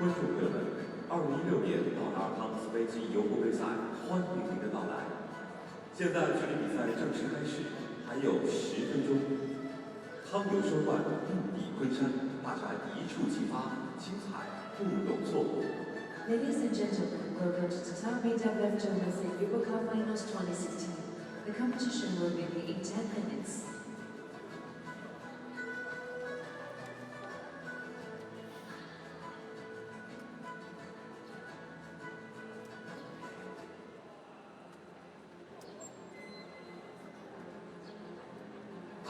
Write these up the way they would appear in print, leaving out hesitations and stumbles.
观众朋友们，2016年道达尔汤姆斯杯及尤伯杯赛欢迎您的到来。现在距离比赛正式开始还有10分钟。汤尤双冠，并抵昆山，大家一触即发，精彩不容错过。Ladies and gentlemen, welcome to the Taipei BWF Championships Super Cup Finals 2016. The competition will begin in 10 minutes.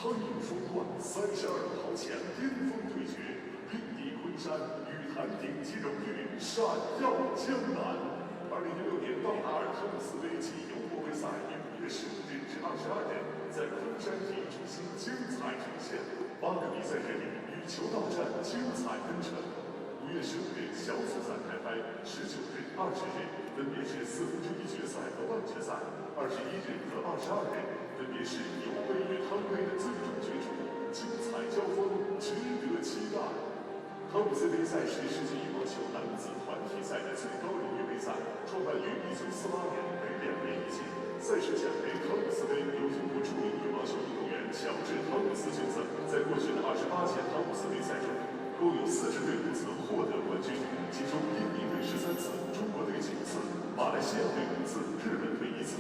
汤尤双冠32号前巅峰对决，并抵昆山，羽坛顶级荣誉闪耀江南。2016年道达尔汤姆斯杯暨尤伯杯赛于5月15日至22日在昆山体育中心精彩呈现，8个比赛日里羽球大战精彩纷呈。5月15日小组赛开拍，19日、20日分别是4分之1决赛和半决赛，21日和22日分别是尤杯与汤杯的最终角逐，精彩交锋，值得期待。汤姆斯杯赛是世界羽毛球男子团体赛的最高荣誉杯赛，创办于1948年，每2年一届。赛事奖杯汤姆斯杯由英国著名羽毛球运动员乔治·汤姆斯捐赠。在过去的28届汤姆斯杯赛中，共有40队伍曾获得冠军，其中印尼队13次，中国队9次，马来西亚队5次，日本队1次。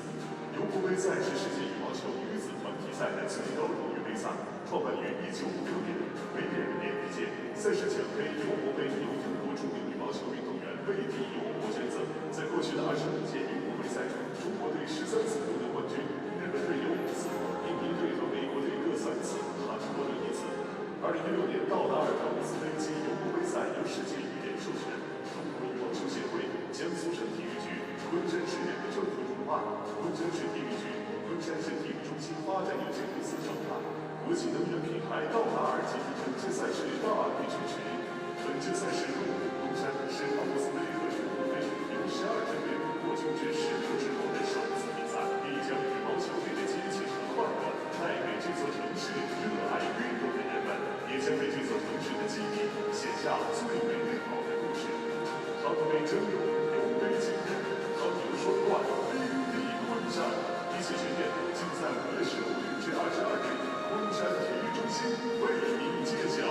尤伯杯赛是世界羽毛球女子团体赛的最高荣誉杯赛，创办于1956年，每2年一届。赛事奖杯尤伯杯由英国著名羽毛球运动员贝蒂·尤伯捐赠。在过去的25届尤伯杯赛中，中国队13次夺得冠军，日本队有5次，印尼队和美国队各3次，韩国队1次。2016年道达尔汤姆斯杯暨尤伯杯赛由世界羽联授权，中国羽毛球协会、江苏省体育局、昆山市人民政府主办，昆山市体育局、昆山市体育中心发展有限公司承办。国际能源品牌道达尔及其本届赛事大力支持。本届赛事入伍昆山是汤姆斯杯和尤伯杯由12支队伍扩军至16支后的首次比赛，亦将羽毛球队的激情和快乐带给这座城市热爱运动的人们，也将为这座城市的记忆写下最美好的故事。汤杯争勇，尤杯惊艳，汤尤双冠，并抵昆山。一切巡演尽在5月15日至22日，昆山体育中心为您揭晓。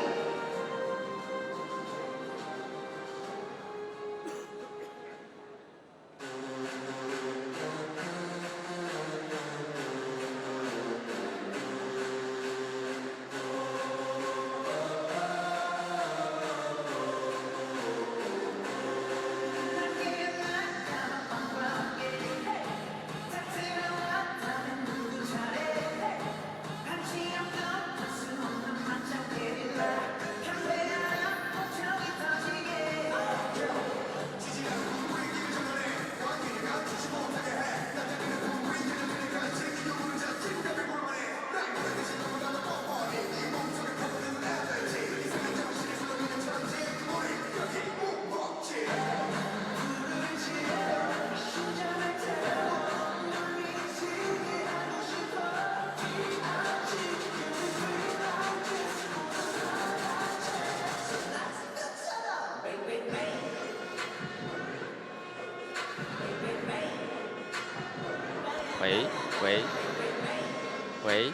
喂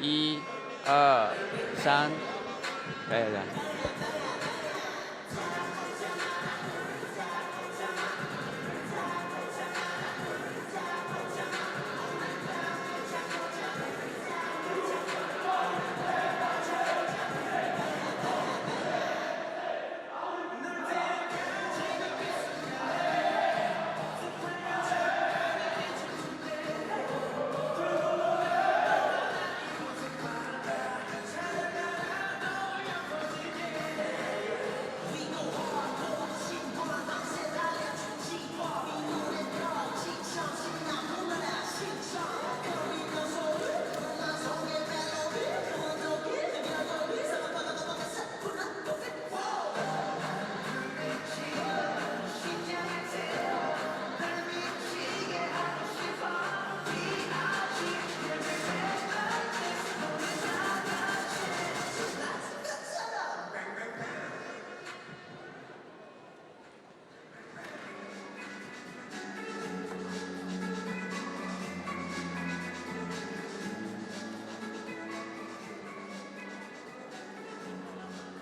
，1、2、3，来。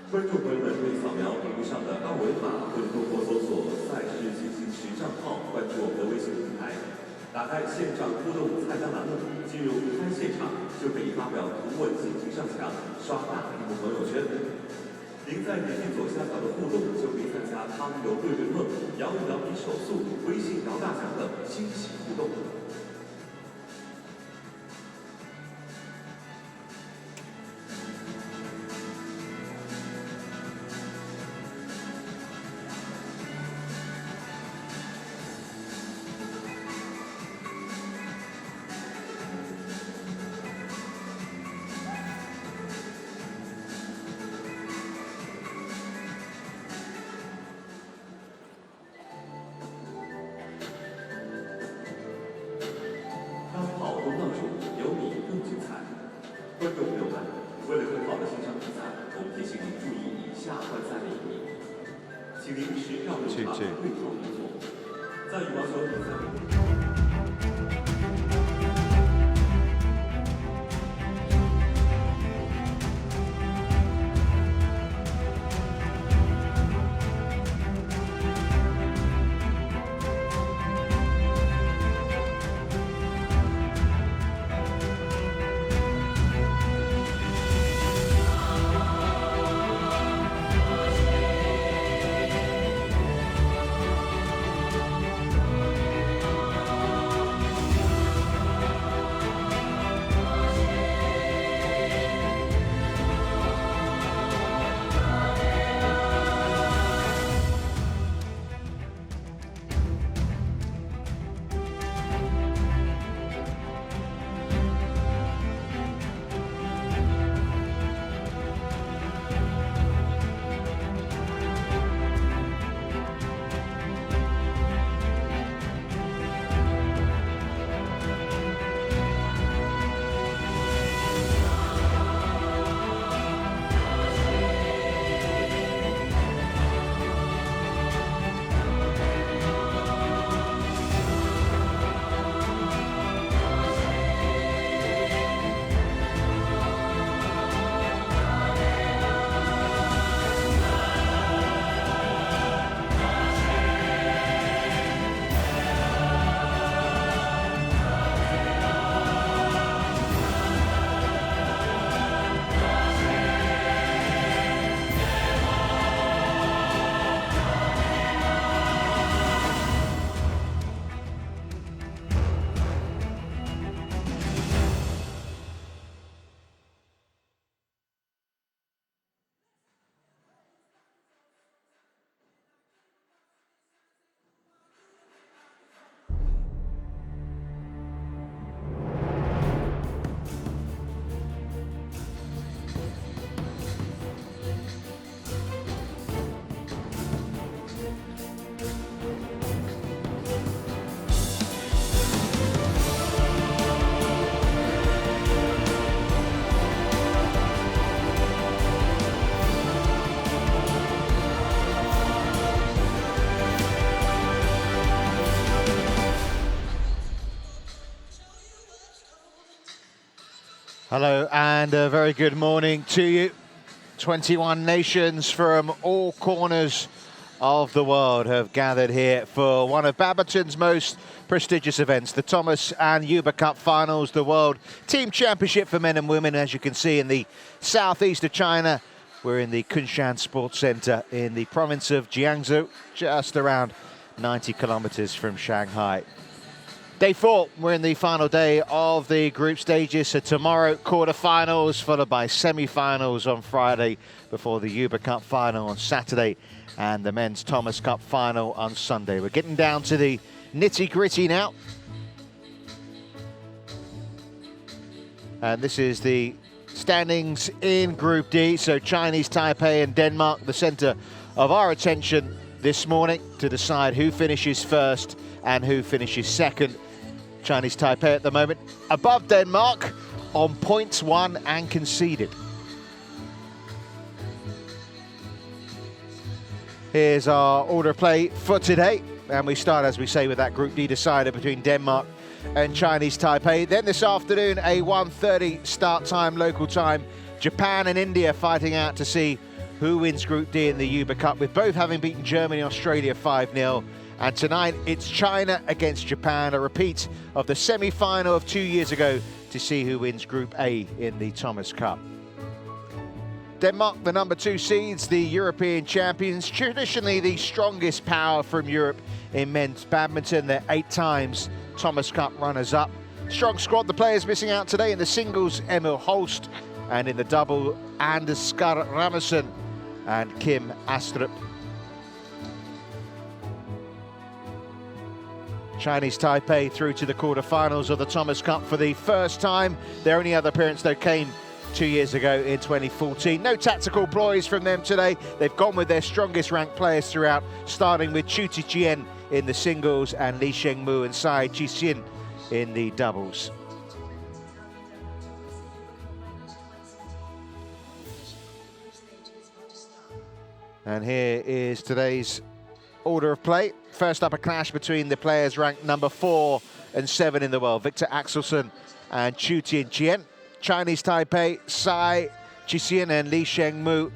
观众朋友们可以扫描屏幕上的二维码，或者通过搜索“赛事进行时”账号关注我们的微信平台。打开线上互动菜单栏目，进入开现场，就可以发表图文进行上墙，刷大屏幕朋友圈。您在点击左下角的互动，就可以参加汤游对对碰、摇一摇比手速、微信摇大奖等惊喜互动。观众朋友们，为了更好的欣赏比赛，我们提醒您注意以下观赛礼仪，请您持票入场，对号入座。在羽毛球比赛里。Hello and a very good morning to you. 21 nations from all corners of the world have gathered here for one of badminton's most prestigious events, the Thomas and Uber Cup Finals, the World Team Championship for men and women. As you can see in the southeast of China, we're in the Kunshan Sports Center in the province of Jiangsu, just around 90 kilometers from Shanghai. Day 4, we're in the final day of the group stages. So tomorrow, quarterfinals, followed by semi-finals on Friday before the Uber Cup final on Saturday and the men's Thomas Cup final on Sunday. We're getting down to the nitty-gritty now. And this is the standings in Group D. So Chinese Taipei and Denmark, the center of our attention this morning to decide who finishes first and who finishes second. Chinese Taipei at the moment above Denmark on points won and conceded. Here's our order of play for today, and we start, as we say, with that Group D decider between Denmark and Chinese Taipei. Then this afternoon, a 1:30 start time, local time, Japan and India fighting out to see who wins Group D in the Uber Cup, with both having beaten Germany and Australia 5-0. And tonight it's China against Japan, a repeat of the semi-final of 2 years ago, to see who wins Group A in the Thomas Cup. Denmark, the number 2 seeds, the European champions, traditionally the strongest power from Europe in men's badminton. They're 8 times Thomas Cup runners-up. Strong squad. The players missing out today in the singles, Emil Holst, and in the double, Anders Skar Rasmussen and Kim Astrup. Chinese Taipei through to the quarterfinals of the Thomas Cup for the first time. Their only other appearance, though, came 2 years ago in 2014. No tactical ploys from them today. They've gone with their strongest ranked players throughout, starting with Chou Tien in the singles and Li Shengmu and Tsai Hsin in the doubles. And here is today's order of play. First up, a clash between the players ranked number 4 and 7 in the world, Viktor Axelsen and Chou Tien. Chinese Taipei, Tsai Hsin and Li Shengmu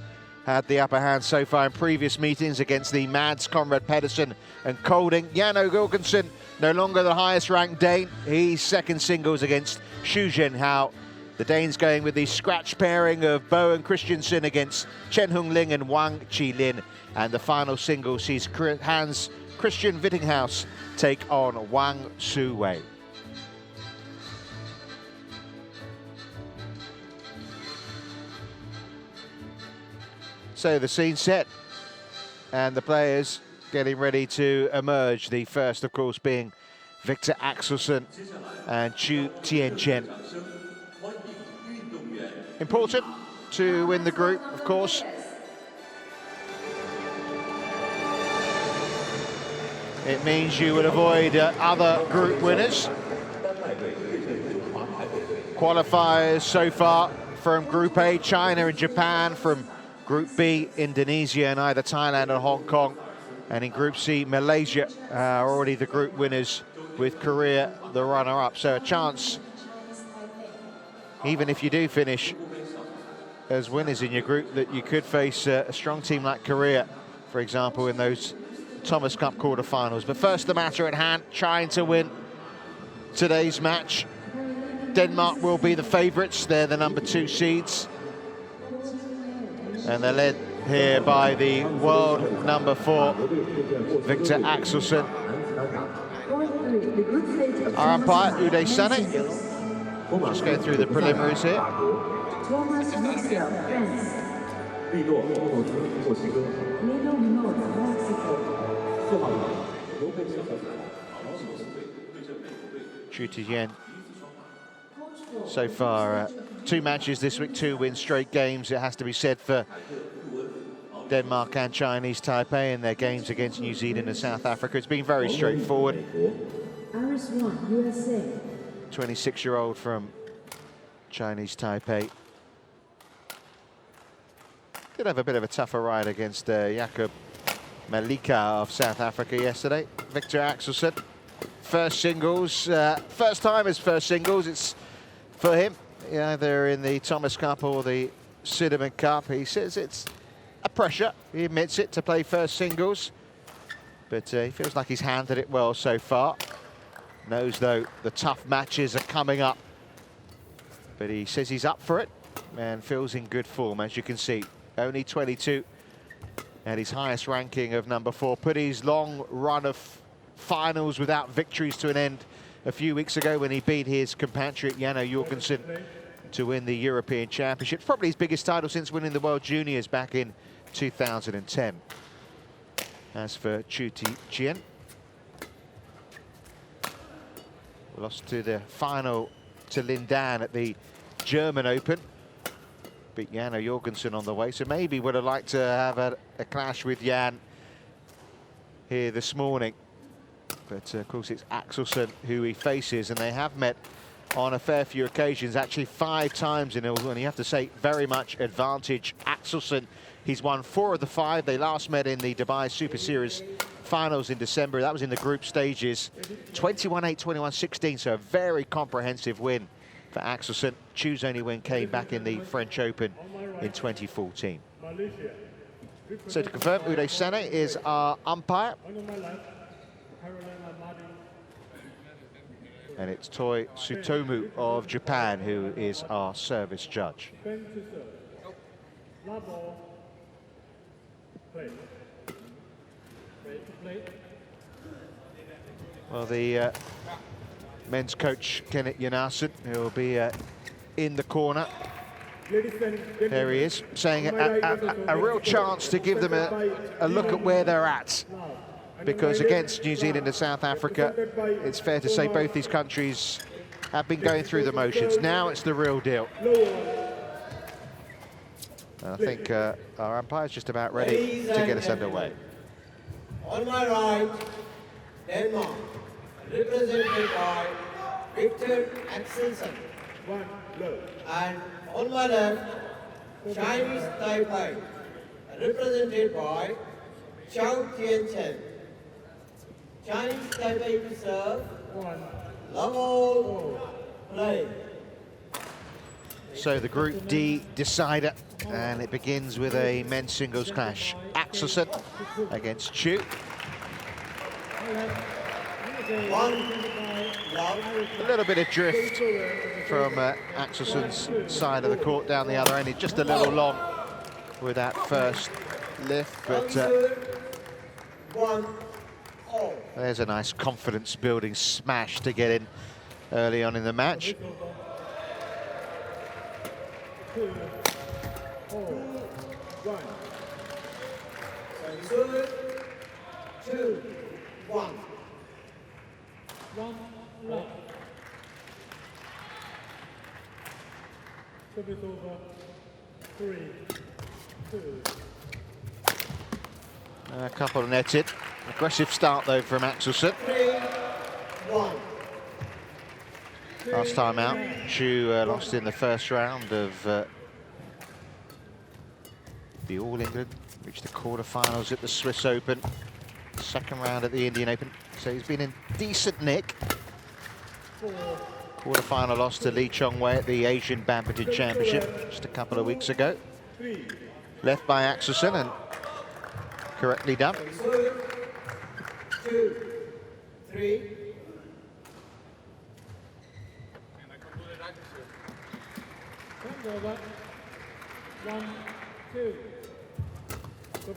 had the upper hand so far in previous meetings against the Mads, Conrad-Petersen and Kolding. O Jorgensen, no longer the highest ranked Dane. He's second singles against Hsu Jen Hao. The Danes going with the scratch pairing of Bo and Christiansen against Chen, Ling and Wang, Chi-Lin. And the final single sees Hans-Kristian Vittinghus take on Wang Su Wei. So the scene set, and the players getting ready to emerge. The first, of course, being Viktor Axelsen and Chou Tien. Important to win the group, of course. It means you will avoid other group winners. Qualifiers so far from Group A, China and Japan. From Group B, Indonesia and either Thailand or Hong Kong. And in Group C, Malaysia are already the group winners, with Korea the runner-up. So a chance, even if you do finish as winners in your group, that you could face a strong team like Korea, for example, in those Thomas Cup quarterfinals. But first, the matter at hand, trying to win today's match. Denmark will be the favourites. They're the number 2 seeds. And they're led here by the world number 4, Viktor Axelsen. Our umpire, Uday Sane. Just going through the preliminaries here. Chou Tien. So far, 2 matches this week, 2 wins straight games. It has to be said for Denmark and Chinese Taipei in their games against New Zealand and South Africa. It's been very straightforward. 26-year-old from Chinese Taipei. Did have a bit of a tougher ride against Jakob Malika of South Africa yesterday. Viktor Axelsen, first singles, first time as first singles. It's for him, either in the Thomas Cup or the Cinnamon Cup. He says it's a pressure, he admits it, to play first singles. But he feels like he's handled it well so far. Knows, though, the tough matches are coming up. But he says he's up for it and feels in good form, as you can see. Only 22 and his highest ranking of number 4. Put his long run of finals without victories to an end a few weeks ago when he beat his compatriot O Jorgensen to win the European Championships. Probably his biggest title since winning the World Juniors back in 2010. As for Chou Tien, lost to the final to Lin Dan at the German Open. Beat O Jorgensen on the way, so maybe would have liked to have a clash with Jan here this morning. But of course it's Axelsen who he faces, and they have met on a fair few occasions, actually 5 times in all, and you have to say very much advantage Axelsen. He's won 4 of the 5. They last met in the Dubai Super Series finals in December. That was in the group stages. 21-8, 21-16, so a very comprehensive win for Axelsen. Chou's only win came back in the French Open in 2014. So to confirm, Uday Sene is our umpire. And it's Toi Tsutomu of Japan who is our service judge. Well, the men's coach, Kenneth Yanasen, who will be in the corner. There he is, saying a real chance to give them a look at where they're at. Because against New Zealand and South Africa, it's fair to say both these countries have been going through the motions. Now it's the real deal. And I think our umpire's just about ready to get us underway. On my right, Denmark, represented by Viktor Axelsen. And on my left, Chinese Taipei, represented by Chen. Chinese Taipei to serve. Level play. So the Group D decider, and it begins with a men's singles clash. Axelsen against Chou. A little bit of drift from Axelsen's side of the court down the other end. It's just a little long with that first lift, but there's a nice confidence-building smash to get in early on in the match. A couple netted. Aggressive start though from Axelsen. Last time out, Chou lost in the first round of the All England, reached the quarterfinals at the Swiss Open, second round at the Indian Open. So he's been in decent nick. Quarterfinal loss to Lee Chong-wei at the Asian Badminton Championship just a couple of weeks ago. Left by Axelsen and correctly done. 2, 3.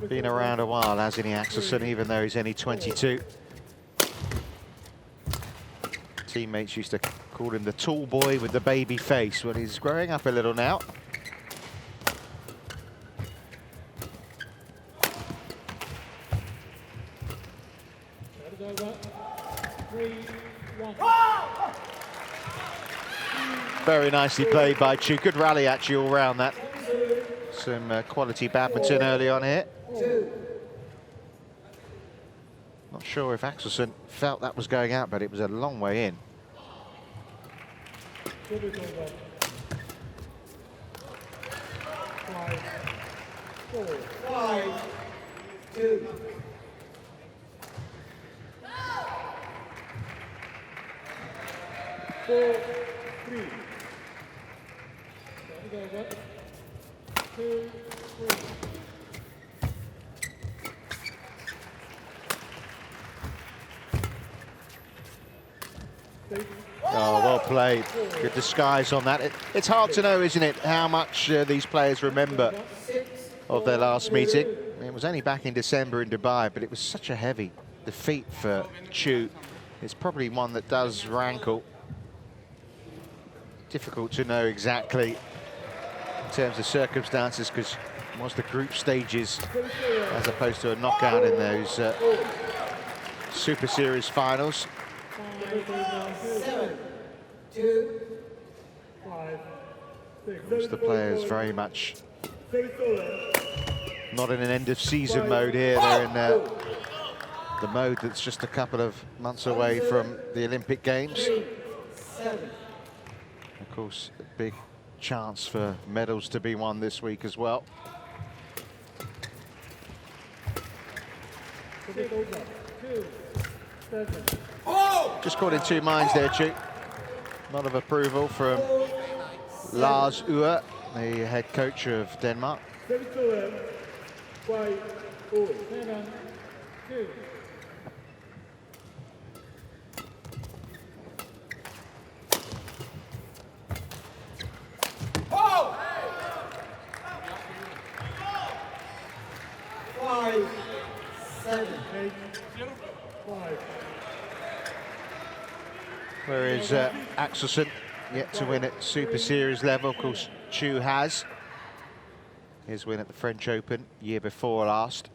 Been around a while, hasn't he, Axelsen, even though he's only 22. Teammates used to call him the tall boy with the baby face. Well, he's growing up a little now. Very nicely played by Chou. Good rally actually all round that. Some quality badminton early on here. Not sure if Axelsen felt that was going out, but it was a long way in. 5, 2. Oh, well played. Good disguise on that. It's hard to know, isn't it, how much these players remember of their last meeting. It was only back in December in Dubai, but it was such a heavy defeat for Chou. It's probably one that does rankle. Difficult to know exactly in terms of circumstances, because it was the group stages as opposed to a knockout in those Super Series finals. 7, 2, 5, 6. The players very much not in an end of season mode here. They're in the mode that's just a couple of months away from the Olympic Games. Of course, a big chance for medals to be won this week as well. Just caught in two minds there, Chou. A lot of approval from Lars Uhr, the head coach of Denmark. 5, 4, 7, 2. Oh! 5, 7, 8, 5. Where is Axelsen yet to win at Super Series level? Of course, Chou has. His win at the French Open year before last.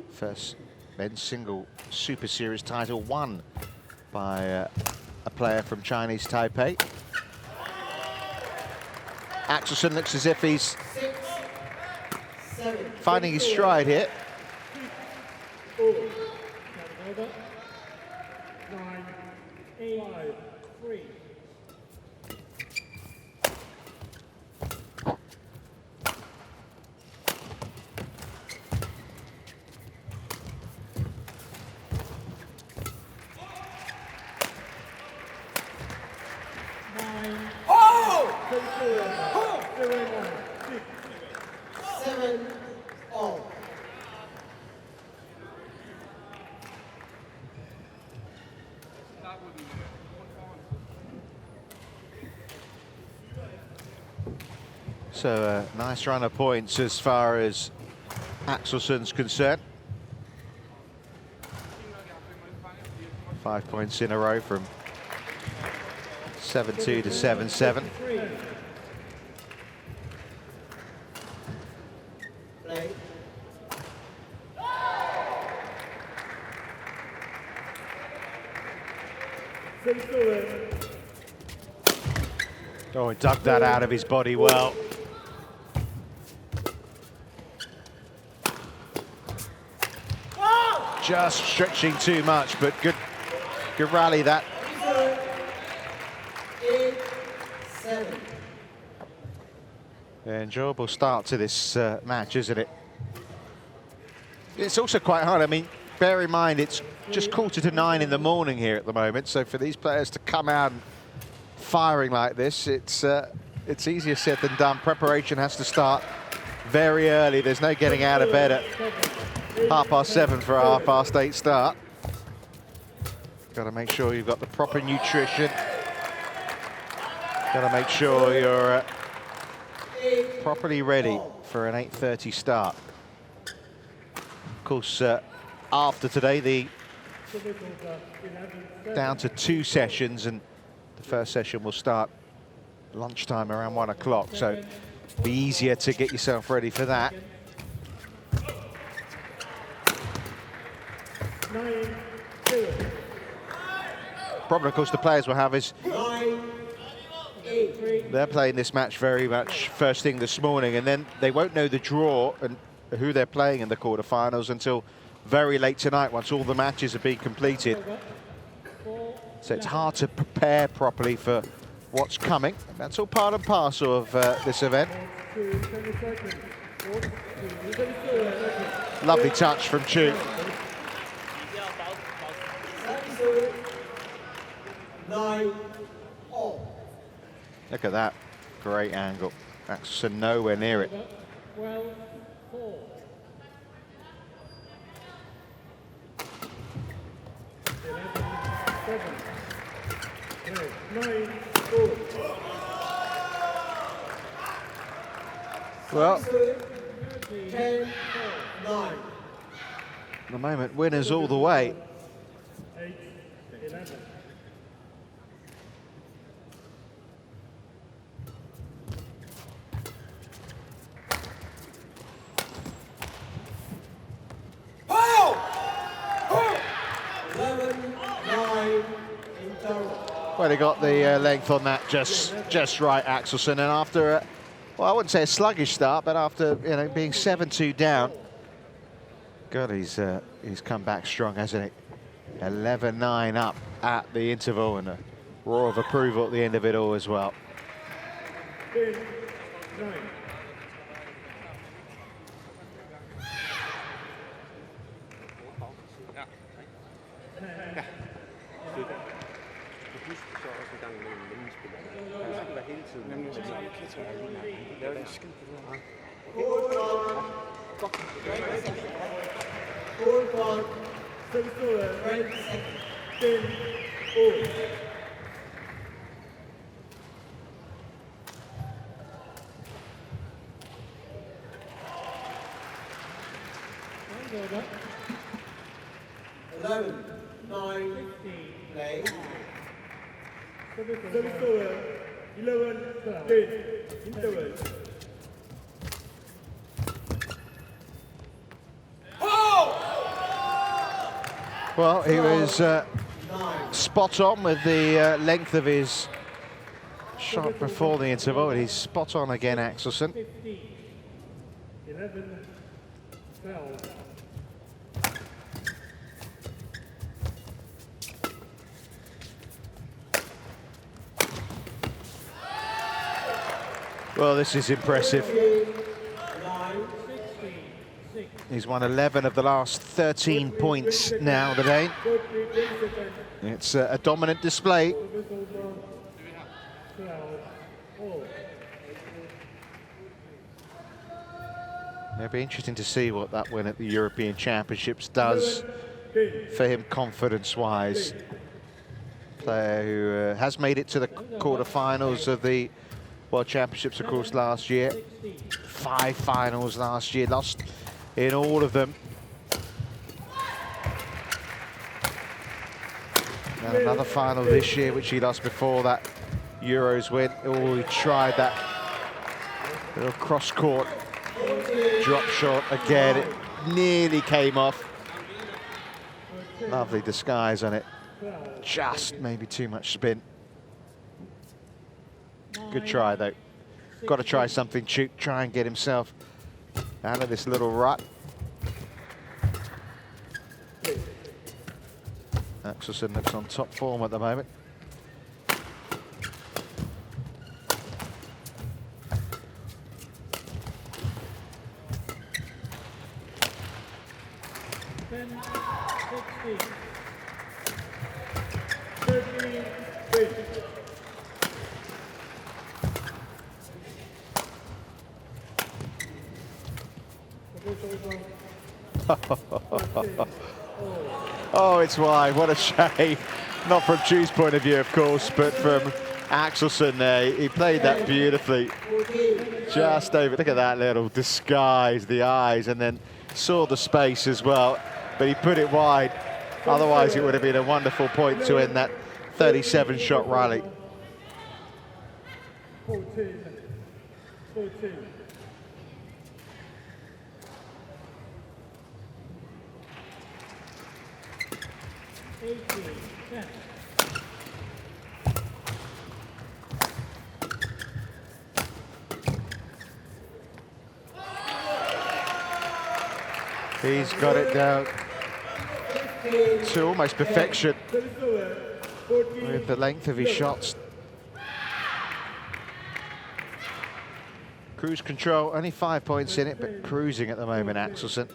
First men's single Super Series title won by a player from Chinese Taipei. Axelsen looks as if he's 6, 7, finding his stride here. 4, 9, 8, 5, 3. Oh! 7 all. So a nice run of points as far as Axelsen's concerned. 5 points in a row from 7-2 to 7-7. Play. Oh, he dug that out of his body well. Just stretching too much, but good rally that. 8, 7. Enjoyable start to this match, isn't it? It's also quite hard. I mean, bear in mind, it's just 8:45 in the morning here at the moment. So for these players to come out and firing like this, it's easier said than done. Preparation has to start very early. There's no getting out of bed at 7:30 for a 8:30 start. Got to make sure you've got the proper nutrition. Got to make sure you're properly ready for an 8:30 start. Of course, after today, down to 2 sessions, and the first session will start lunchtime around 1 o'clock, so it'll be easier to get yourself ready for that. 9, 2. Problem, of course, the players will have is 9, 8. they're playing this match very much first thing this morning, and then they won't know the draw and who they're playing in the quarterfinals until very late tonight, once all the matches have been completed. So it's hard to prepare properly for what's coming. That's all part and parcel of this event. Lovely touch from Chou. 9 all. Look at that, great angle. Axelsen nowhere near it. 12, 4. 11, 7. 9, 4. Well, 10, 9. at the moment, winners all the way. 8, 11. Well, he got the length on that just right, Axelsen. And after, well, I wouldn't say a sluggish start, but after being 7-2 down, God, he's come back strong, hasn't he? 11-9 up at the interval, and a roar of approval at the end of it all as well. 10, 9. Well, he was spot on with the length of his shot before the interval. He's spot on again, Axelsen. 11, 12. Well, this is impressive. He's won 11 of the last 13 points now, the Dane. It's a dominant display. It'll be interesting to see what that win at the European Championships does for him confidence-wise. Player who has made it to the quarterfinals of the World Championships, of course, last year. 5 finals last year, lost in all of them. And another final this year, which he lost before that Euros win. Oh, he tried that little cross-court drop shot again. It nearly came off. Lovely disguise on it. Just maybe too much spin. Good try, though. Got to try something, Chou. Try and get himself out of this little rut. Axelsen looks on top form at the moment. Oh, it's wide. What a shame. Not from Chou's point of view, of course, but from Axelsen there. He played that beautifully. Just over. Look at that little disguise, the eyes, and then saw the space as well. But he put it wide. Otherwise, it would have been a wonderful point to end that 37-shot rally. 14. 14. He's got it down to almost perfection with the length of his shots. Cruise control, only 5 points in it, but cruising at the moment, Axelsen.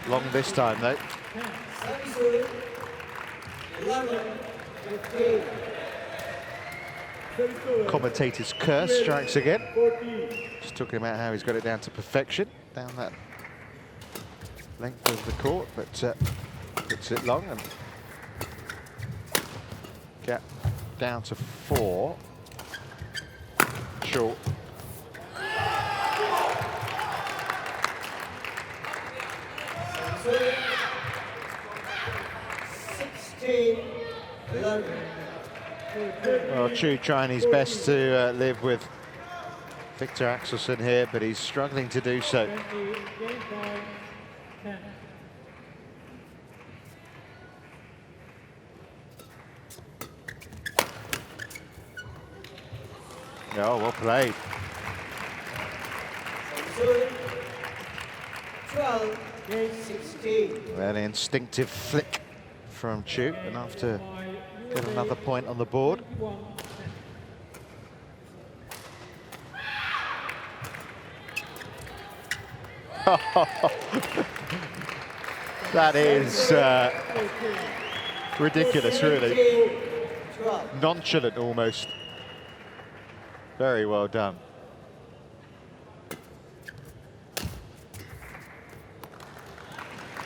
Long this time, though. 11, 15. Commentator's curse strikes again. Just talking about how he's got it down to perfection, down that length of the court, but puts it long and get down to 4. Short. Well, Chou trying his best to live with Viktor Axelsen here, but he's struggling to do so. Oh, well played. 12, 16. An instinctive flick from Chou, enough to get another point on the board. That is Ridiculous, really. 12. Nonchalant almost. Very well done.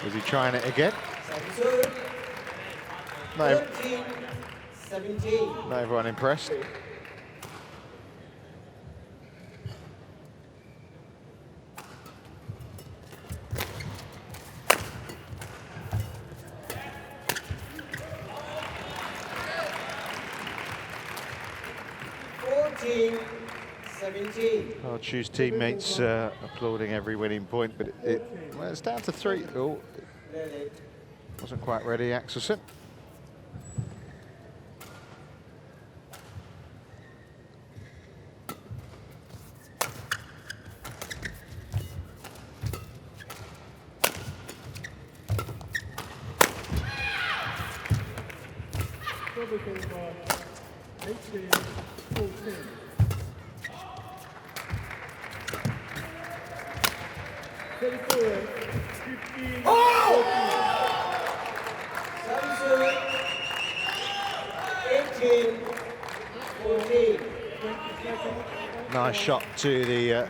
Is he trying it again? No, 13, 17. not everyone impressed. Well, Chu's teammates applauding every winning point, but well, it's down to 3. Oh, wasn't quite ready, Axelsen. Nice shot to the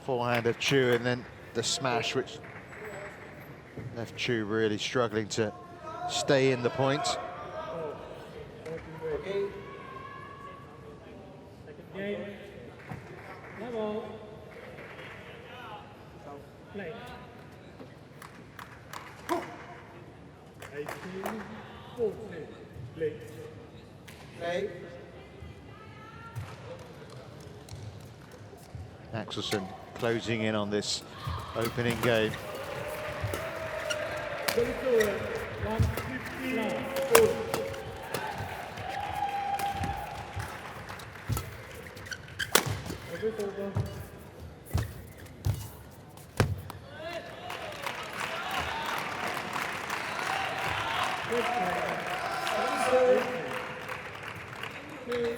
forehand of Chou, and then the smash, which left Chou really struggling to stay in the point. Okay. Second game. Level. Play. 18, 14, Ling. Play. Axelsen closing in on this opening game.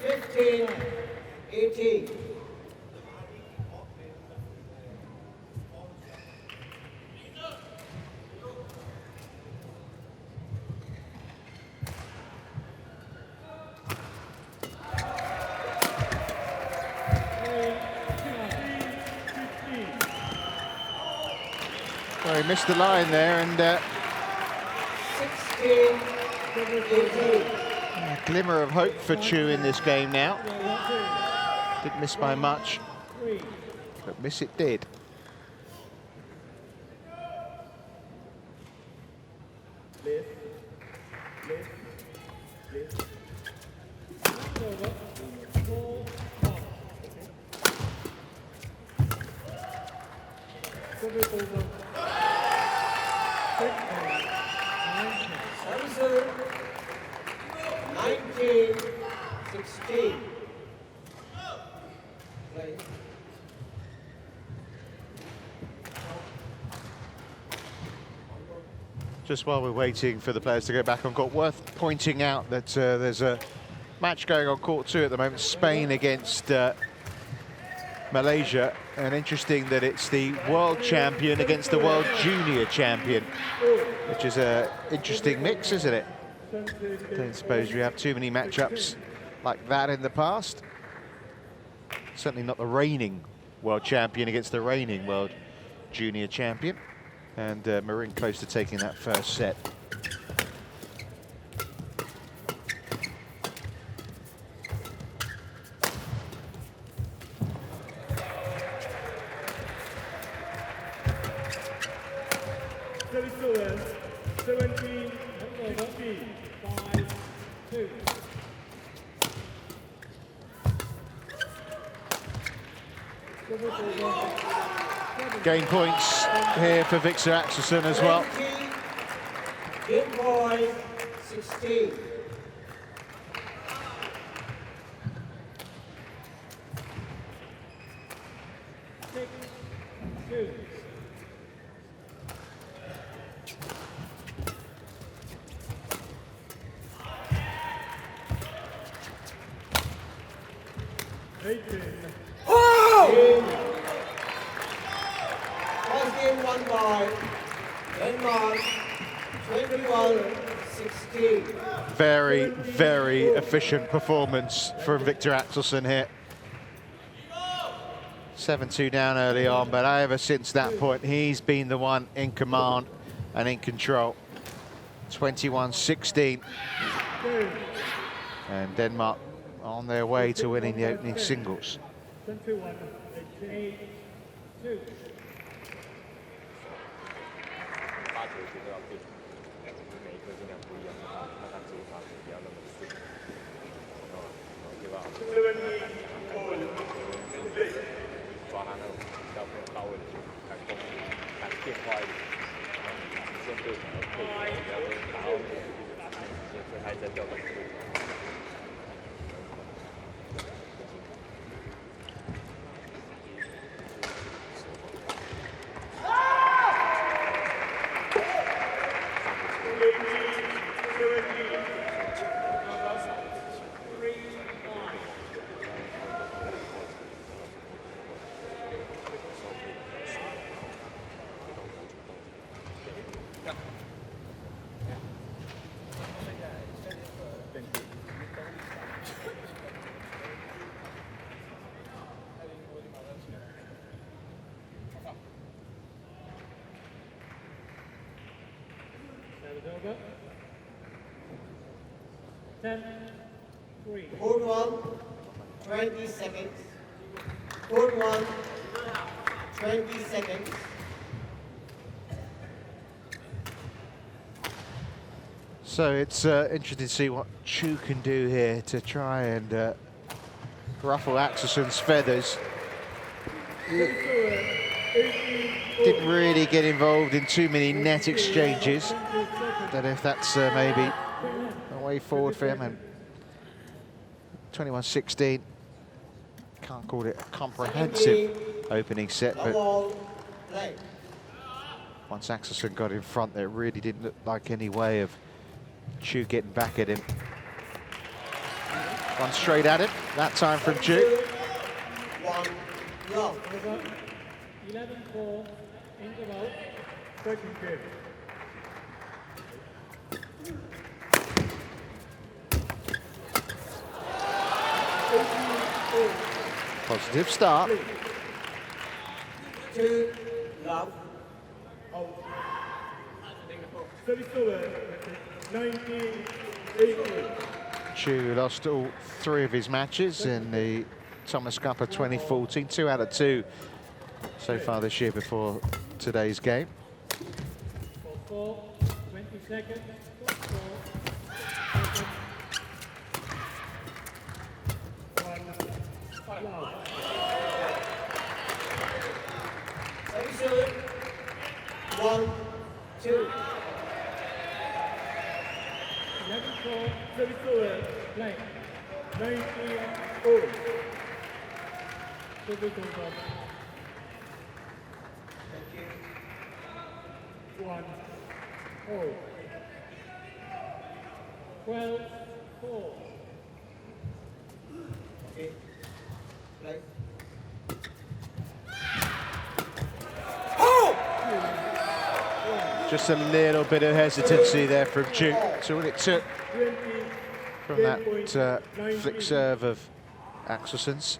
15, 18. Well, he missed the line there, and 16, 18. a glimmer of hope for Chou in this game now. Didn't miss by much, but miss it did. Service 19, 16. Play. Just while we're waiting for the players to go back on court, worth pointing out that there's a match going on court 2 at the moment, Spain against Malaysia, and interesting that it's the world champion against the world junior champion, which is an interesting mix, isn't it? Don't suppose you have too many matchups like that in the past. Certainly not the reigning world champion against the reigning world junior champion. And Marin close to taking that first set. Gain points here for Viktor Axelsen as well. Game point 16. First game won by Denmark, 21-16. 16. Very, very efficient performance from Viktor Axelsen here. 7-2 down early on, but ever since that point, he's been the one in command and in control. 21-16. And Denmark on their way to winning the opening singles. 21-8-2. 10-3. Hold 1, 20 seconds. Hold 1, 20 seconds. So it's interesting to see what Chou can do here to try and ruffle Axelsen's feathers. Didn't really get involved in too many net exchanges. Don't know if that's maybe a way forward for him. And 21-16. Can't call it a comprehensive opening set, but once Axelsen got in front, there really didn't look like any way of Chou getting back at him. One straight at it, that time from Chou. 1, love. 11-4, interval, second game. Positive start. 2, love. 19-18. Chou lost all 3 of his matches in the Thomas Cup of 2014, 2 out of 2 so far this year before today's game. 4-4, 20 seconds. 4-4. 1, love. 1, 2. 11-4, 34, blank. 19-all. Thank you. 1, 4. 12-4. Okay. Right. Just a little bit of hesitancy there from Chou. So what it took from that flick serve of Axelsen's.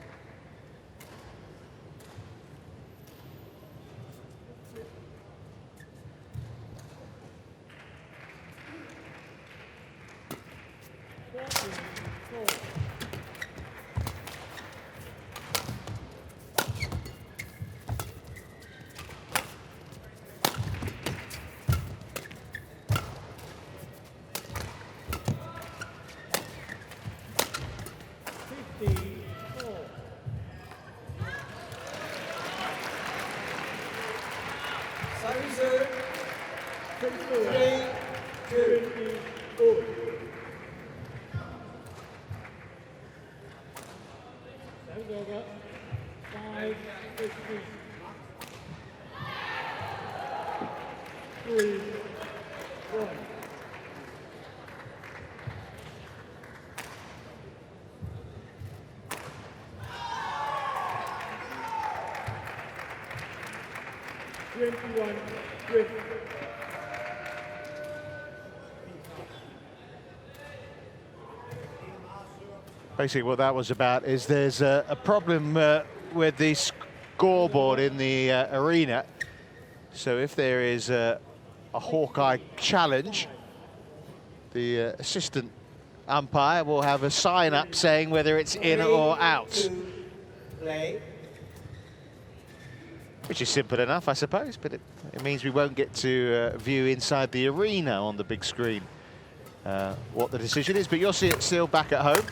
Basically what that was about is there's a problem with the scoreboard in the arena. So if there is a Hawkeye challenge, the assistant umpire will have a sign up saying whether it's in or out. Which is simple enough, I suppose, but it means we won't get to view inside the arena on the big screen what the decision is, but you'll see it still back at home.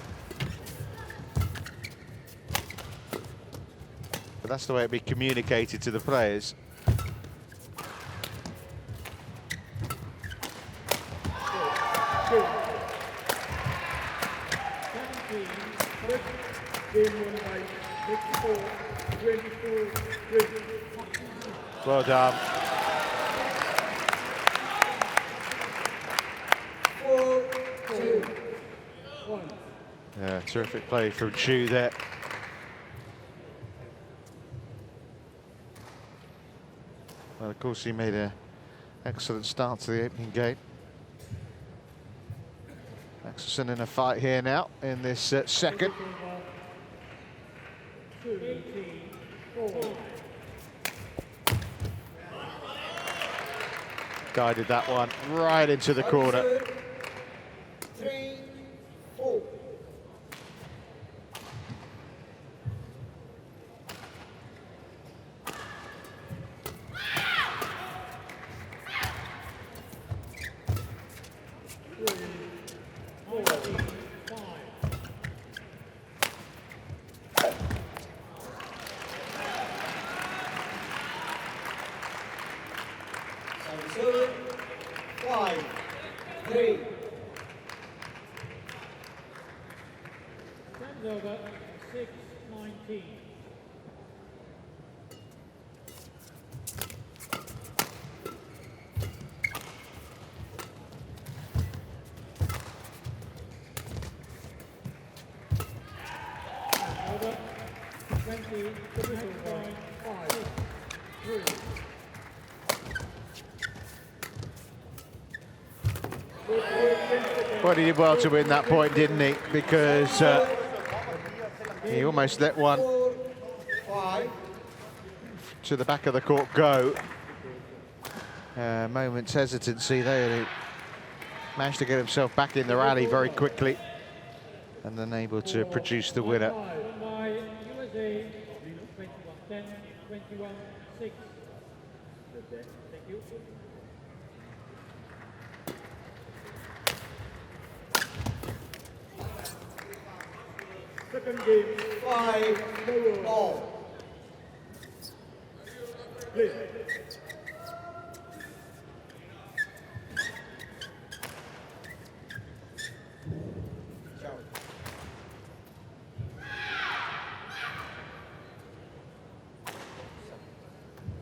But that's the way it'll be communicated to the players. Well done. 4-2-1. Yeah, terrific play from Chou there. Well, of course, he made an excellent start to the opening game. Axelsen in a fight here now in this second. 18-4. Guided that one right into the corner. 3-4. Over 6-19. Over 20, 5, 3. Well, he did well to win that point, didn't he? Because he almost let one to the back of the court go. Moment's hesitancy there. He managed to get himself back in the rally very quickly and then able to produce the winner. USA 21-10, 21-6. Thank you. Second game, 5-all. please.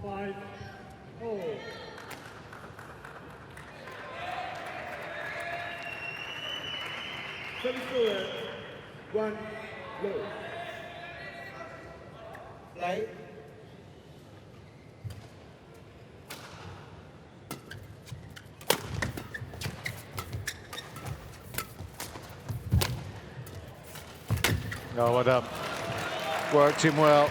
Five, all. Service score, 1 low. Play. Oh, well done. Worked him well.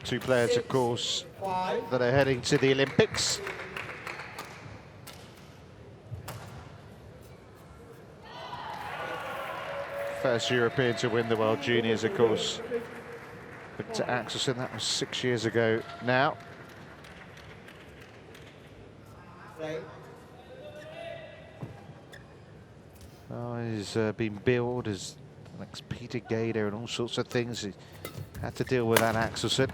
Two players, of course, that are heading to the Olympics. First European to win the World Juniors, of course. Viktor Axelsen, that was 6 years ago now. Oh, he's been billed as the next Peter Gader and all sorts of things. He had to deal with that Axelsen.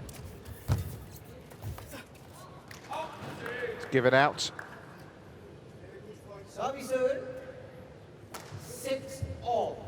It's given out. Service 6-all.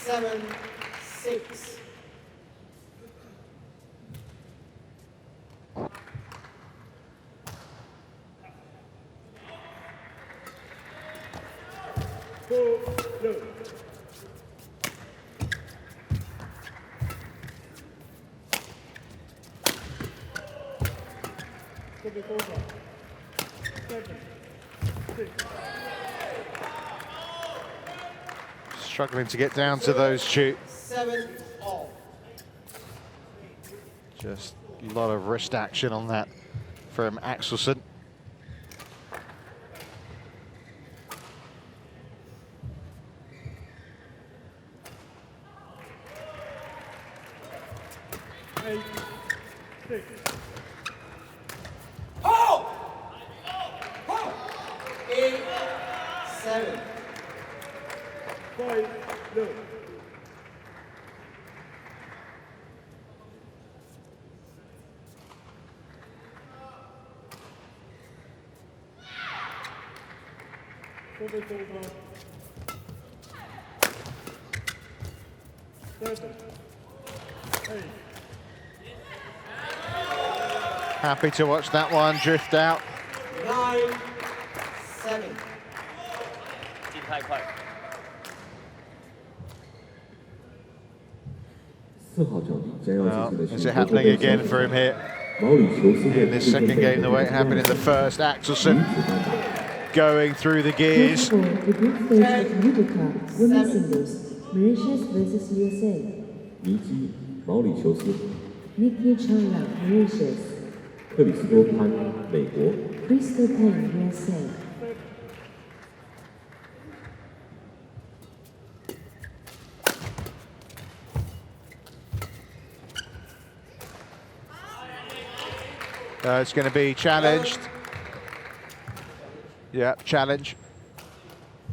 7-6. Struggling to get down to those, Chou. 7-all. Just a lot of wrist action on that from Axelsen. Oh! 8-7. 5-0. Service over. 7, 8. Happy to watch that one drift out. 9-7. 进太快。 Well, is it happening again for him here in this second game the way it happened in the first? Axelsen going through the gears. For the group stage of Utica women's singles, Mauritius versus USA. Nikki 毛里求斯， Nikki Chang-Yang, Mauritius. 克里斯多潘美国， Crystal Pen, USA. It's going to be challenged. Yeah, challenge.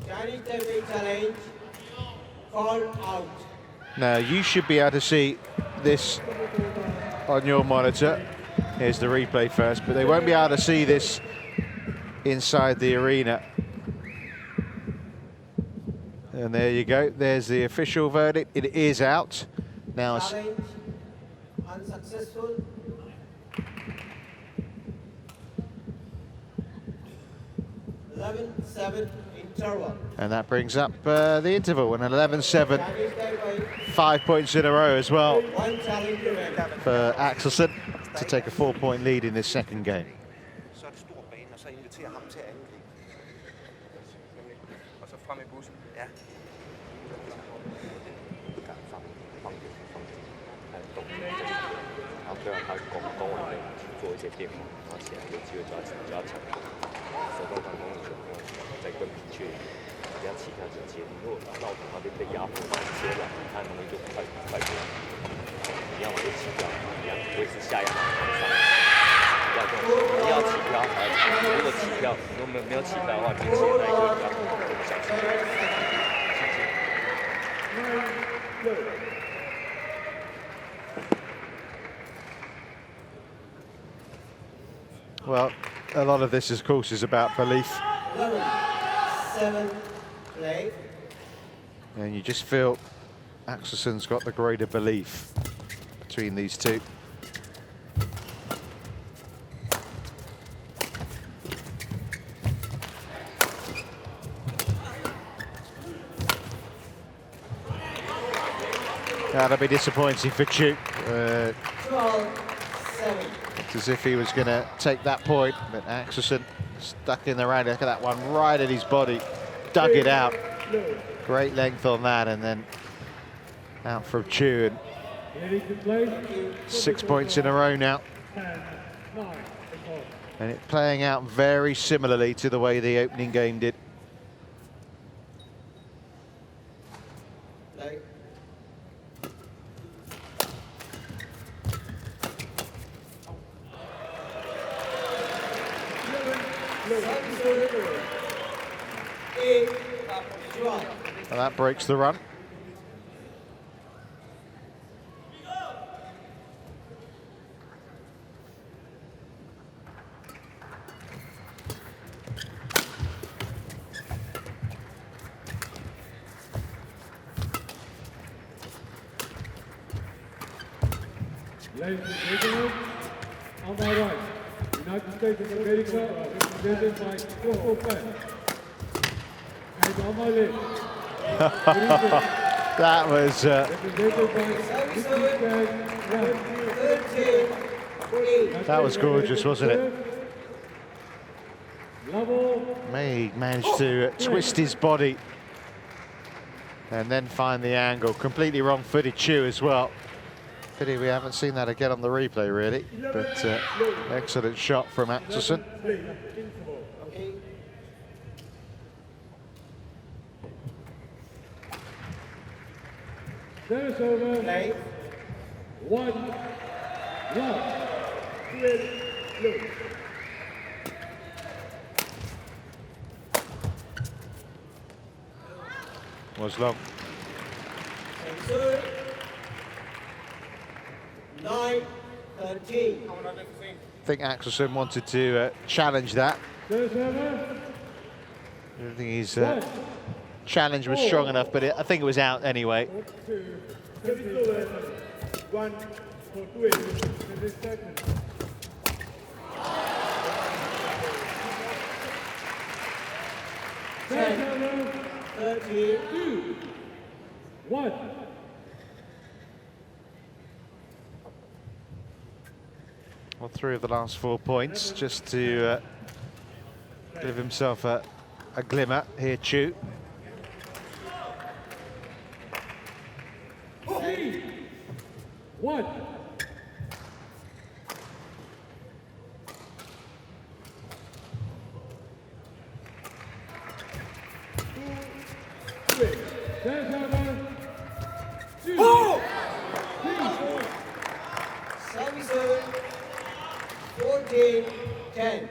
Chinese Taipei challenge. Call out. Now, you should be able to see this on your monitor. Here's the replay first, but they won't be able to see this inside the arena. And there you go. There's the official verdict. It is out. Now, Challenge unsuccessful. (11-7) interval. and that brings up the interval, an 11-7. Chinese Taipei 5 points in a row as well one challenge remains. for Axelsen to take a 4-point lead in this second game. Så er det stor bane, og så inviterer ham til at angribe. Og så frem i bussen. Ja. Well, a lot of this, of course, is about belief. 11-7 play. And you just feel Axelsen's got the greater belief between these two. That'll be disappointing for Chou. 12-7. It's as if he was going to take that point, but Axelsen stuck in the round. Look at that one, right at his body, dug it out. Great length on that, and then out from Chou. Ready to play? 6 points in a row now. 10, 9, And it's playing out very similarly to the way the opening game did. Play. And that breaks the run. Ladies and gentlemen, on my right, United States of America, represented by Four Fan. And on my left, That was represented by Vittinghus. that was gorgeous, wasn't it? Level. May managed to twist his body and then find the angle. Completely wrong-footed Chou as well. Pity we haven't seen that again on the replay, really. But excellent shot from Axelsen. Service over. Play. 1-1. Blue. Was long. 9-13. I think Axelsen wanted to challenge that. Service over. I don't think his challenge was strong enough, but I think it was out anyway. 1 for 2 in this second. Service over. 13. 1. Well, 3 of the last 4 points, just to give himself a glimmer here, Chou. 1. Service 14-10.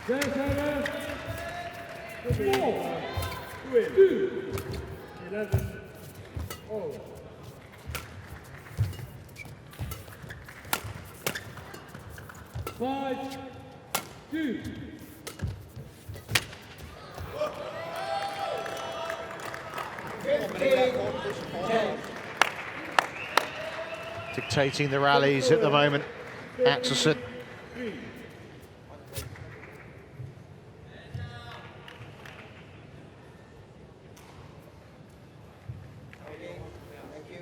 Service over. 4. 2. 11. Oh. Five, 2. Dictating the rallies at the moment, Axelsen. 3. Thank you.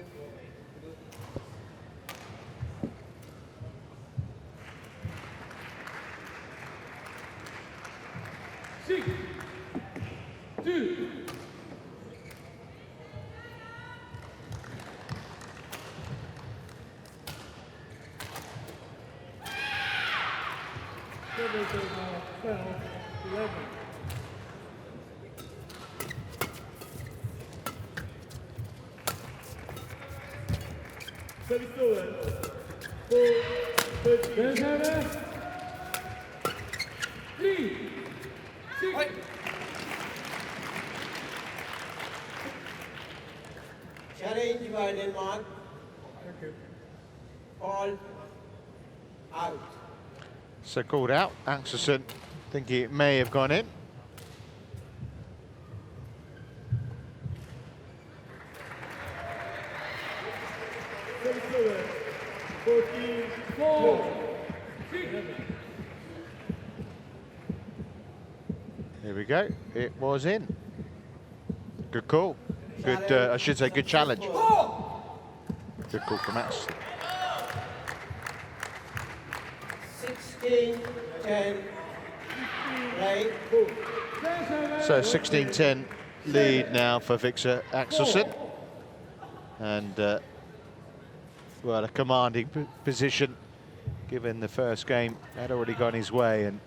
6, 2. Service over 12, 11. Service over 4, 13. Service over 3, 6. Challenge by Denmark. Thank you. All out. So called out. Axelsen thinking it may have gone in. Service over 14, 4, 6. Here we go. It was in. Good call. Good, I should say, good challenge. Good call from Axelsen. 16-10. Play. So 16-10 lead now for Viktor Axelsen. And, well, a commanding position, given the first game had already gone his way. And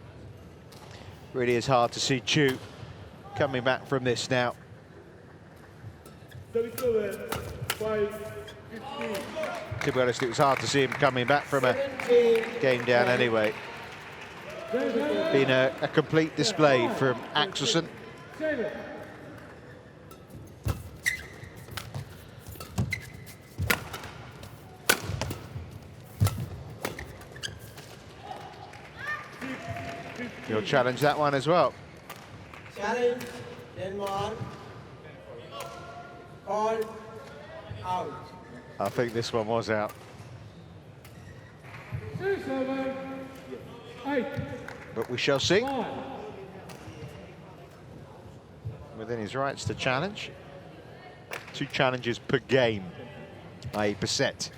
really is hard to see Chou coming back from this now. Service over 5, 15. To be honest, it was hard to see him coming back from a game down anyway. Been a complete display from Axelsen. 7. You'll challenge that one as well. Challenge Denmark. All out. I think this one was out. 6-7, 8, But we shall see. 5. Within his rights to challenge. 2 challenges per game, i.e. per set.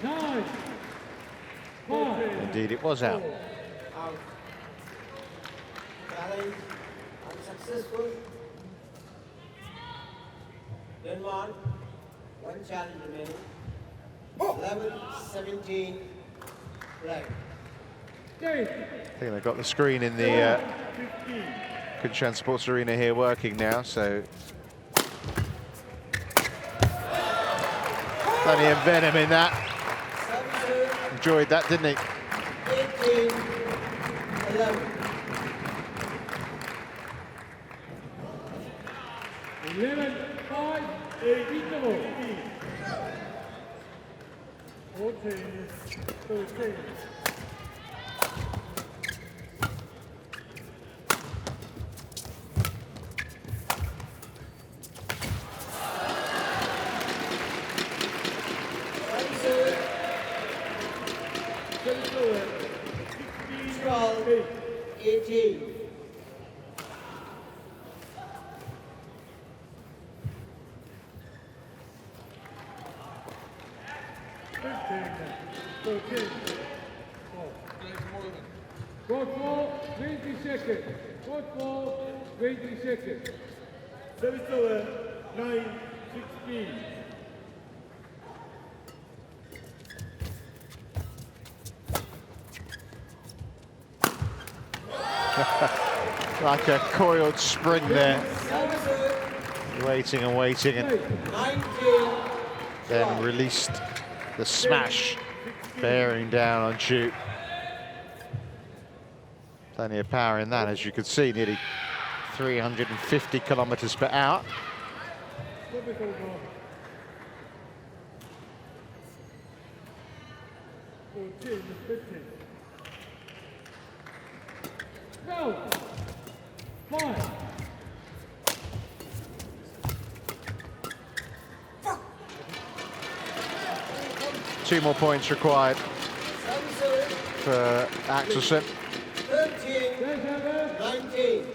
Nine. 5. Indeed, it was out. Out. Challenge unsuccessful. Denmark. 1 challenge remaining. 11-17. Right. I think they've got the screen in the Kunshan Sports Arena here working now, so plenty of venom in that. Enjoyed that, didn't he? 18-11. 11-5, beatable. 14-13. Court ball, 20 seconds. Court ball, 20 seconds. Service over, 9-16. Like a coiled spring there. Waiting and waiting, and then released the smash, bearing down on Chou. Plenty of power in that, as you can see, nearly 350 kilometers per hour. No. 5. Two more points required for Axelsen. 13-19.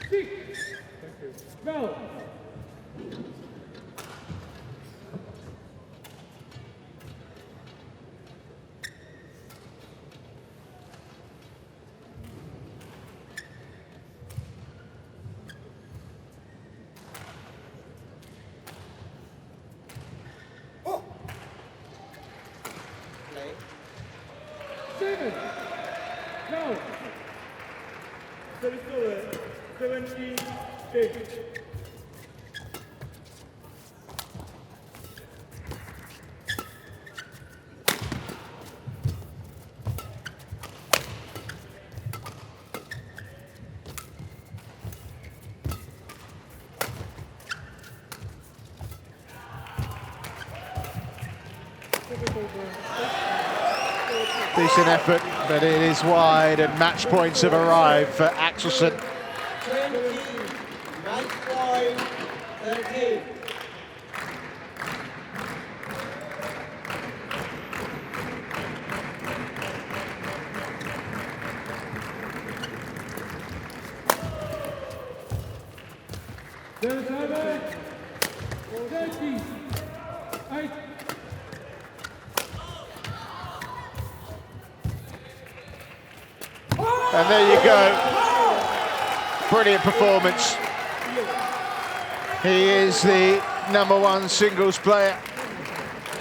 6. Thank you. 12. Play. 7. No. 17, 8. Decent effort, but it is wide, and match points have arrived for Axelsen. 20, match point, 13. There's 30, 8. And there you go. Brilliant performance. He is the #1 singles player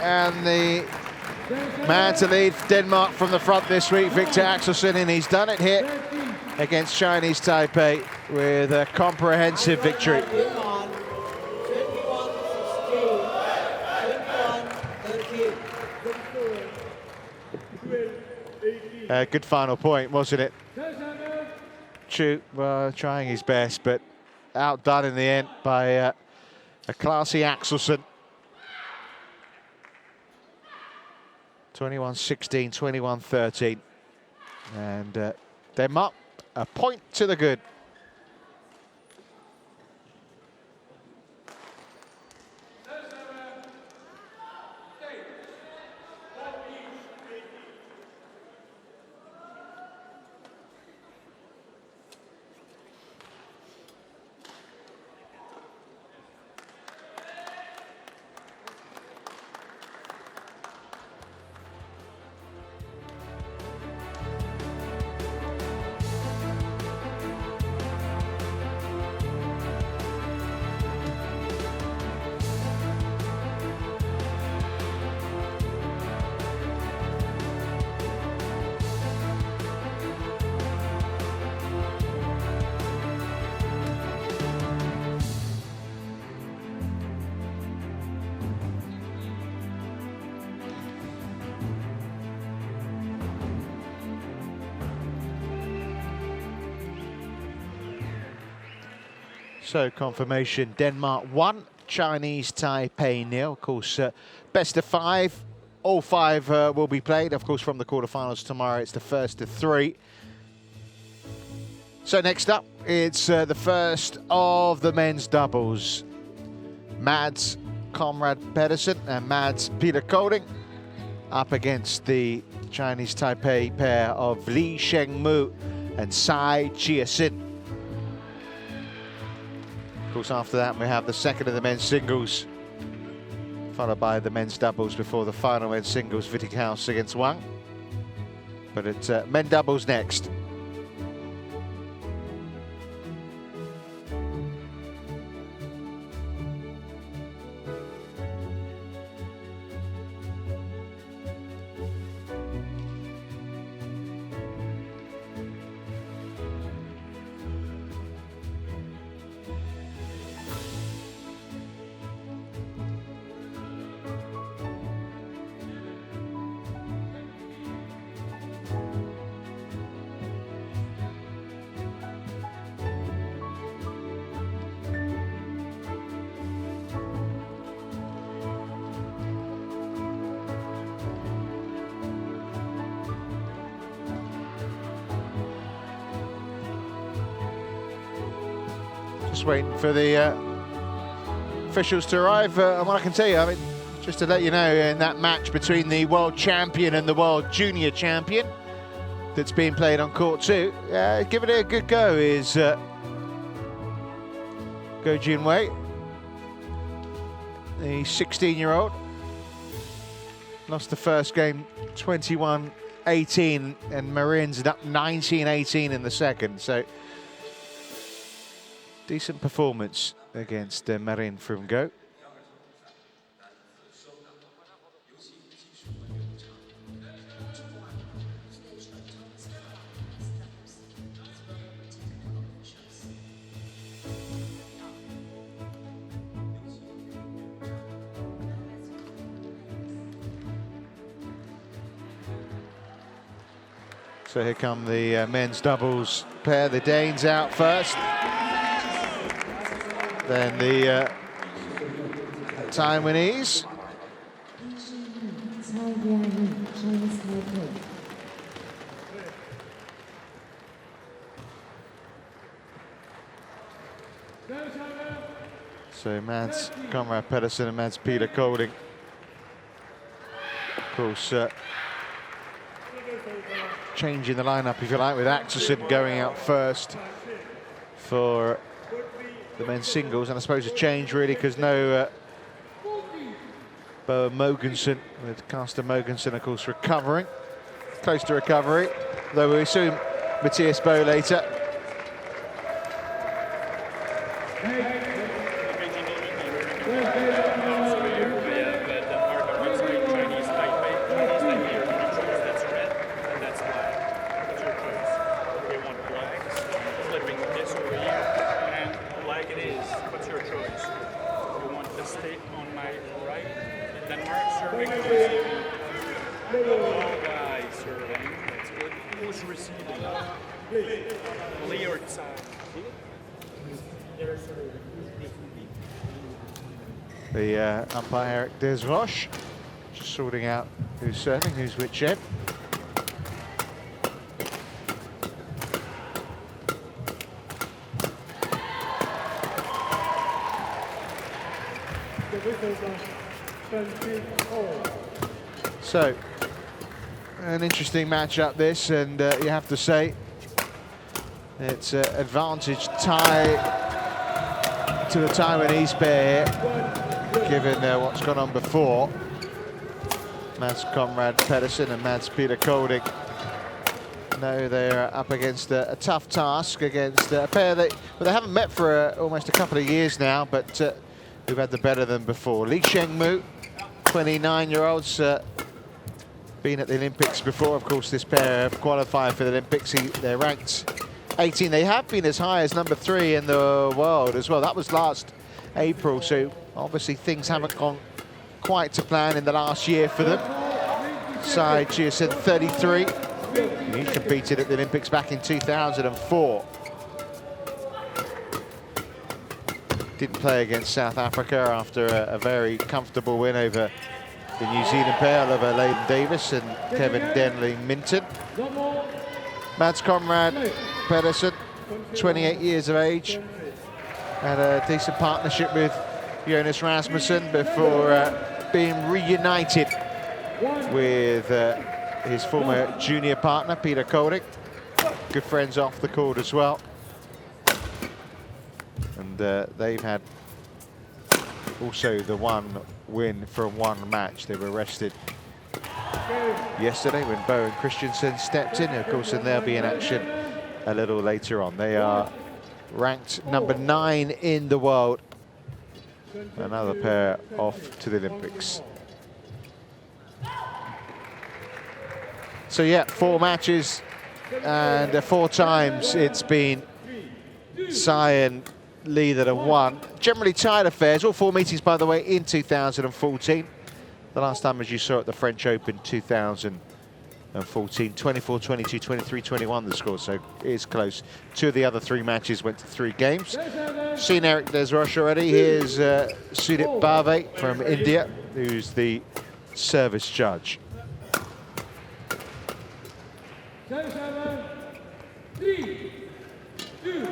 and the man to lead Denmark from the front this week, Viktor Axelsen, and he's done it here against Chinese Taipei with a comprehensive victory. 21-16, 21-13. Good final point, wasn't it? Chou trying his best, but outdone in the end by a classy Axelsen. 21-16, 21-13. And Denmark, a point to the good. So confirmation, Denmark 1, Chinese Taipei 0. Of course, best of 5. All 5 will be played, of course, from the quarterfinals tomorrow. It's the first of 3. So next up, it's the first of the men's doubles. Mads Conrad-Petersen and Mads Pieler Kolding up against the Chinese Taipei pair of Li Sheng and Tsai Hsin. Of course, after that, we have the second of the men's singles, followed by the men's doubles before the final men's singles, Vittinghus against Wang. But it's men doubles next. Just waiting for the officials to arrive. And what I can tell you, I mean, just to let you know, in that match between the world champion and the world junior champion that's being played on court 2, give it a good go is Go Junwei, the 16-year-old. Lost the first game 21-18, and Marines up 19-18 in the second. So decent performance against Marin from Go. So here come the men's doubles pair. The Danes out first. Then the Taiwanese. So Mads Conrad-Petersen and Mads Pieler Kolding. Of course, changing the lineup, if you like, with Axelsen going out first for the men's singles, and I suppose a change really because no Bo Mogensen, with Carsten Mogensen of course recovering, close to recovery, though we assume Mathias Bo later. The umpire Eric Desroche just sorting out who's serving, who's with Chen. So, an interesting matchup this, and you have to say it's advantage Tsai to the Taiwanese pair here, given what's gone on before. Mads Conrad-Petersen and Mads Pieler Kolding know they're up against a tough task against a pair that, well, they haven't met for almost a couple of years now, but who've had the better than before. Lee Sheng-mu, 29-year-olds, been at the Olympics before. Of course, this pair have qualified for the Olympics. They're ranked 18. They have been as high as number 3 in the world as well. That was last April, so obviously things haven't gone quite to plan in the last year for them. Tsai, Chia said 33. He competed at the Olympics back in 2004. Didn't play against South Africa after a very comfortable win over the New Zealand pair, Oliver Leighton-Davis and Kevin Denling-Minton. Mads Conrad-Petersen, 28 years of age, had a decent partnership with Jonas Rasmussen before being reunited with his former junior partner, Pieler Kolding. Good friends off the court as well. And they've had also the one win from one match. They were rested yesterday when Bo and Christiansen stepped in. Of course, and they'll be in action a little later on. They are ranked number 9 in the world. Another pair off to the Olympics. So yeah, 4 matches, and 4 times it's been Tsai and Lee that have won. Generally tied affairs. All 4 meetings, by the way, in 2014. The last time, as you saw at the French Open 2014, 24, 22, 23, 21 the score, so it is close. 2 of the other 3 matches went to 3 games. Seen Eric Desroche already. Here's Sudip Bhave from India, who's the service judge. 3, 2.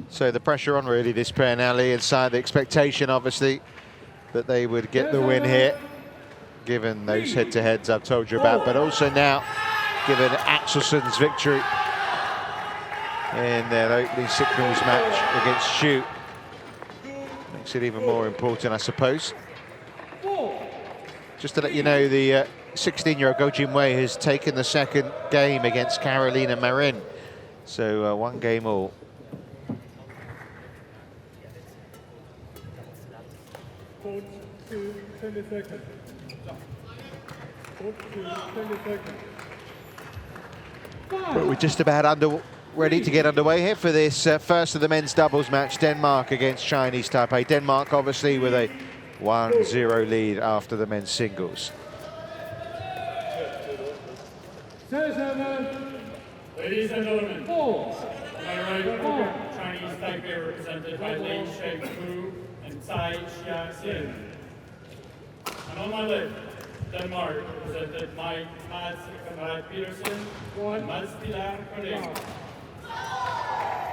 So the pressure on really this pair now, Lee, inside the expectation obviously that they would get the win here, given those head-to-heads I've told you about, but also now given Axelsen's victory in their opening singles match against Chou. Makes it even more important, I suppose. Just to let you know, the 16-year-old Go Jin-wei has taken the 2nd game against Carolina Marin. So 1 game all. But we're just about ready to get underway here for this first of the men's doubles match, Denmark against Chinese Taipei. Denmark obviously with a 1-0 lead after the men's singles. Ladies and gentlemen, on my right, Chinese Taipei represented by Ling, Sheng, Hu, and Tsai, Chia, Hsin. And on my left, Denmark represented by Mads Conrad-Petersen and Mads Pieler Kolding.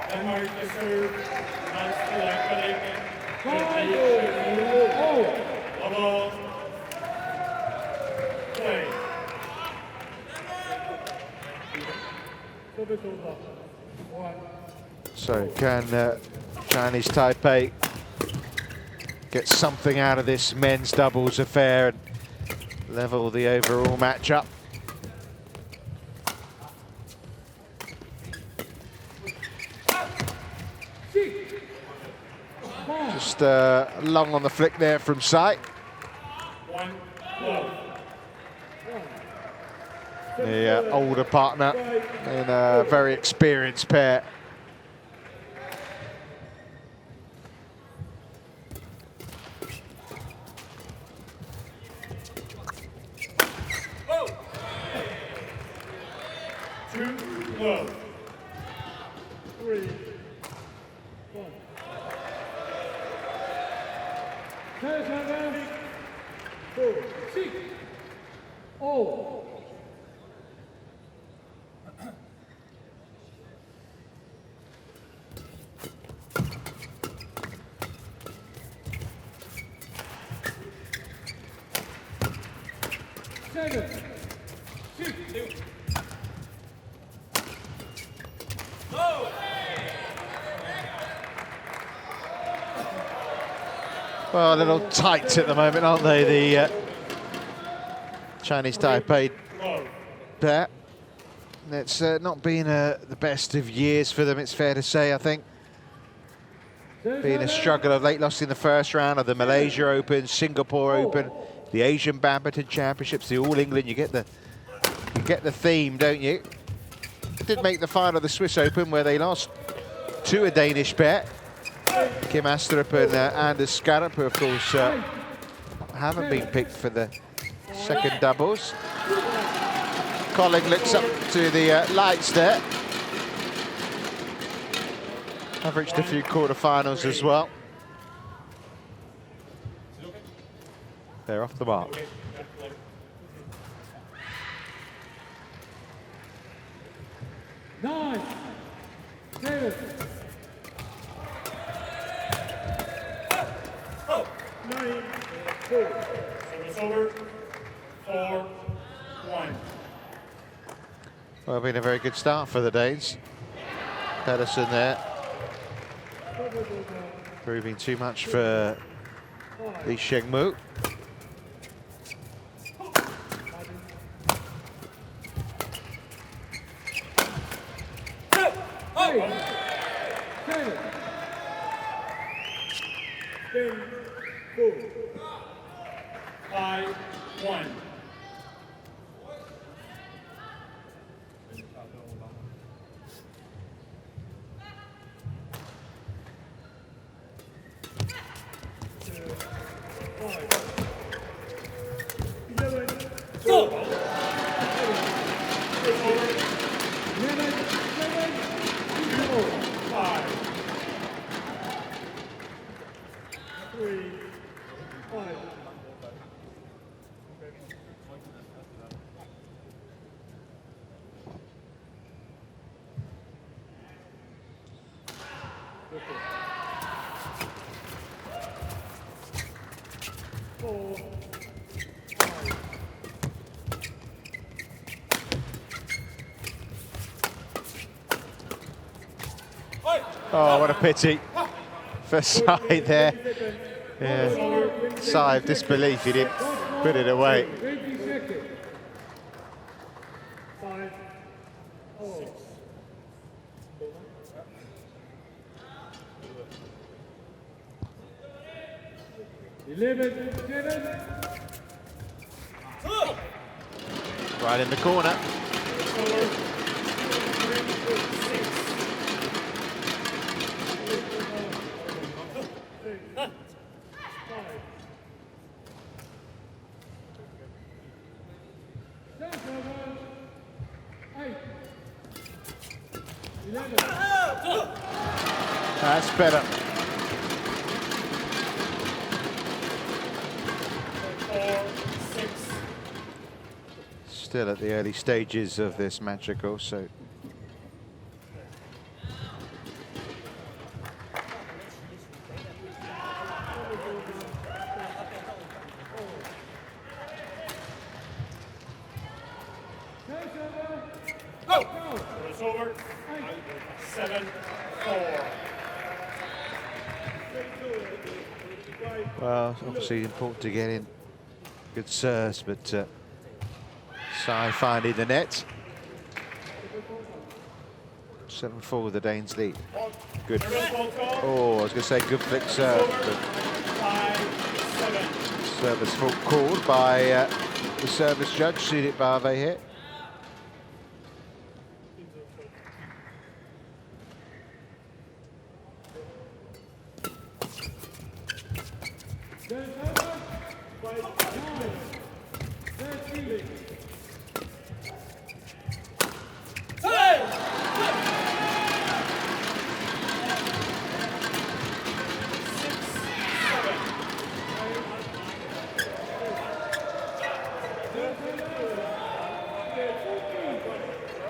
Denmark is served Mads Pieler Kolding. Play. So can Chinese Taipei get something out of this men's doubles affair and level the overall matchup? Just long on the flick there from Tsai. The older partner in a very experienced pair. 2 love. 3, 1. 7, 4, 6, 5. Well, a little tight at the moment, aren't they, the Chinese Taipei pair. It's not been the best of years for them, it's fair to say, I think. Been a struggle of late lost in the first round of the Malaysia Open, Singapore Open, the Asian Badminton Championships, the All England. You get the theme, don't you? Did make the final of the Swiss Open where they lost to a Danish pair, Kim Astrup and Anders Skarp, who of course haven't been picked for the second doubles. Kolding looks up to the lights there. I've reached a few quarterfinals as well. They're off the mark. Nine, 7. Service over. 4, 1. Well, been a very good start for the Danes. Pedersen there. Proving too much for the Sheng. Oh, what a pity for Tsai there. Yeah, sigh of disbelief, he didn't put it away. Right in the corner. That's better. Still at the early stages of this match, of course, so It's over. 7, 4. well, obviously important to get in good serves, but Tsai finding the net. 7-4 with the Danes lead. Good. Oh, I was going to say good flick serve. Service fault called by the service judge, Sudip Bave here.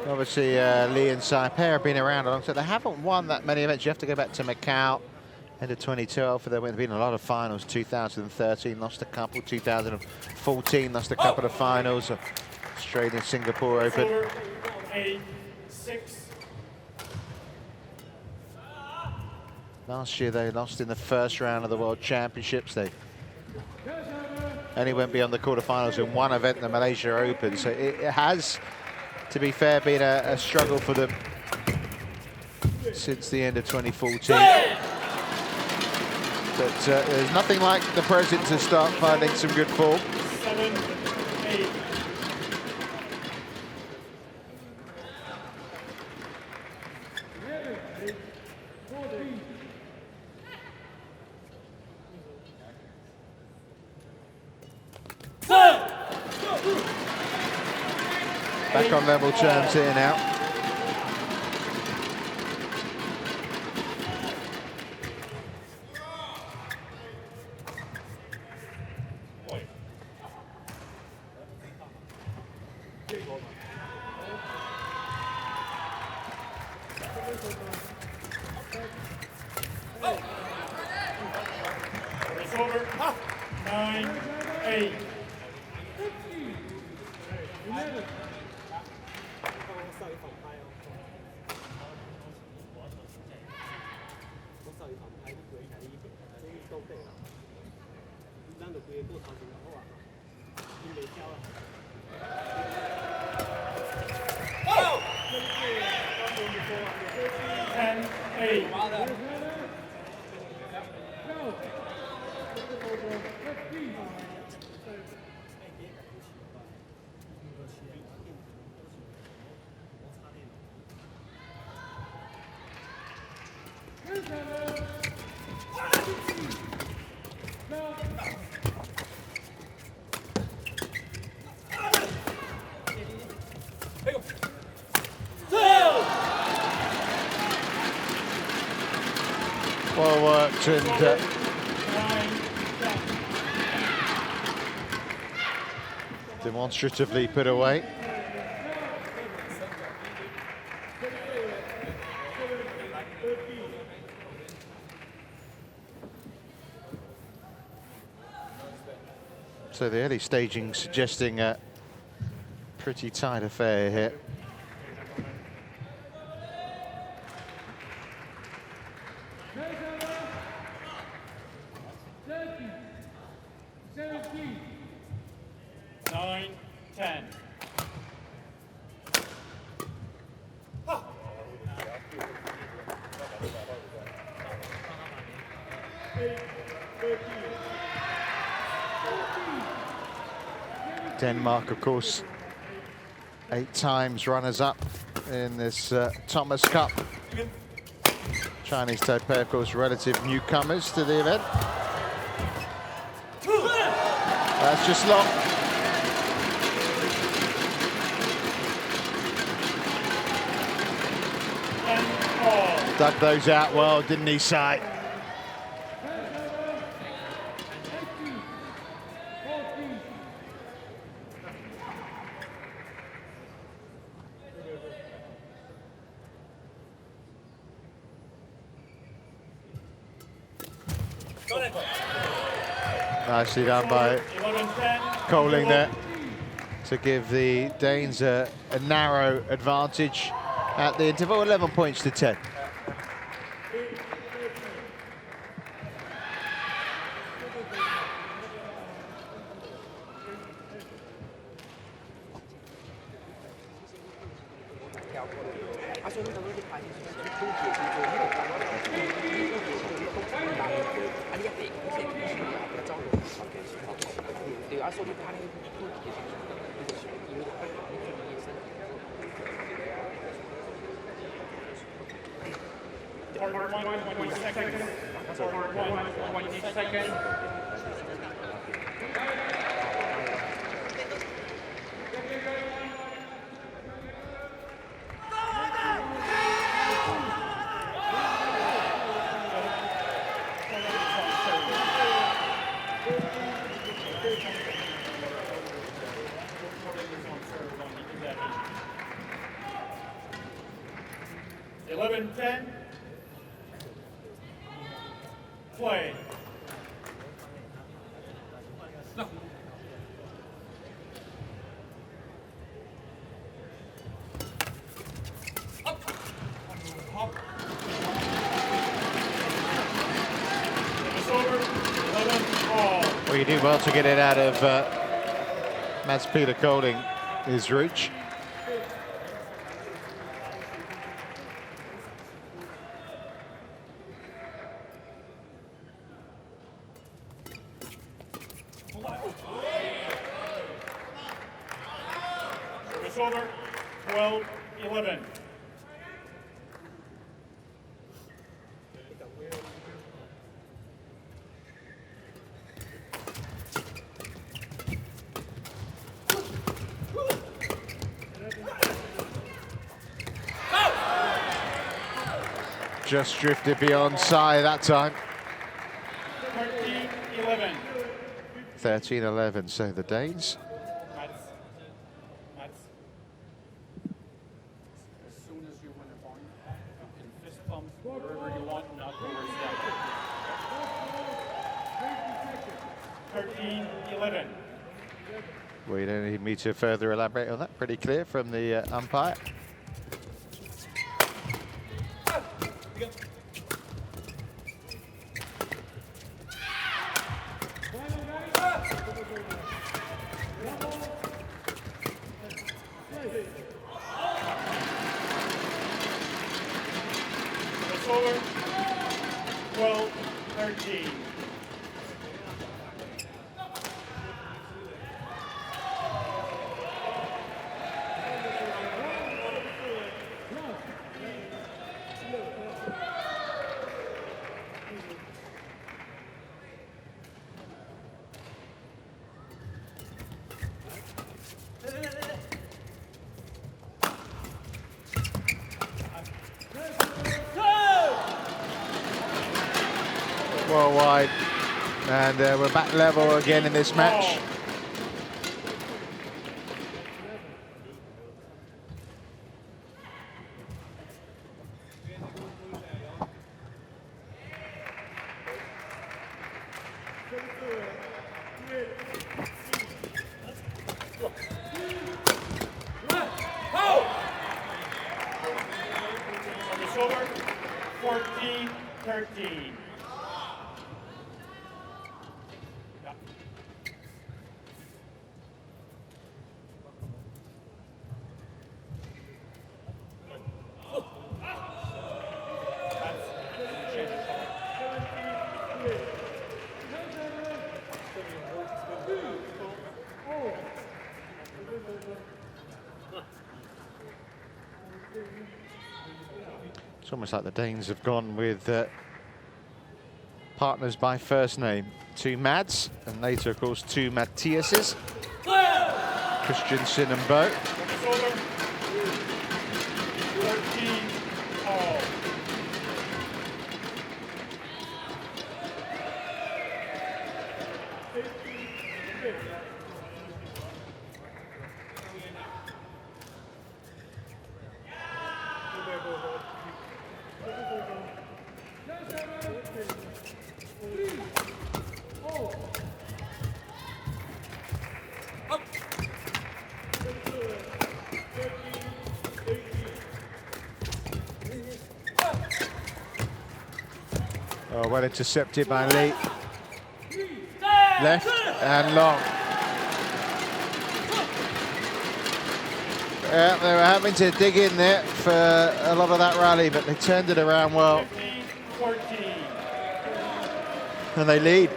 Obviously, Lee and Tsai pair have been around a long time. They haven't won that many events. You have to go back to Macau, end of 2012. For there have been a lot of finals. 2013, lost a couple. 2014, lost a couple of finals. Australian Singapore Open. 8-6. Last year, they lost in the first round of the World Championships. They only went beyond the quarterfinals in one event, the Malaysia Open. So it has, to be fair, been a struggle for them since the end of 2014. But there's nothing like the present to start finding some good form. 7-8. Back on level terms here now. It's over. 9-8. Well worked and demonstratively put away. So the early staging suggesting a pretty tight affair here. Denmark, of course, 8 times runners-up in this Thomas Cup. Chinese Taipei, of course, relative newcomers to the event. That's just long. Dug those out well, didn't he, Tsai? Nicely done by Kolding there to give the Danes a narrow advantage at the interval, 11 points to 10. 11-10. Play. Well, you do well to get it out of Pieler Kolding, his reach. Service over, 12-11. Just drifted beyond Tsai that time. 13-11. 13-11, so the Danes. Mats. As soon as you win a point, you can fist pump wherever you want, not towards that. 13-11. We don't need me to further elaborate on that. Pretty clear from the umpire. It's over. 12-13. Well wide, and we're back level again in this match. Service over. 14-13. It's almost like the Danes have gone with partners by first name. 2 Mads, and later, of course, 2 Mathiases. Christiansen and Bo. Service over. 13-all. Oh, well intercepted by Lee. Left and long. Yeah, they were having to dig in there for a lot of that rally, but they turned it around well. 15-14. And they lead.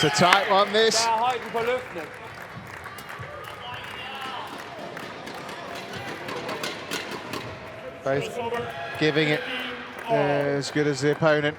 It's a tight one, this. Der er højden på løftene. Both giving it as good as the opponent.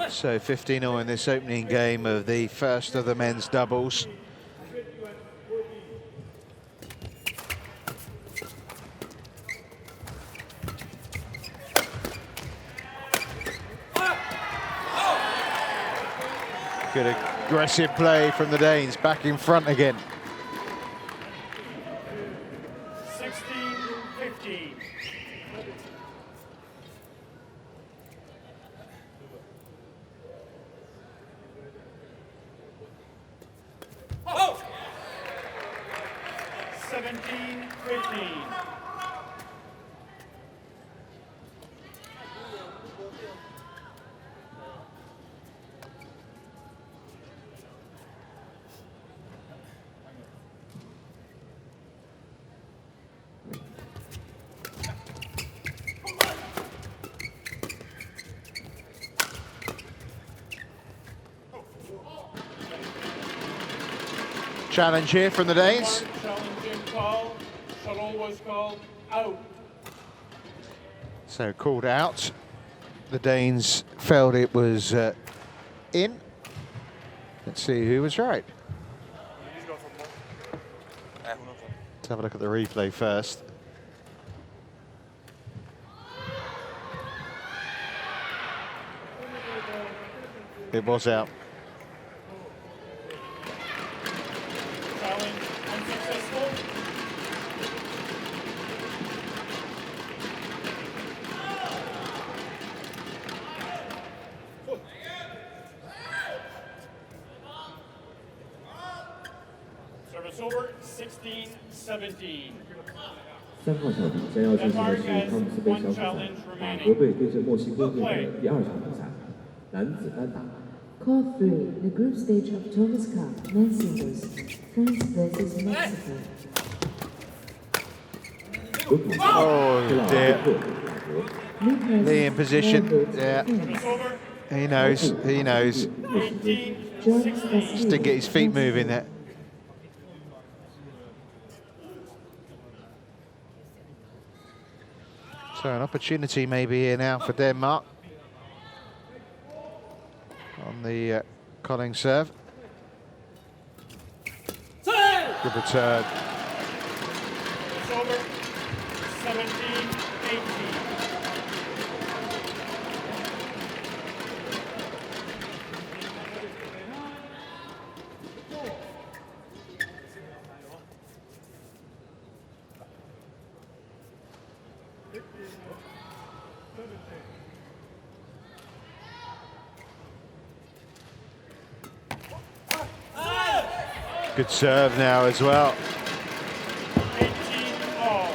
So 15-0 in this opening game of the first of the men's doubles. Good aggressive play from the Danes, back in front again. 16-15. Oh! 17-15. Challenge here from the Danes. Challenging call. Shuttle was called out. So called out. The Danes felt it was in. Let's see who was right. Let's have a look at the replay first. It was out. Challenge unsuccessful. Service over, 16-17. 3号小比将要进行的是汤姆斯杯小组赛，法国队对阵墨西哥队的第2场比赛，男子单打。 Court 3, the group stage of Thomas Cup, men's singles, France versus Mexico. Oh dear. Lee in position. Yeah. He knows. He knows. Just didn't get his feet moving there. So an opportunity maybe here now for Denmark. On the Kolding serve. Good return. It's over, 17-18. Good serve now as well. 18-all.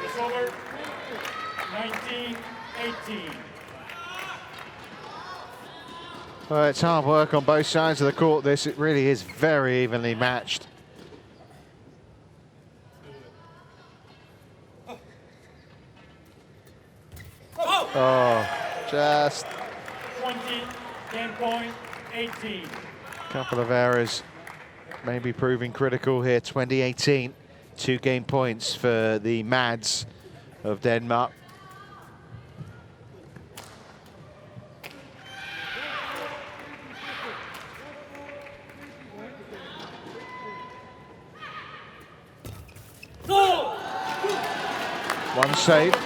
It's over, 19-18. Well, it's hard work on both sides of the court. This, it really is very evenly matched. Oh, just 20, game point, 18. a couple of errors maybe proving critical here. 2018, 2 game points for the Mads of Denmark. One save. 19-20.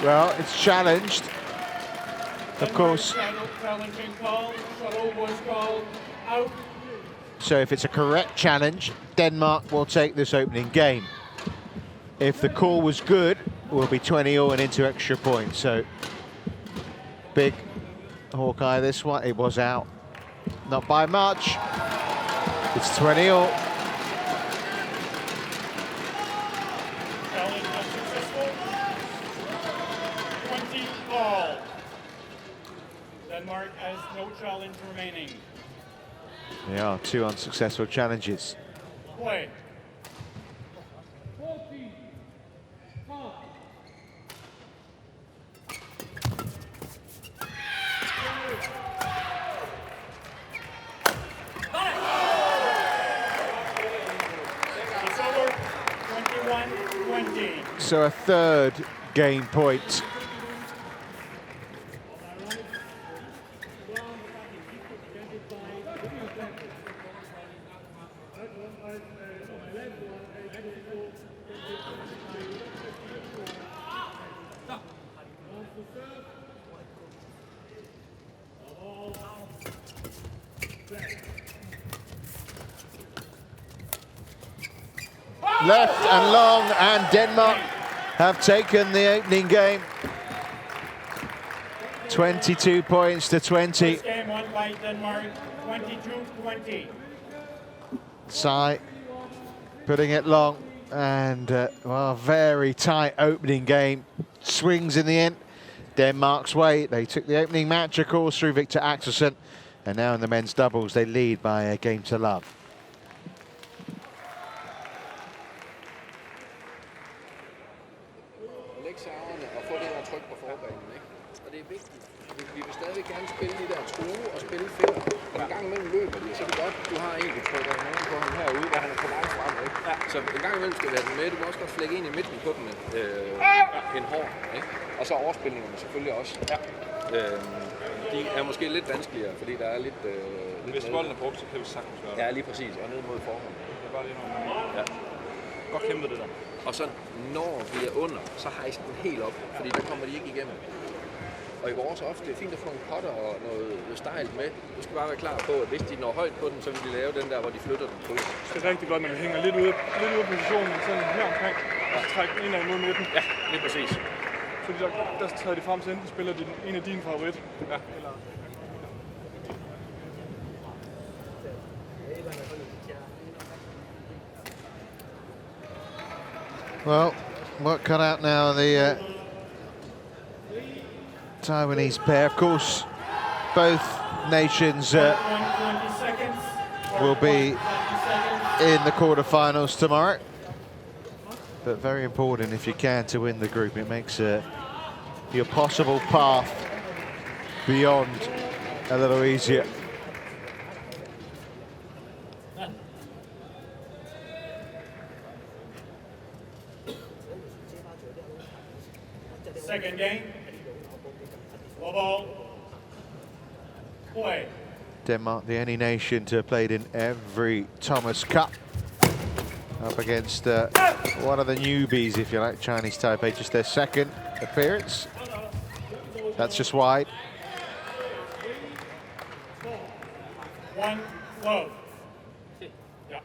Well, it's challenged. Of course. Challenging call. Shuttle was called out. So if it's a correct challenge, Denmark will take this opening game. If the call was good, we'll be 20-all and into extra points. So big Hawkeye this one. It was out. Not by much. It's 20-all. Challenge unsuccessful. 20-all. Denmark has no challenge remaining. There are 2 unsuccessful challenges. Play. It's over. 21-20. So a 3rd game point. Left and long, and Denmark have taken the opening game. 22 points to 20. This game won by Denmark, 22-20. Tsai putting it long, and well, very tight opening game. Swings in the end. Denmark's way. They took the opening match, of course, through Viktor Axelsen, and now in the men's doubles, they lead by a game to love. Vi vil stadig gerne spille de der true og spille fælder. Og en gang imellem løber de, så er det godt, du har en, du trykker nogen på ham herude, hvor han er på vej frem. Ikke? Ja. Så en gang imellem skal vi have den med. Du må også godt flække en i midten på den en hård. Ikke? Og så overspilningerne selvfølgelig også. Ja. De er måske lidt vanskeligere, fordi der er lidt... Hvis bolden er brugt, så kan vi sagtens gøre det. Ja, lige præcis. Og ned mod forhånd. Det er bare lige nogle... Ja. Godt kæmpet det der. Og så når vi er under, så hejser den helt op, fordi der kommer de ikke igennem. Og i vores ofte det er fint at få en cutter og noget stejlt med. Du skal bare være klar på, at hvis de når højt på den, så vil de lave den der, hvor de flytter den på. Det er rigtig godt, når vi hænger lidt ude af positionen, sådan her omkring, og så trækker den ind mod midten. Ja, lige præcis. Så der træder de frem til, enten spiller de en af dine favorit. Ja. Eller... Well, what cut out now? The Taiwanese pair, of course. Both nations will be in the quarterfinals tomorrow. But very important if you can to win the group. It makes your possible path beyond a little easier. Second game. Ball. Play. Denmark, the only nation to have played in every Thomas Cup. Up against one of the newbies, if you like, Chinese Taipei, just their 2nd appearance. That's just wide. 1 love. Yeah.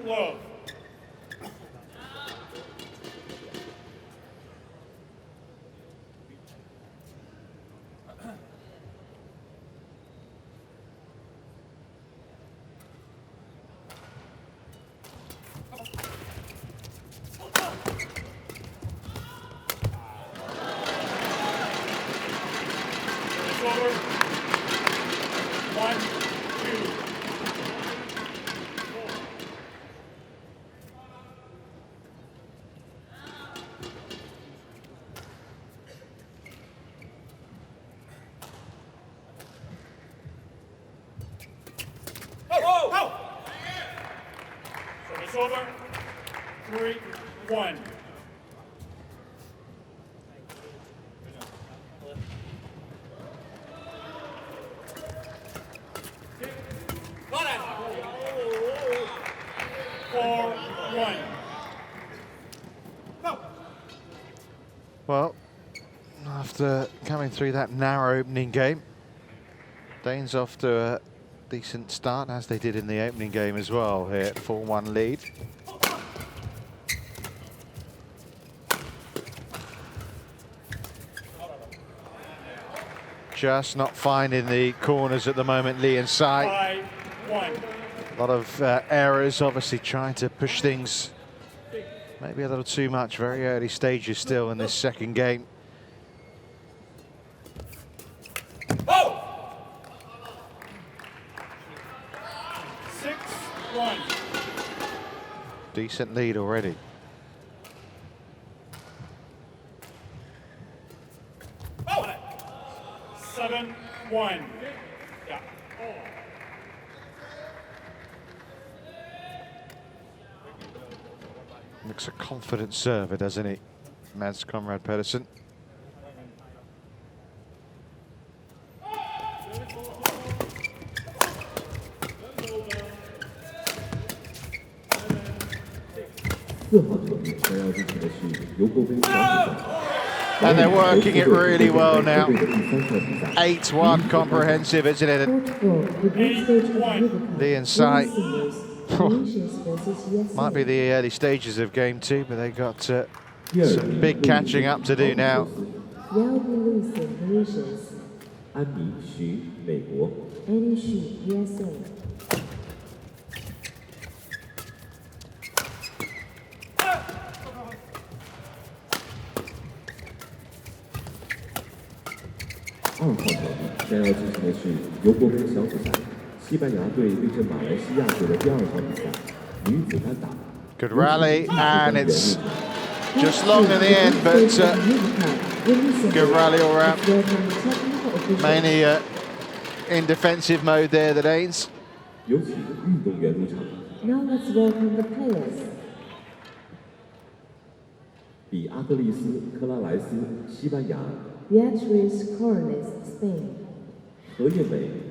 Love. over. 1, 2. Service over. 3, 1. Well, after coming through that narrow opening game, Danes off to a decent start, as they did in the opening game as well, here 4-1 lead. Just not finding the corners at the moment, Lee and Tsai. 5-1. A lot of errors, obviously trying to push things maybe a little too much. Very early stages still in this second game. Oh! 6-1. Decent lead already. Oh! 7-1. Yeah. Looks a confident server, doesn't he? Mads Conrad-Petersen. And they're working it really well now. 8-1 comprehensive, isn't it? Lee and Tsai. Might be the early stages of game 2, but they got some big catching up to do now. Good rally, and it's just long in the end, but good rally all round. Mainly in defensive mode there, the Danes. Now let's welcome the players. Beatriz Corones, Spain. Hsu Jen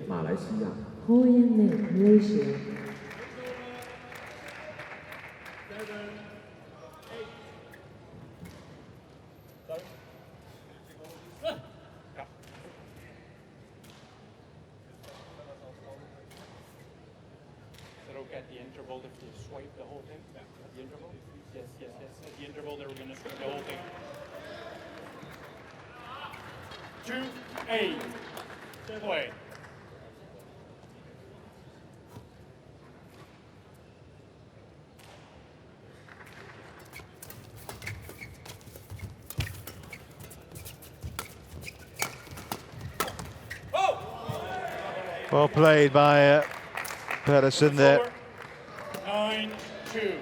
Hao, Malaysia. At the interval, if you swipe the whole thing? At the interval? Yes, yes, yes. At the interval, they were going to swipe the whole thing. 2-8. Play. Well played by Petersen there. 9-2.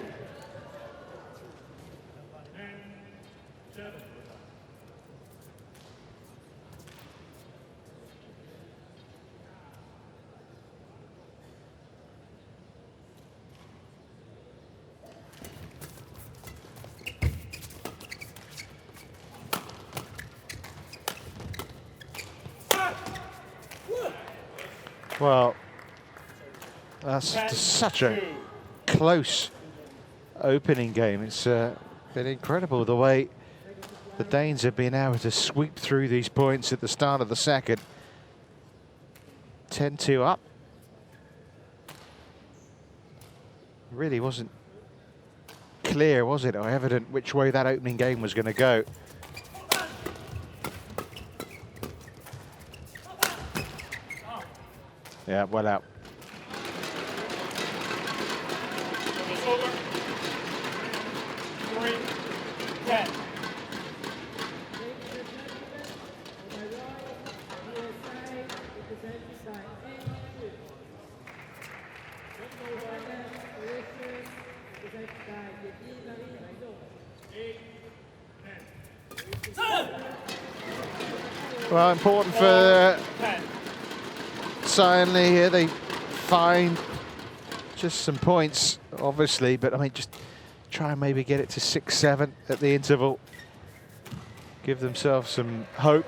Well, that's such a close opening game. It's been incredible the way the Danes have been able to sweep through these points at the start of the second. 10-2 up. Really wasn't clear, was it, or evident which way that opening game was going to go. Yeah, well out. It's over. 3-10. Well, important for Tsai and Lee here. They find just some points, obviously, but I mean, just try and maybe get it to 6-7 at the interval. Give themselves some hope.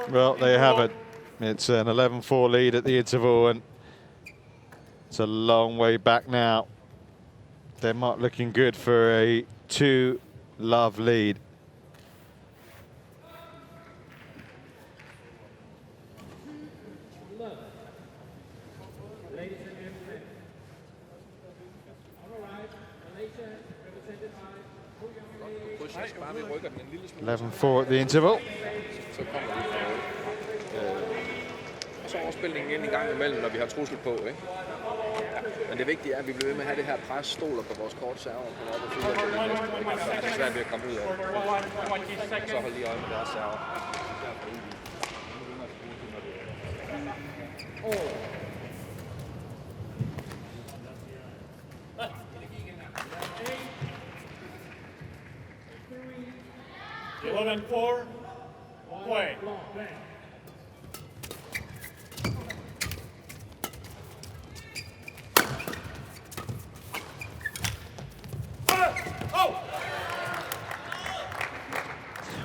Well, there you have it. It's an 11-4 lead at the interval, and it's a long way back now. Denmark looking good for a 2-love lead. Ladies and gentlemen, on arrive, Malaysia, represented by 11-4 at the interval. Så kommer vi og så overspilningen ind i gang imellem, når vi har trussel på, ikke? Ja. Men det vigtige er, at vi bliver ved med at have det her pres, stoler på vores kort server og kommer op og fylder til det næste. Det er svært ved at komme ud af det. Så hold lige øje med deres server. Play.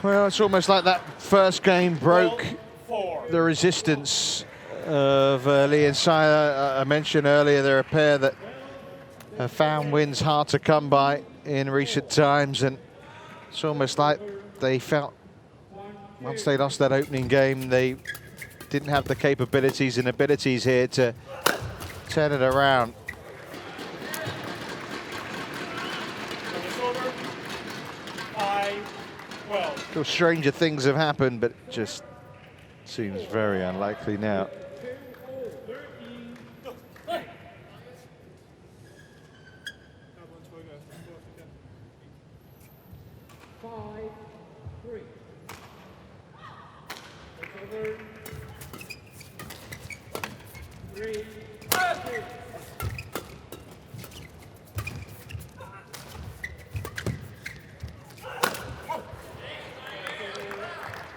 Well, it's almost like that first game broke the resistance of Lee and Tsai. I mentioned earlier they're a pair that have found wins hard to come by in recent times, and it's almost like they felt once they lost that opening game, they didn't have the capabilities and abilities here to turn it around. Well, stranger things have happened, but it just seems very unlikely now.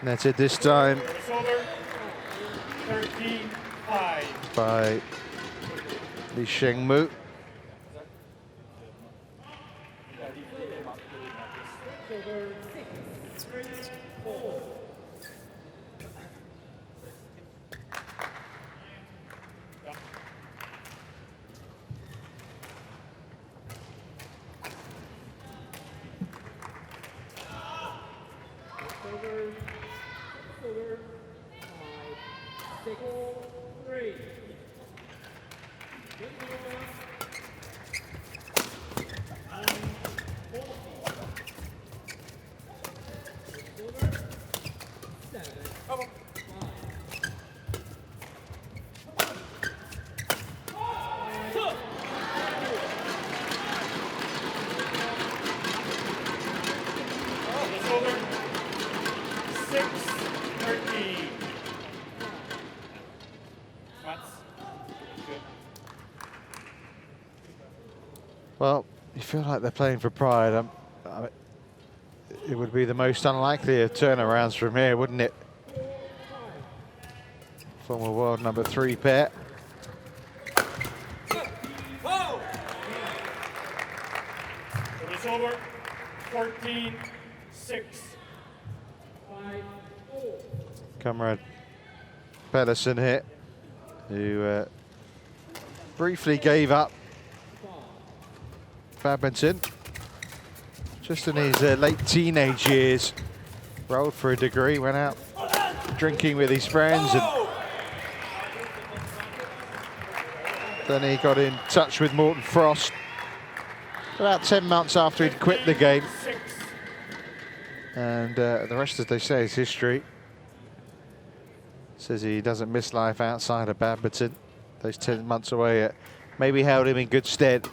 Netted this time by the Sheng. Well, you feel like they're playing for pride. It would be the most unlikely of turnarounds from here, wouldn't it? Former world number 3 pair. It's over. 14-6. Conrad-Petersen here, who briefly gave up badminton just in his late teenage years. Rolled for a degree, went out drinking with his friends, and then he got in touch with Morten Frost about 10 months after he'd quit the game. And the rest, as they say, is history. Says he doesn't miss life outside of badminton. Those 10 months away maybe held him in good stead.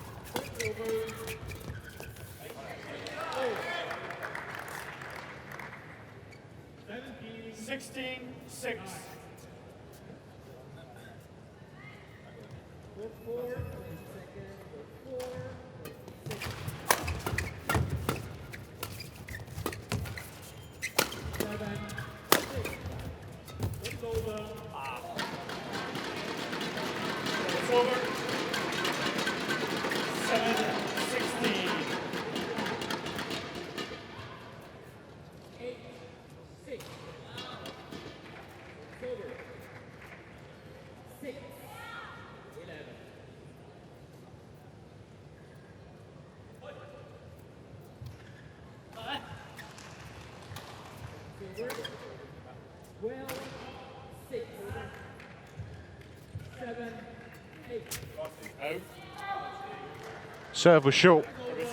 Serve was short.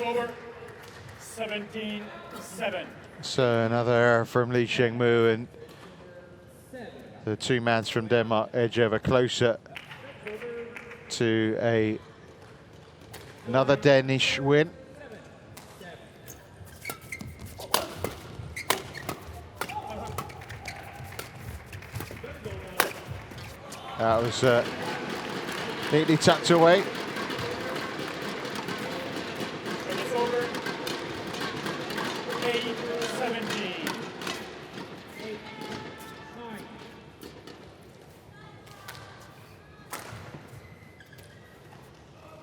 Over. 17-7. So another error from Lee Cheng-mu, and the two mans from Denmark edge over closer to another Danish win. That was neatly tucked away.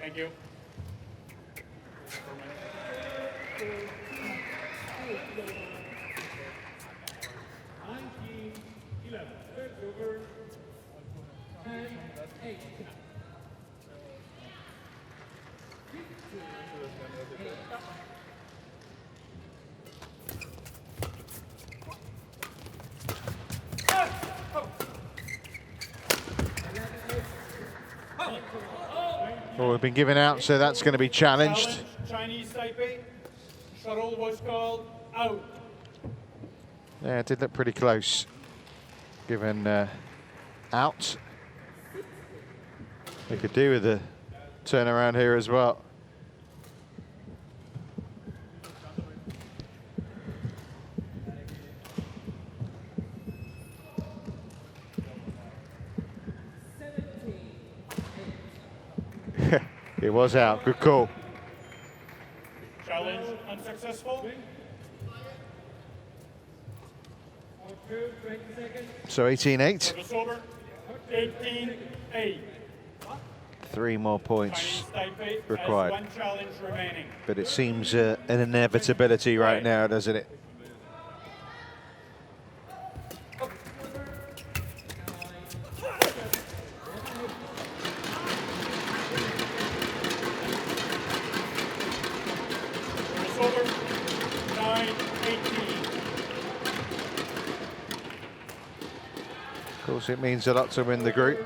Thank you. Well, we've been given out, so that's going to be challenged. Chinese Taipei. Shuttle was called out. Yeah, it did look pretty close. Given out. We could do with the turnaround here as well. It was out. Good call. Challenge unsuccessful. So 18-8. Service over. 18-8. 3 more points Chinese Taipei has required. 1 challenge remaining. But it seems an inevitability right now, doesn't it? Service over. 9-18. Of course, it means a lot to win the group.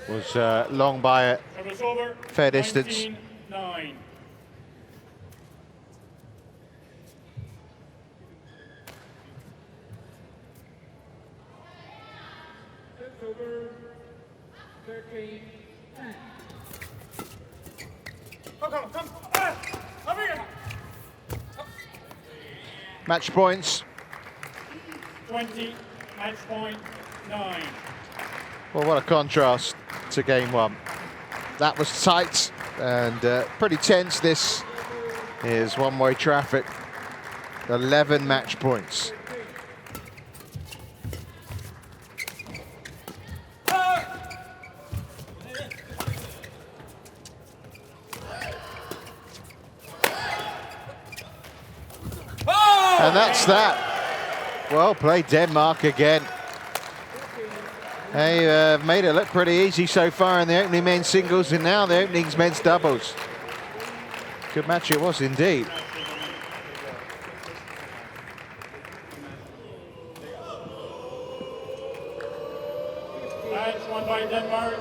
Was long by a fair distance. 19-9. Match points. 20, match point 9. Well, what a contrast to game 1. That was tight and pretty tense. This is one-way traffic. 11 match points. And that's that. Well played, Denmark again. They made it look pretty easy so far in the opening men's singles and now the opening men's doubles. Good match it was indeed. Match won by Denmark,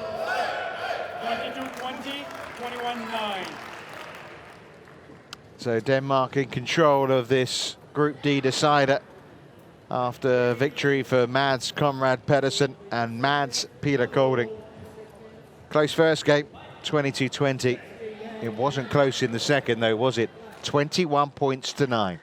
22-20, 21-9. So Denmark in control of this Group D decider after victory for Mads Conrad-Petersen and Mads Pieler Kolding. Close first game, 22-20. It wasn't close in the second though, was it? 21 points to 9.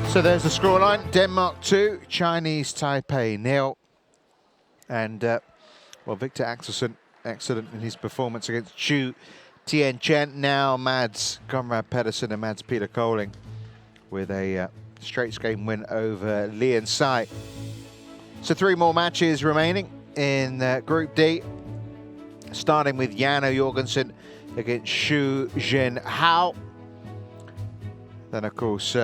So there's the scoreline, Denmark 2, Chinese Taipei 0. And, well, Viktor Axelsen, excellent in his performance against Chou, Tien, Chen. Now Mads Conrad-Petersen and Mads Pieler Kolding with a straight game win over Ling and Tsai. So 3 more matches remaining in Group D, starting with O Jorgensen against Hsu Jen Hao. Then, of course,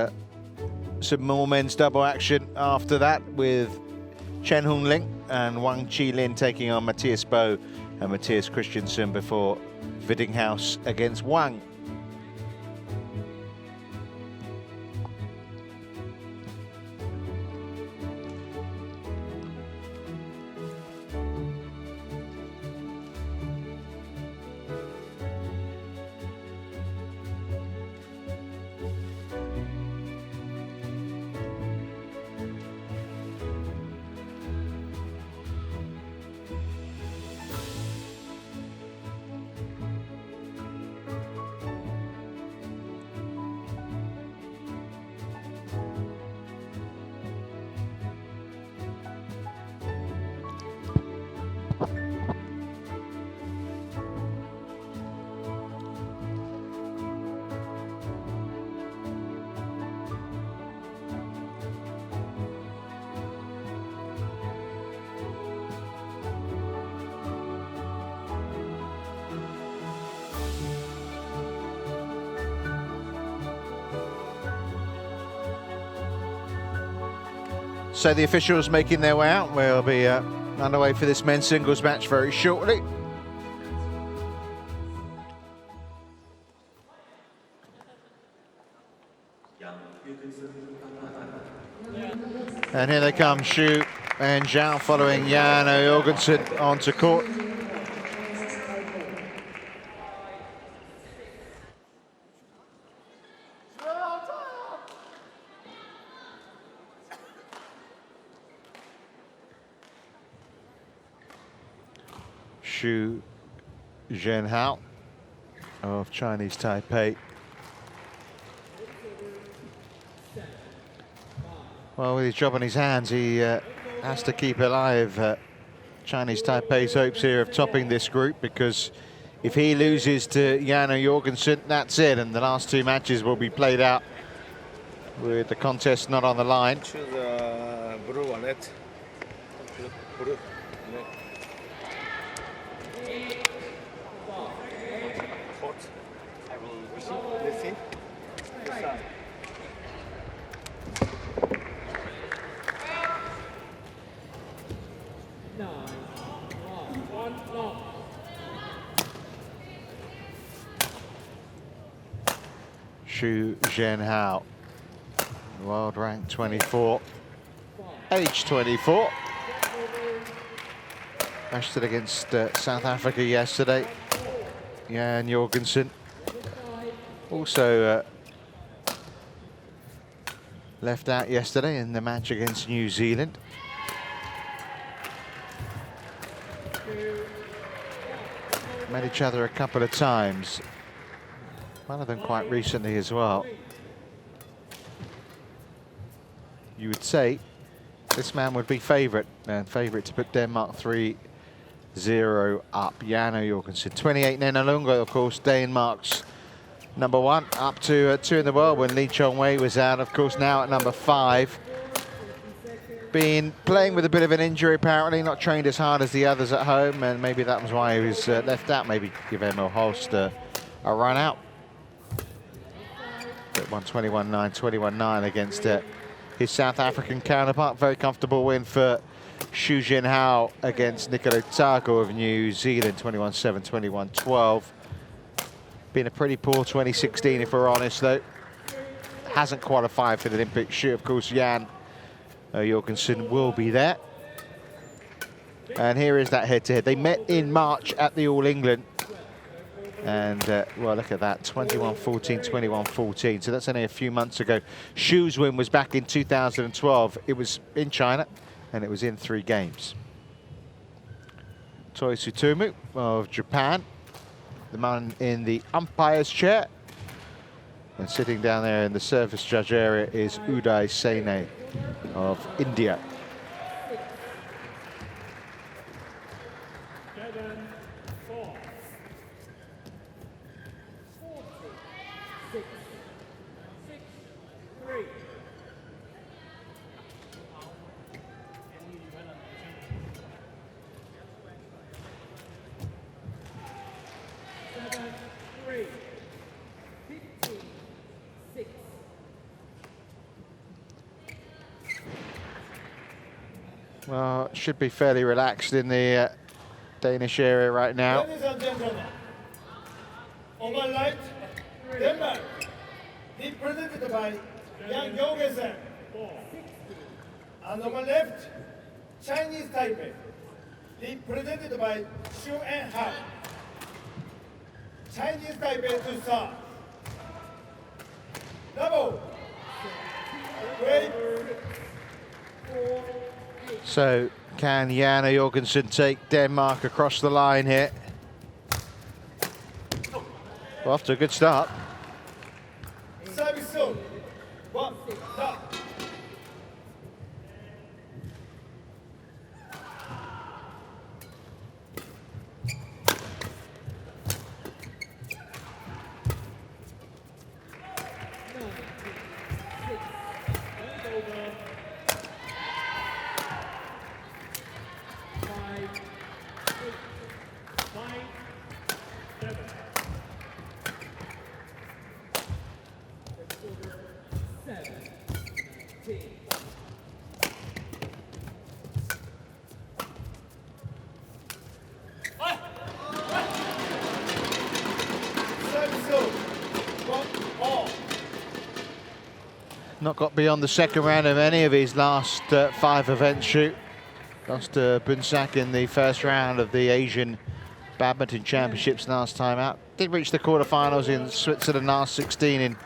some more men's double action after that with Chen Ling and Wang Chi-Lin taking on Mathias and Mathias Christiansen before Vittinghus against Wang. So the officials making their way out. We'll be underway for this men's singles match very shortly. And here they come, Hsu and Zhao following O Jorgensen onto court. Hsu Jen Hao of Chinese Taipei. Well, with his job on his hands, he has to keep alive Chinese Taipei's hopes here of topping this group, because if he loses to O Jorgensen, that's it, and the last 2 matches will be played out with the contest not on the line. To the blue net. Blue net. Hsu Jen Hao, world rank 24, age 24. Matched it against South Africa yesterday. Jan Jorgensen also left out yesterday in the match against New Zealand. Met each other a couple of times. One of them quite recently as well. You would say this man would be favourite, and favourite to put Denmark 3-0 up. Jan Jorgensen, 28 Nenalunga, of course, Denmark's #1, up to 2 in the world when Lee Chong-wei was out, of course, now at #5. Been playing with a bit of an injury, apparently, not trained as hard as the others at home, and maybe that was why he was left out. Maybe give Emil Holst a run out. But 121-9, 21-9 against his South African counterpart. Very comfortable win for Hsu Jen Hao against Nicola Tago of New Zealand, 21-7, 21-12. Been a pretty poor 2016, if we're honest, though. Hasn't qualified for the Olympics. Of course, Jan Jorgensen will be there. And here is that head-to-head. They met in March at the All England. And, well, look at that, 21-14, 21-14. So that's only a few months ago. Hsu's win was back in 2012. It was in China, and it was in 3 games. Toi Tsutomu of Japan, the man in the umpire's chair. And sitting down there in the service judge area is Uday Saine of India. Well, should be fairly relaxed in the Danish area right now. Ladies and gentlemen, on my right, Denmark, represented by Jan Jorgensen. And on my left, Chinese Taipei, represented by Hsu Jen Hao. Chinese Taipei to start. Double. Great. So can Jan Jorgensen take Denmark across the line here? Well, off to a good start. Service zone. 1, stop. Not got beyond the second round of any of his last 5 events shoot. Lost to Bunsak in the first round of the Asian Badminton Championships last time out. Did reach the quarterfinals in Switzerland last 16 in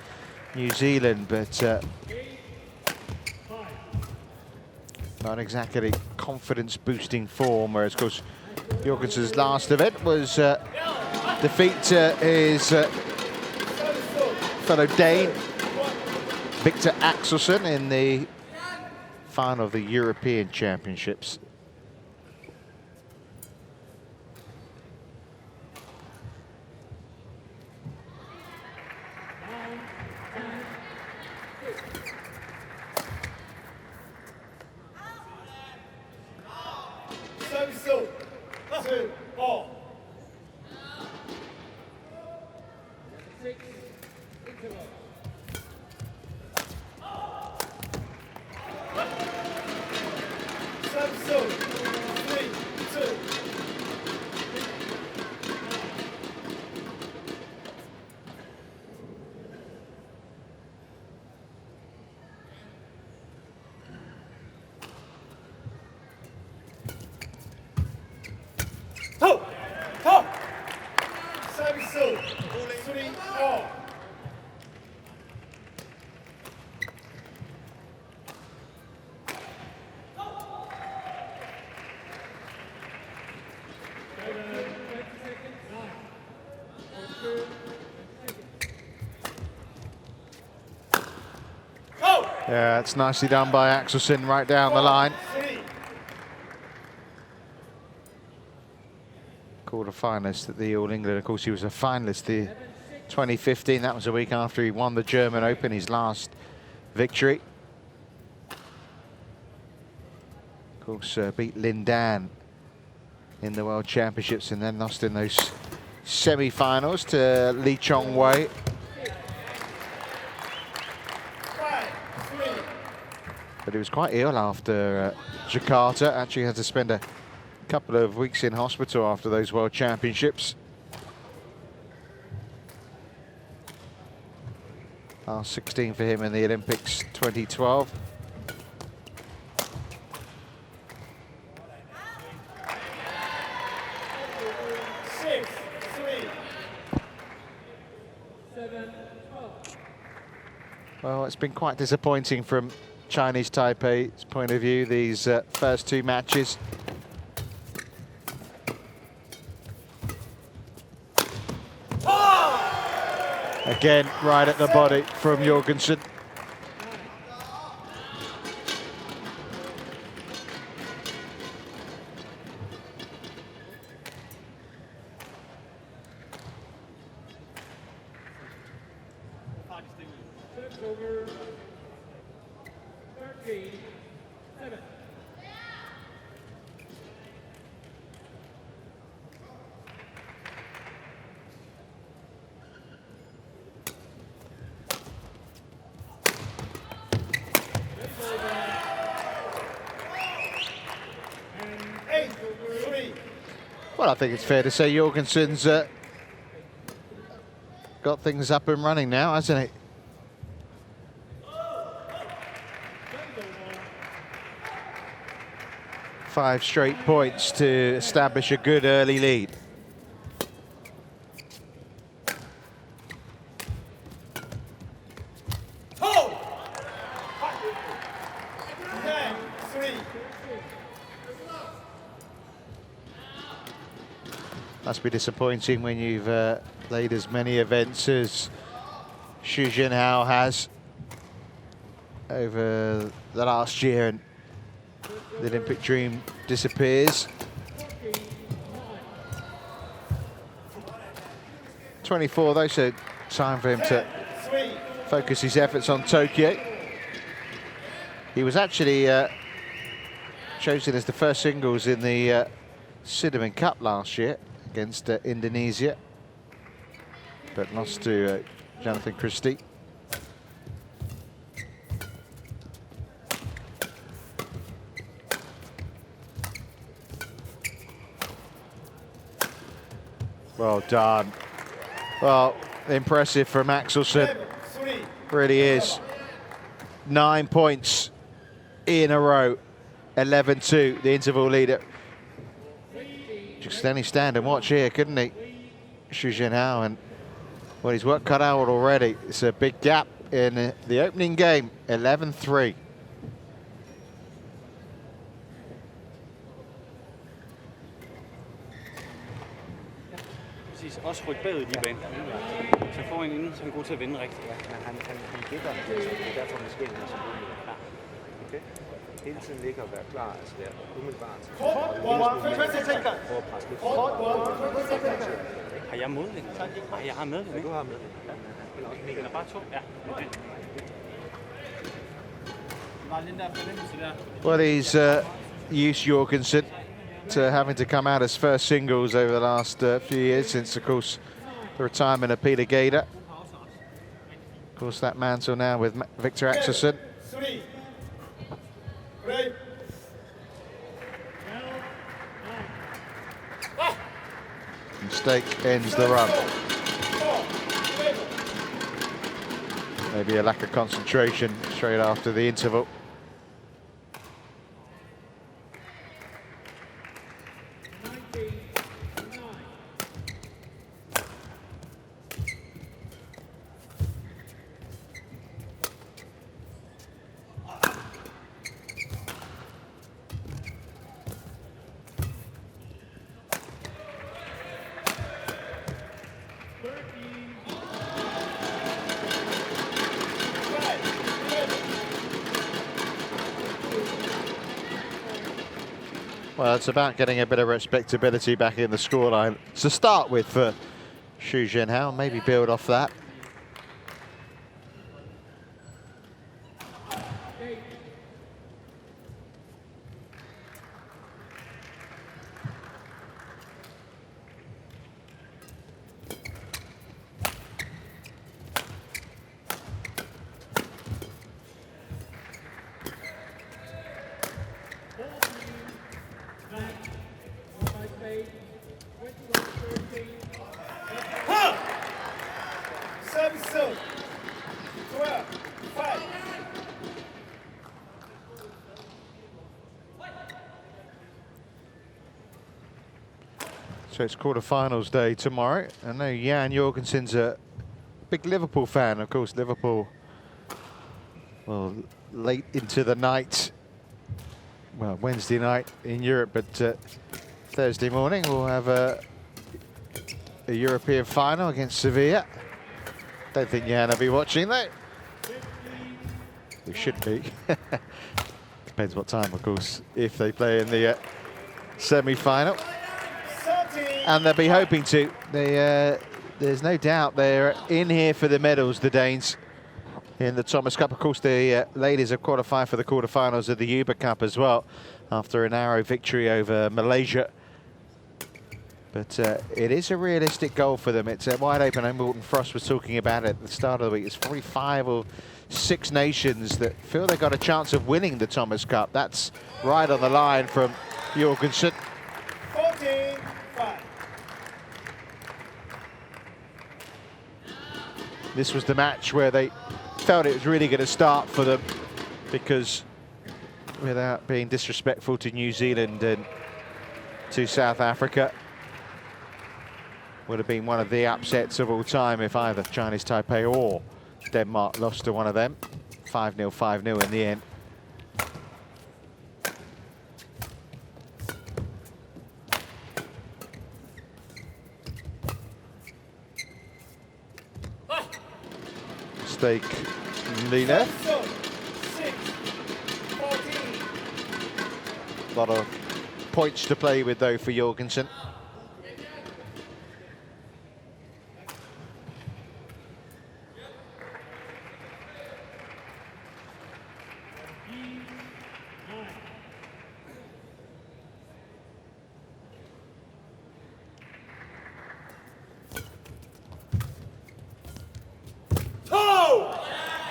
New Zealand, but not exactly confidence-boosting form, whereas, of course, Jorgensen's last event was defeat to his fellow Dane, Viktor Axelsen, in the final of the European Championships. Yeah, it's nicely done by Axelsen right down the line. Quarter-finalist at the All England. Of course, he was a finalist the 2015. That was a week after he won the German Open, his last victory. Of course, beat Lin Dan in the World Championships and then lost in those semi-finals to Lee Chong Wei. But he was quite ill after Jakarta. Actually had to spend a couple of weeks in hospital after those World Championships. Last 16 for him in the Olympics 2012. Well, it's been quite disappointing from Chinese Taipei's point of view, these first two matches. Again, right at the body from Jorgensen. Well, I think it's fair to say Jorgensen's got things up and running now, hasn't he? Five straight points to establish a good early lead. Must be disappointing when you've played as many events as Hsu Jen Hao has over the last year and the Olympic dream disappears. 24 though, so time for him to focus his efforts on Tokyo. He was actually chosen as the first singles in the Cinnamon Cup last year against Indonesia, but lost to Jonathan Christie. Well done. Well, impressive from Axelsen. Really is. 9 points in a row. 11-2, the interval leader. Just only stand and watch here, couldn't he? Hsu Jen Hao, and well, he's work cut out already. It's a big gap in the opening game, 11-3. Præcis, også rykke bagud i de baner. Så foran inden, så er han god til at vinde rigtigt. Ja, men han gætter, det er derfor, han sker noget så muligt. Ja. Okay. Hele tiden ligger og være klar, altså være umiddelbart. Har jeg modvind? Nej, jeg har medvind. Du har medvind. Eller bare to? Ja. Okay. Well, he's used Jorgensen to having to come out as first singles over the last few years since, of course, the retirement of Pieler. Of course, that mantle now with Viktor Axelsen. Mistake ends the run. Maybe a lack of concentration straight after the interval. Well, it's about getting a bit of respectability back in the scoreline to start with for Hsu Jen Hao, maybe build off that. So it's quarterfinals day tomorrow. I know Jan Jorgensen's a big Liverpool fan. Of course, Liverpool, well, late into the night, well, Wednesday night in Europe, but Thursday morning we'll have a European final against Sevilla. Don't think Jan will be watching though. We should be. Depends what time, of course, if they play in the semi-final. And they'll be hoping to. There's no doubt they're in here for the medals, the Danes, in the Thomas Cup. Of course, the ladies have qualified for the quarterfinals of the Uber Cup as well, after a narrow victory over Malaysia. But it is a realistic goal for them. It's wide open, and Morten Frost was talking about it at the start of the week. It's probably 5 or 6 nations that feel they've got a chance of winning the Thomas Cup. That's right on the line from Jorgensen. 14-5. This was the match where they felt it was really going to start for them, because without being disrespectful to New Zealand and to South Africa, would have been one of the upsets of all time if either Chinese Taipei or Denmark lost to one of them. 5-0, 5-0 in the end. Mistake, Lina. A lot of points to play with though for Jorgensen.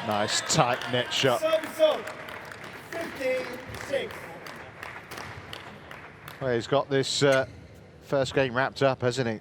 Nice tight net shot. 15-6. Well, he's got this first game wrapped up, hasn't he?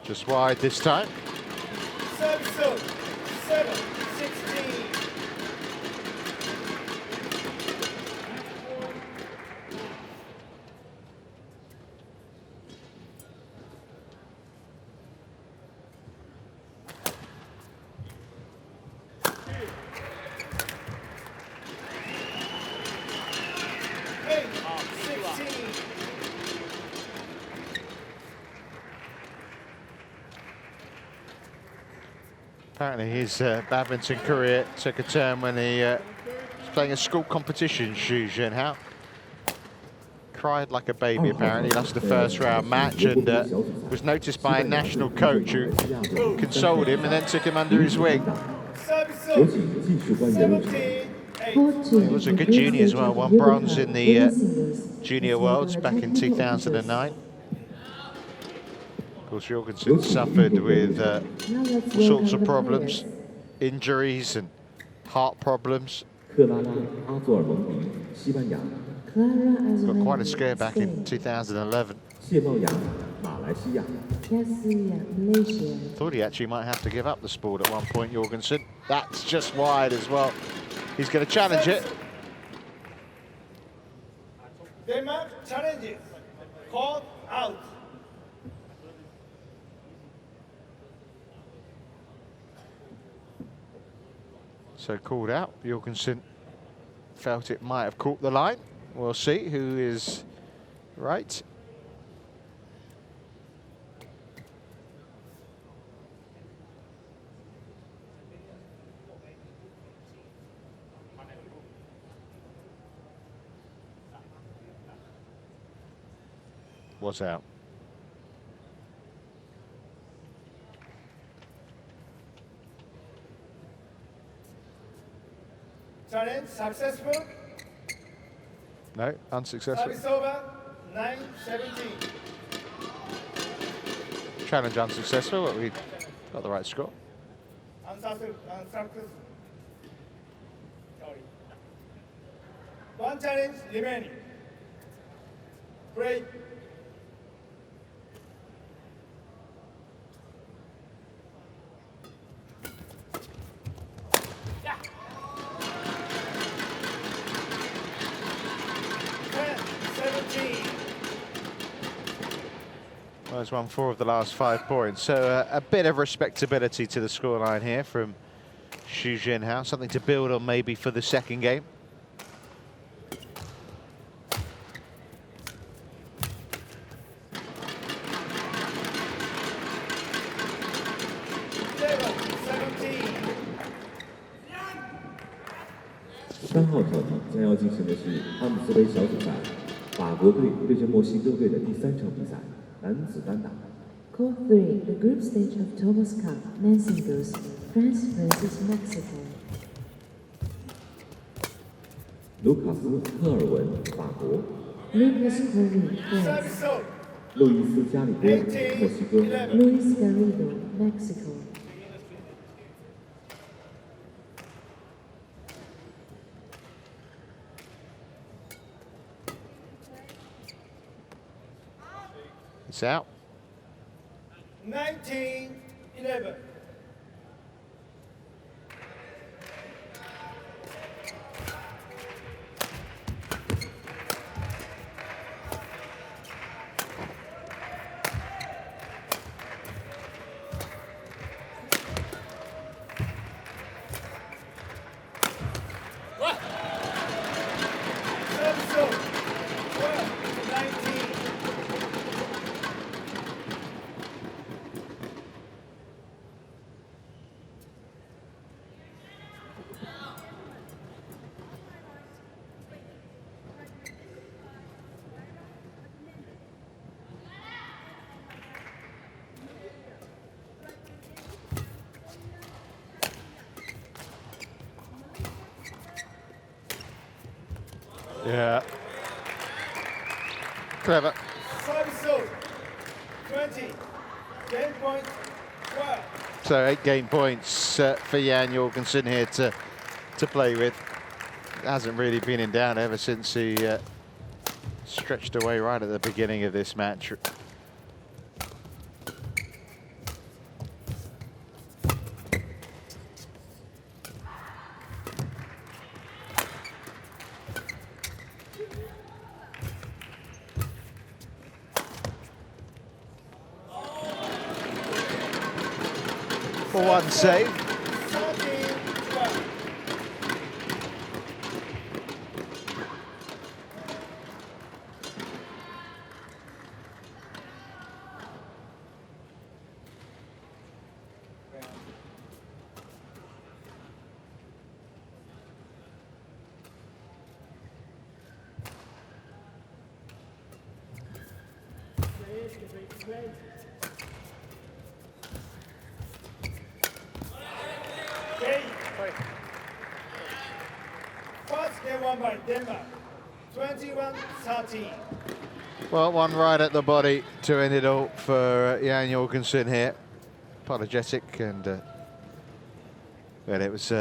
Just wide this time. 7-16. Apparently his badminton career took a turn when he was playing a school competition, Hsu Jen Hao. Cried like a baby, apparently. Lost the first round match and was noticed by a national coach who consoled him and then took him under his wing. He was a good junior as well, won bronze in the Junior Worlds back in 2009. Of course, Jorgensen suffered with all sorts of problems injuries and heart problems. 克拉拉·阿佐尔蒙迪，西班牙。 Got quite a scare back in 2011. 谢茂阳，马来西亚。 Thought he actually might have to give up the sport at one point, Jorgensen. That's just wide as well. He's going to challenge it. Denmark challenges. Called out. So called out. Jorgensen felt it might have caught the line. We'll see who is right. Was out. Challenge successful. No, unsuccessful. Service over. 9-17. Challenge unsuccessful, but we got the right score. Unsuccessful. Sorry. One challenge remaining. Break. Well, he's won 4 of the last 5 points, so a bit of respectability to the scoreline here from Hsu Jen Hao, something to build on maybe for the second game.3号场地将要进行的是阿姆斯杯小组赛，法国队对阵墨西哥队的第3场比赛，男子单打。Court 3, the group stage of Thomas Cup, men singles, France versus Mexico. 卢卡斯·科尔文，法国。 Lucas Colding, France. 路易斯·加里波，墨西哥。 Luis Garrido, Mexico. It's out. 19-11. Yeah. Clever. Service 20. Game point 12. So 8 game points for Jan Jorgensen here to play with. Hasn't really been in doubt ever since he stretched away right at the beginning of this match. For one save. First game won by Denmark, 21-13. Well, one right at the body to end it all for Jan Jorgensen here. Apologetic and But it was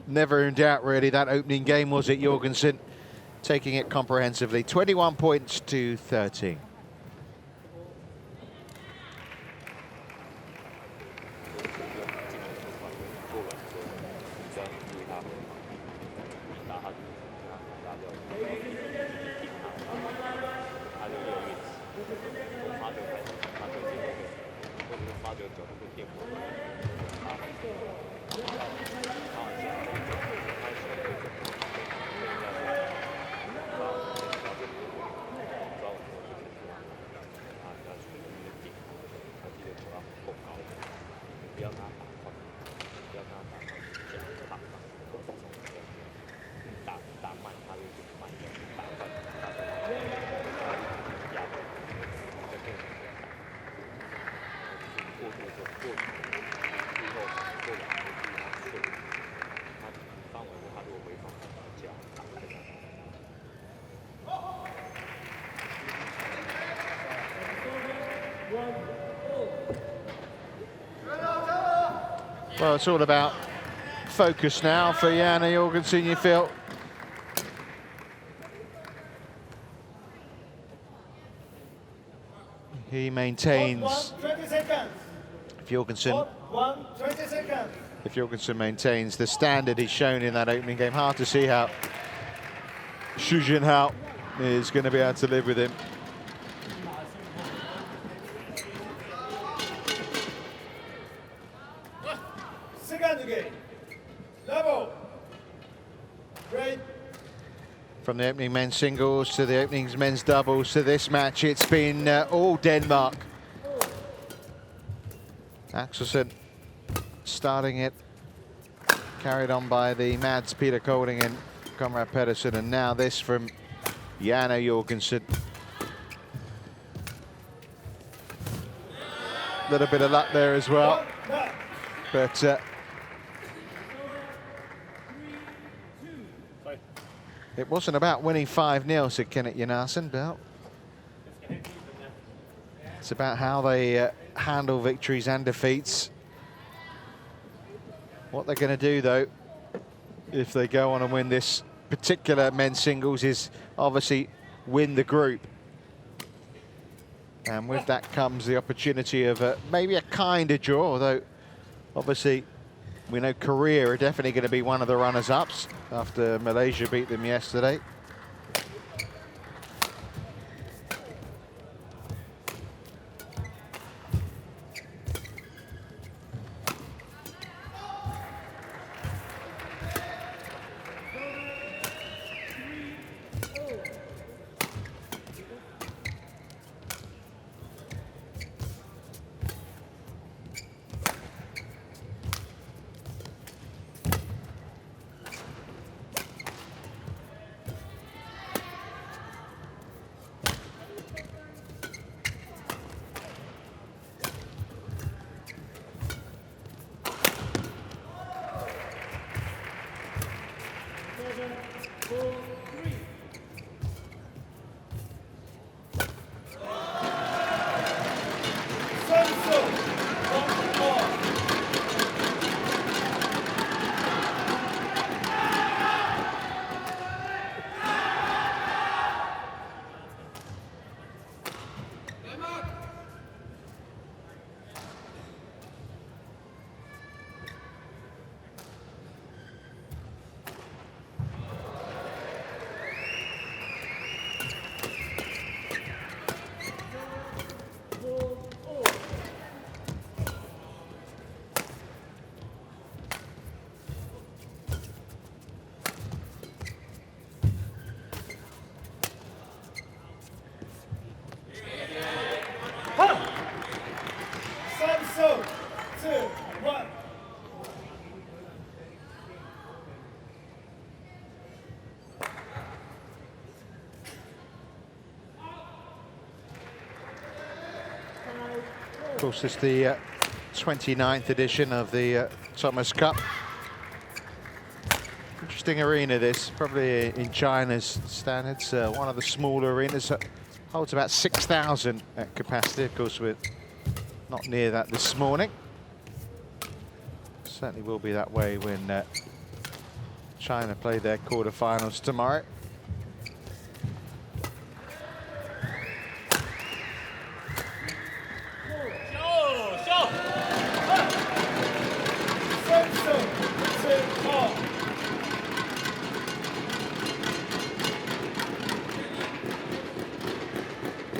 never in doubt, really, that opening game, was it? Jorgensen taking it comprehensively. 21 points to 13. Well, it's all about focus now for Jan Jorgensen, you feel. He maintains. If Jorgensen maintains the standard he's shown in that opening game, hard to see how Hsu Jen Hao is going to be able to live with him. From the opening men's singles to the opening men's doubles to this match, it's been all Denmark. Axelsen starting it, carried on by the Mads Pieler Kolding and Conrad-Petersen, and now this from Jan Jorgensen. A little bit of luck there as well, but it wasn't about winning 5-0, said Kenneth Jonassen, but it's about how they handle victories and defeats. What they're going to do, though, if they go on and win this particular men's singles, is obviously win the group. And with that comes the opportunity of maybe a kind of draw, although obviously we know Korea are definitely going to be one of the runners-ups after Malaysia beat them yesterday. Of course, it's the 29th edition of the Thomas Cup. Interesting arena, this, probably in China's standards, one of the smaller arenas. Holds about 6,000 at capacity. Of course, we're not near that this morning. Certainly will be that way when China play their quarterfinals tomorrow.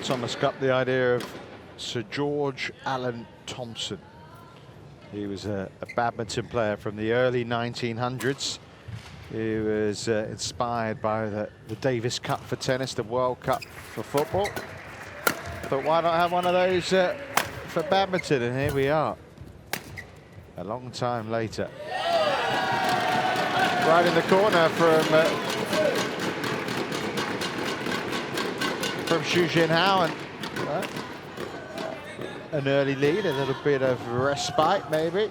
Thomas got the idea of Sir George Allen Thompson. He was a badminton player from the early 1900s. He was inspired by the Davis Cup for tennis, the World Cup for football. But why not have one of those for badminton? And here we are, a long time later. Right in the corner from Hsu Jen Hao, and an early lead, a little bit of respite maybe.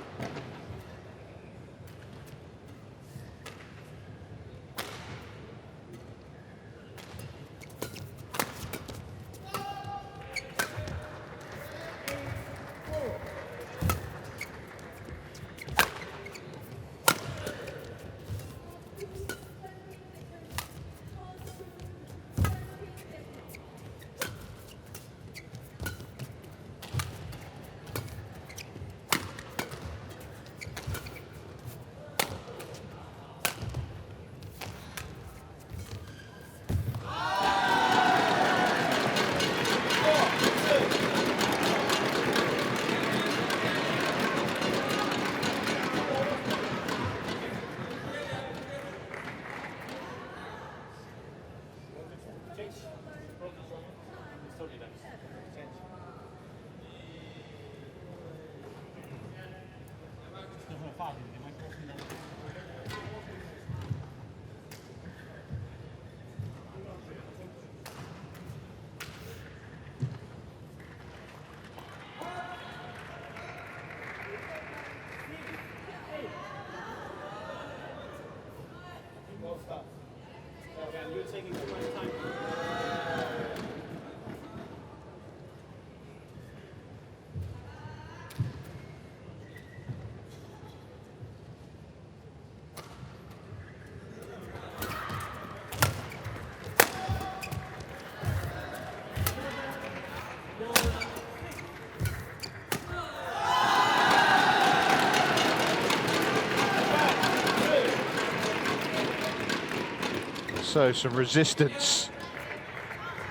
So some resistance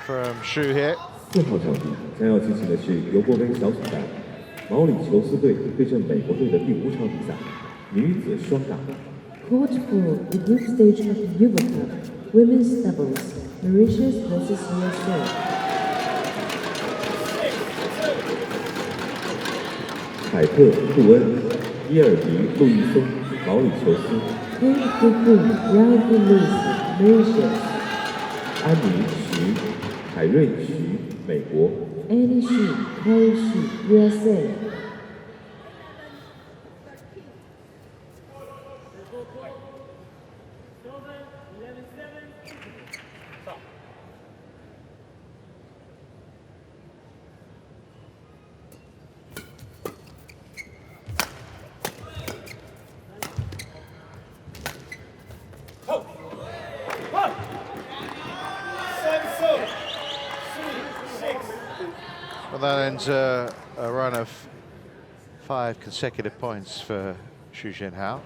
from Chou here. 4号场地将要进行的是尤伯温小组赛，毛里求斯队对阵美国队的第5场比赛，女子双打。Court 4, the group stage of the Yuba Cup, women's doubles, Mauritius versus USA. 凯特·杜恩、伊尔迪·路易松，毛里求斯。Kate Dupont, Ralph Lewis, Mauritius. 安妮·徐、凯瑞·徐，美国。Annie Hsu, Carrie Hsu, USA. Well, that ends a run of 5 consecutive points for Hsu Jen Hao.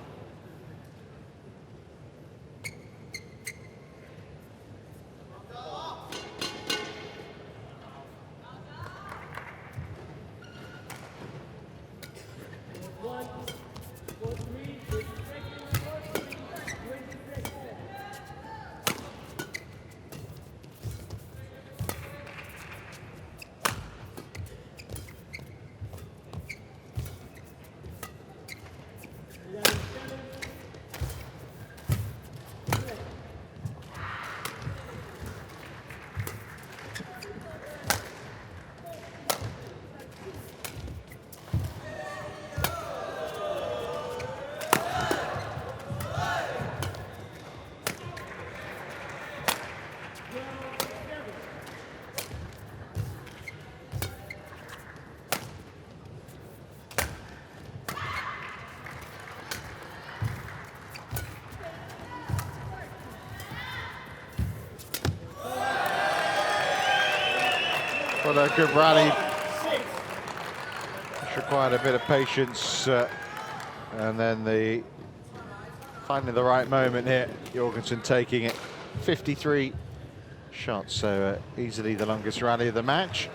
What a good rally. It's required a bit of patience, and then finding the right moment here. Jorgensen taking it 53 shots, so easily the longest rally of the match.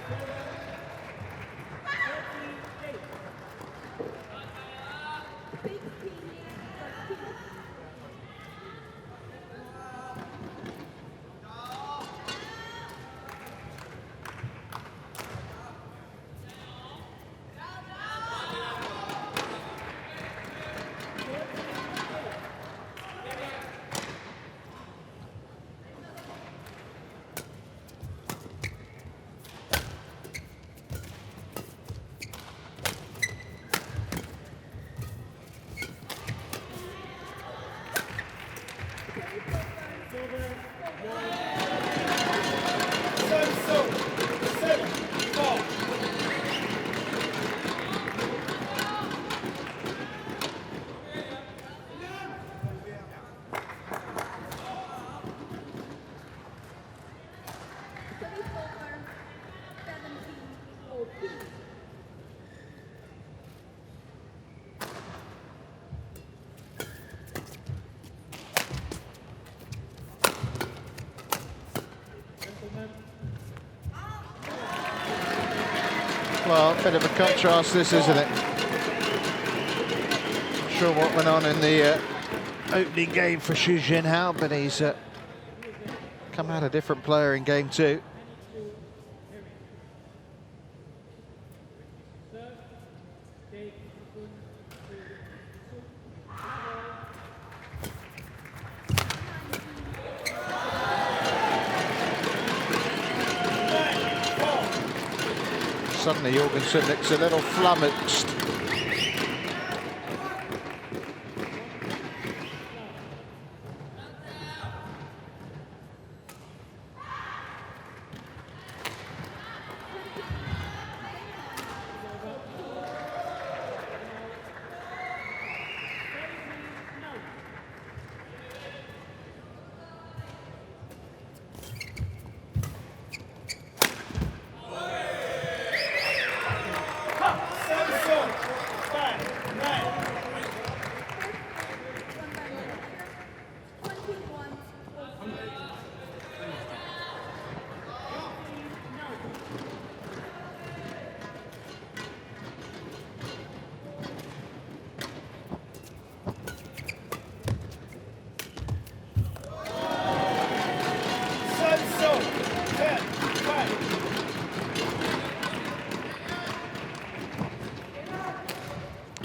Well, a bit of a contrast this, isn't it? Not sure what went on in the opening game for Hsu Jen Hao, but he's come out a different player in game two. Suddenly Jorgensen looks a little flummoxed.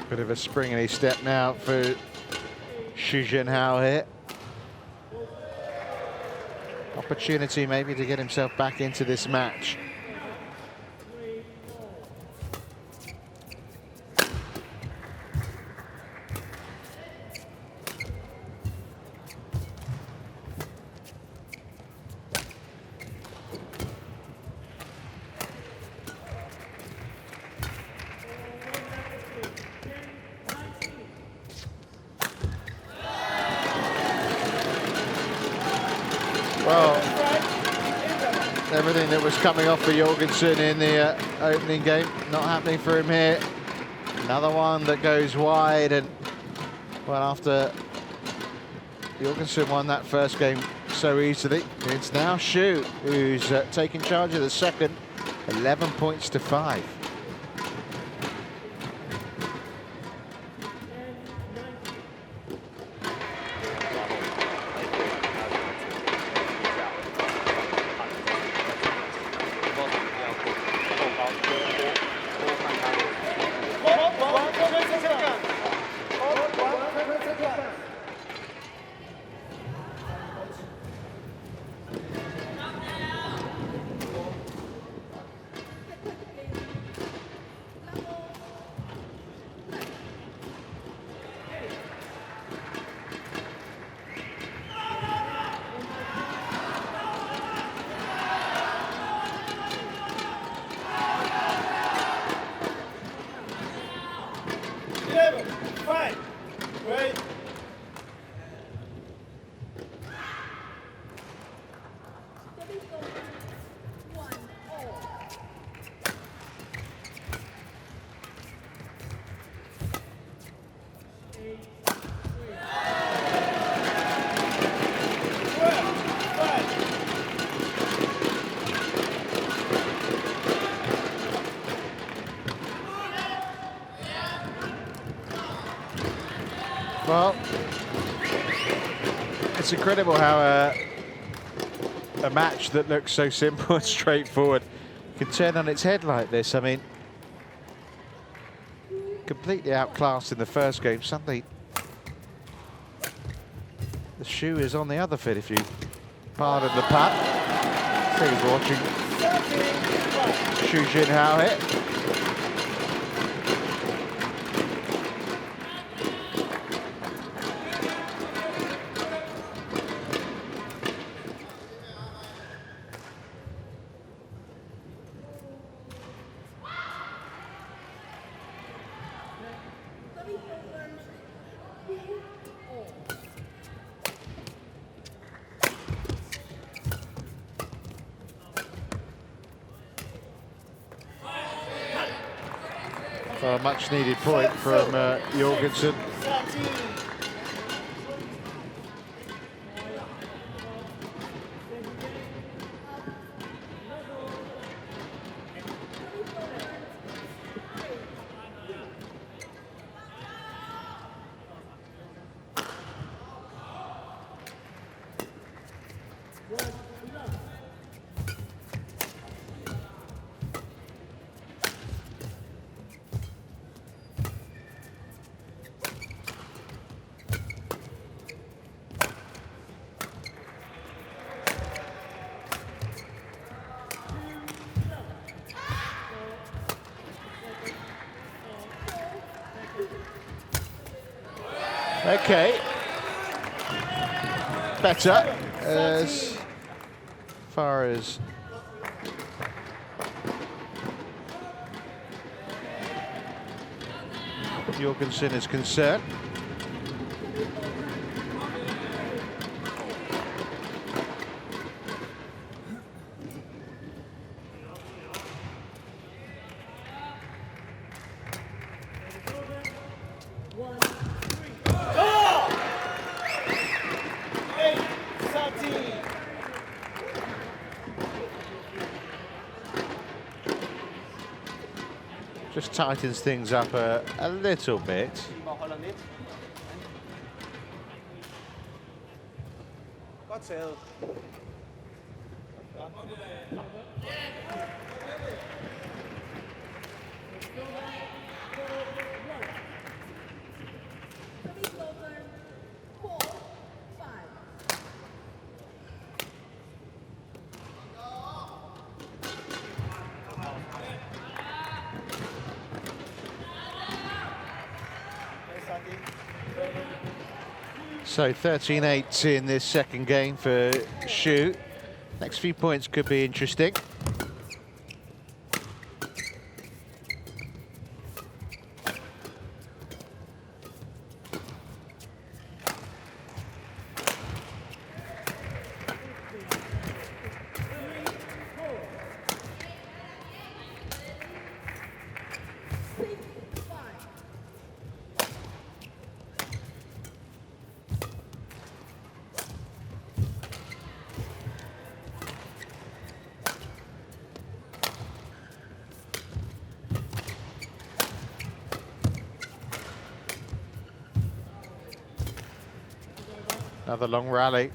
Bit of a springy step now for Hsu Jen Hao here. Opportunity maybe to get himself back into this match. Well, everything that was coming off for Jorgensen in the opening game, not happening for him here. Another one that goes wide, and well, after Jorgensen won that first game so easily, it's now Chou who's taking charge of the second, 11 points to 5. Well, it's incredible how a match that looks so simple and straightforward can turn on its head like this. I mean, completely outclassed in the first game. Suddenly, the Chou is on the other foot, if you pardon the pun. So he's watching Hsu Jen Hao hit. A much needed point from Jorgensen. Okay, better as far as Jorgensen is concerned. Just tightens things up a little bit. Godt taget. So 13-8 in this second game for Chou. Next few points could be interesting. Another long rally.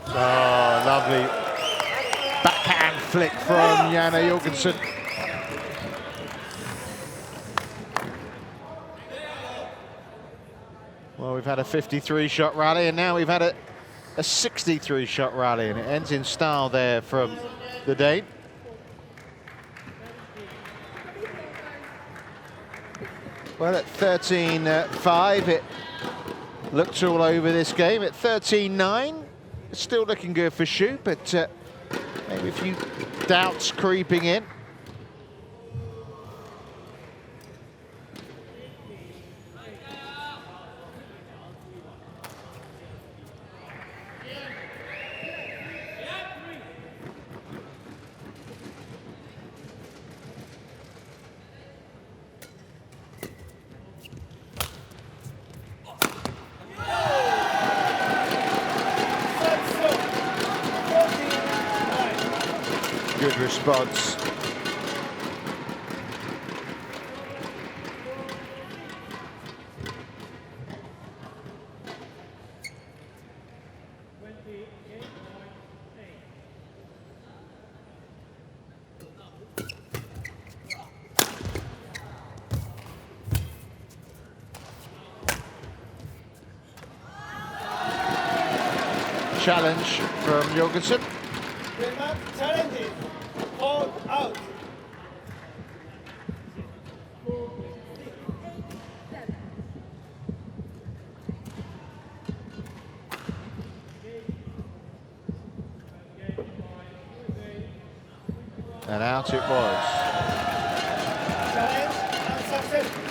Oh, lovely backhand flick from Jan Jorgensen. Well, we've had a 53-shot rally, and now we've had a 63-shot rally, and it ends in style there from the Dane. Well, at 13-5, it looked all over this game. At 13-9, it's still looking good for Chou, but maybe a few doubts creeping in. good response. Challenge from Jorgensen. Remark challenges. Hold out. And out it was. Challenge unsuccessful.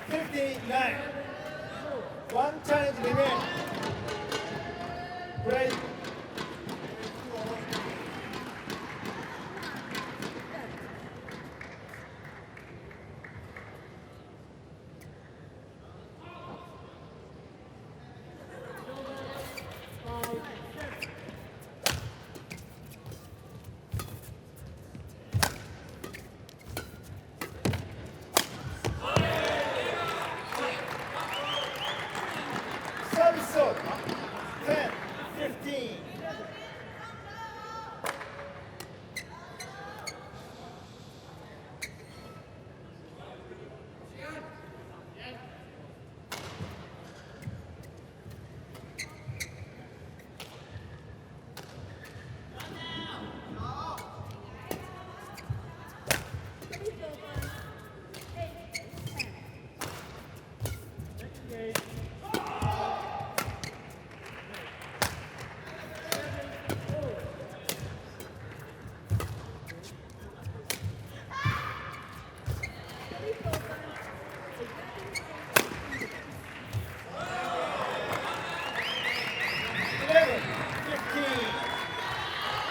59. One challenge remains. Break. Service out. 10, 15.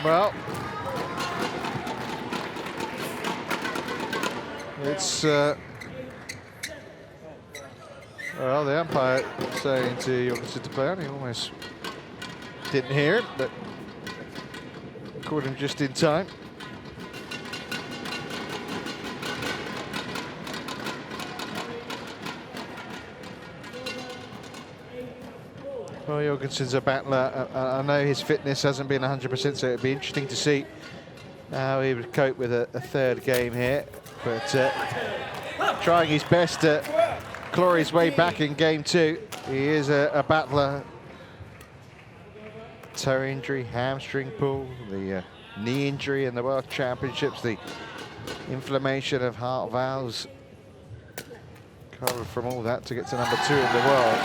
Well, it's well, the umpire saying to Jorgensen to play on. He almost didn't hear it, but caught him just in time. Well, Jorgensen's a battler. I know his fitness hasn't been 100%, so it'd be interesting to see how he would cope with a third game here. But trying his best to claw his way back in game 2. He is a battler. Toe injury, hamstring pull, the knee injury in the World Championships, the inflammation of heart valves. Covered from all that to get to number 2 in the world.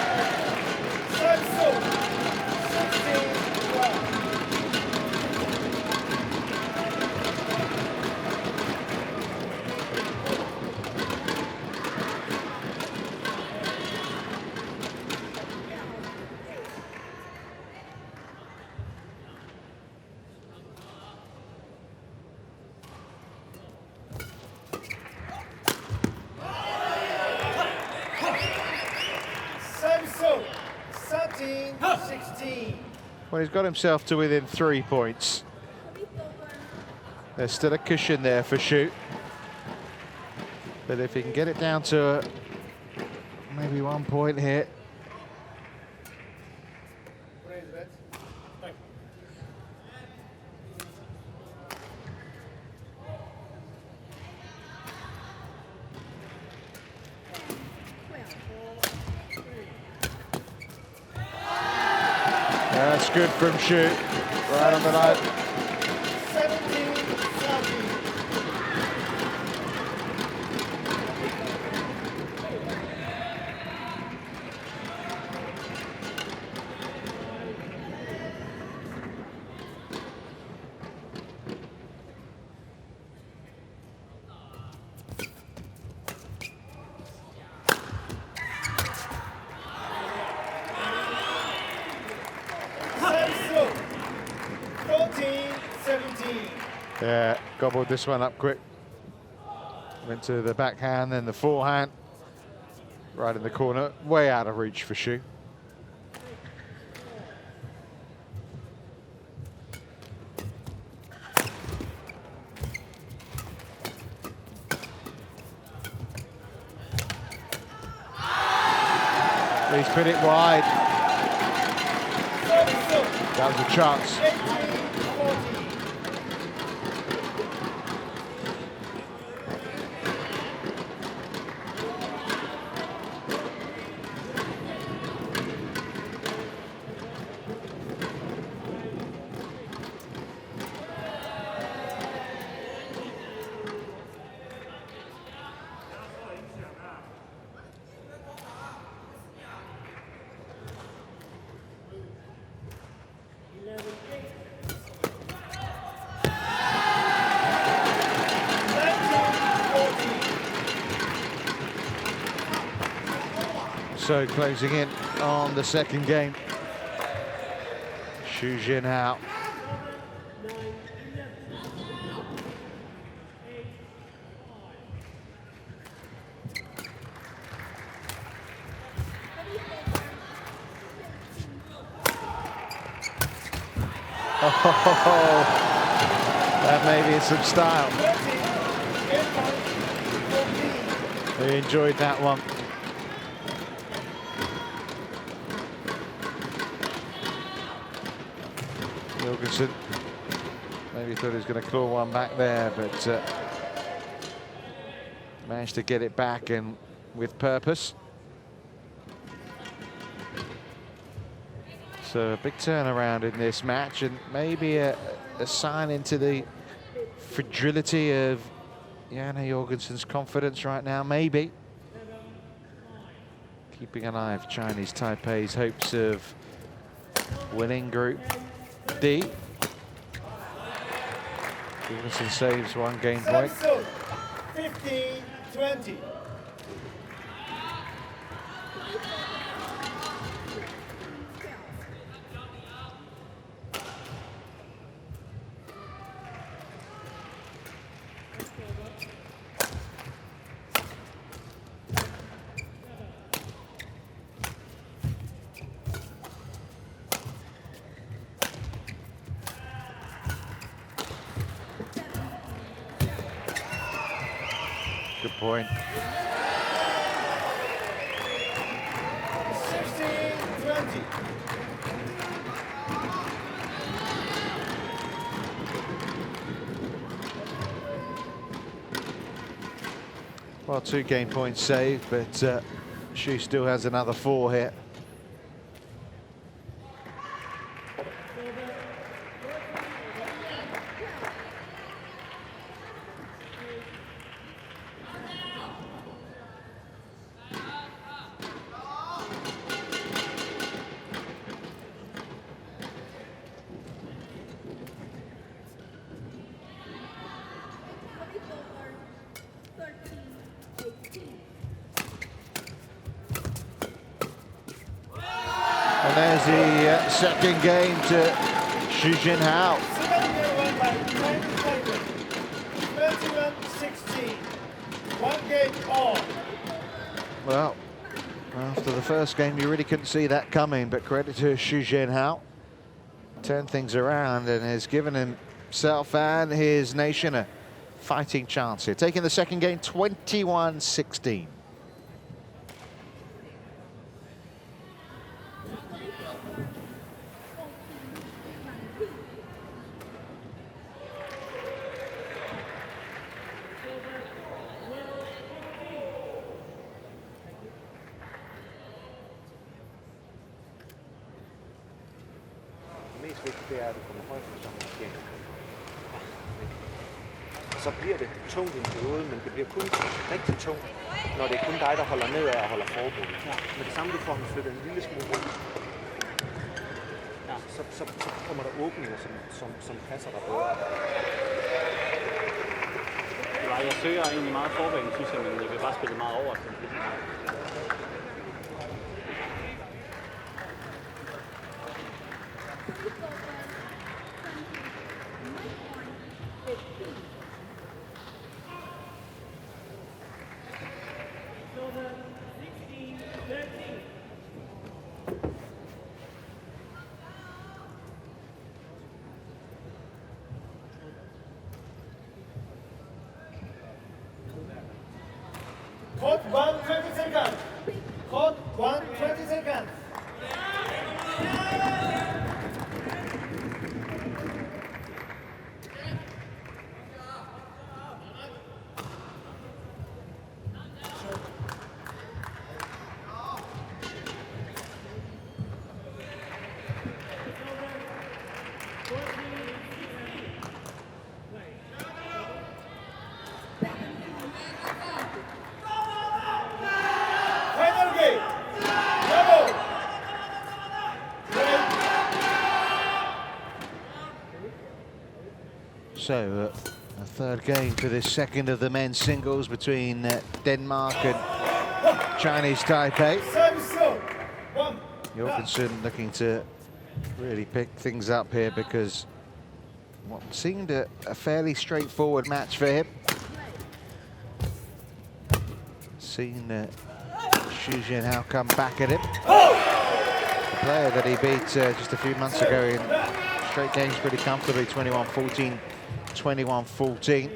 Well, he's got himself to within 3 points. There's still a cushion there for Chou. But if he can get it down to maybe 1 point here. That's good from Chou, right on the line. 17-13. Yeah, gobbled this one up quick. Went to the backhand, then the forehand. Right in the corner, way out of reach for Chou. He's put it wide. That was a chance. So closing in on the second game. Hsu Jen Hao. Oh, that may be some style. We enjoyed that one. Jorgensen maybe thought he was going to claw one back there, but managed to get it back and with purpose. So a big turnaround in this match, and maybe a sign into the fragility of Jan Jorgensen's confidence right now, maybe. Keeping alive Chinese Taipei's hopes of winning Group D. Jorgensen saves one game point. 15-20. Good point. 16-20. Well, 2 game points saved, but Hsu still has another 4 here. And there's the second game to Hsu Jen Hao. 21-16. 1 game all. Well, after the first game, you really couldn't see that coming, but credit to Hsu Jen Hao. Turned things around and has given himself and his nation a fighting chance here. Taking the second game, 21-16. Mest vigtigt det er, at du kommer højt på samme markering. Så bliver det tungt i en periode, men det bliver kun rigtig tungt, når det er kun dig, der holder nedad og holder forbud. Ja. Men det samme, du får ham flyttet en lille smule rundt, ja. så kommer der åbninger, som passer dig bedre. Jeg søger egentlig meget forvæggen, synes jeg, men jeg vil bare spille meget over. Court 1, 20 seconds. Hot 1, 20 seconds. So, a third game for this second of the men's singles between Denmark and Chinese Taipei. Jorgensen looking to really pick things up here because what seemed a fairly straightforward match for him. Seen Hsu Jen Hao come back at him. The player that he beat just a few months ago in straight games pretty comfortably, 21-14. 21-14.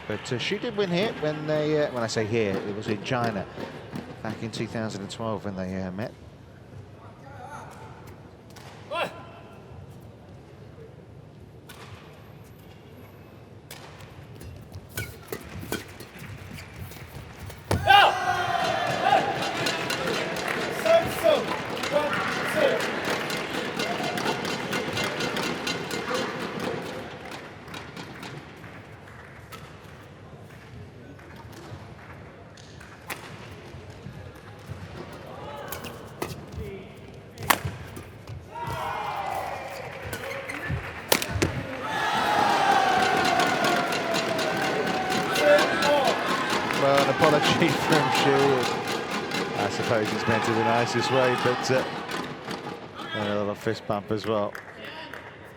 But she did win here when they, when I say here, it was in China back in 2012 when they met. Well, an apology from Chou. I suppose it's meant in the nicest way, but a little fist bump as well.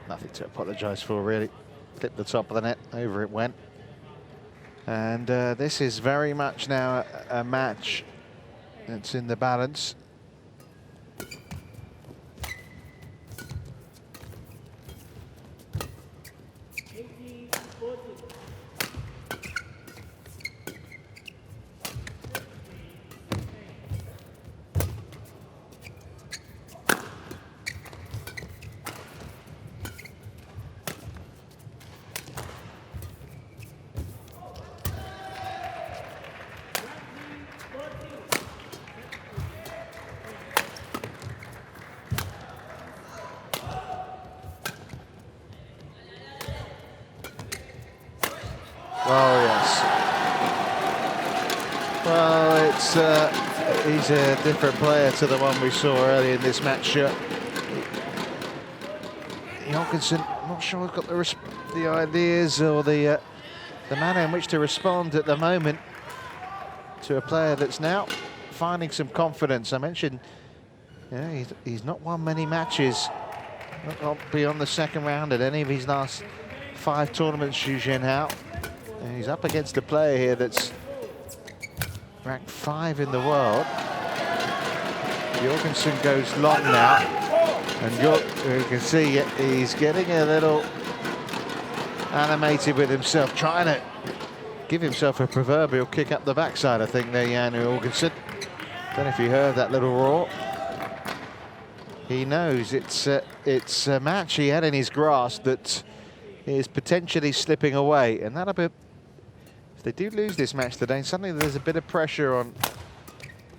Nothing to apologise for, really. Clipped the top of the net, over it went. And this is very much now a match that's in the balance. Oh, yes. Well, he's a different player to the one we saw earlier in this match. Jorgensen, I'm not sure I've got the ideas or the manner in which to respond at the moment to a player that's now finding some confidence. I mentioned, he's not won many matches, not beyond the second round at any of his last 5 tournaments, Hsu Jen Hao. And he's up against a player here that's ranked 5 in the world. Jorgensen goes long now, and you can see he's getting a little animated with himself, trying to give himself a proverbial kick up the backside, I think, there, Jan Jorgensen. Don't know if you heard that little roar. He knows it's a match he had in his grasp that is potentially slipping away, and that'll be. If they do lose this match today, suddenly there's a bit of pressure on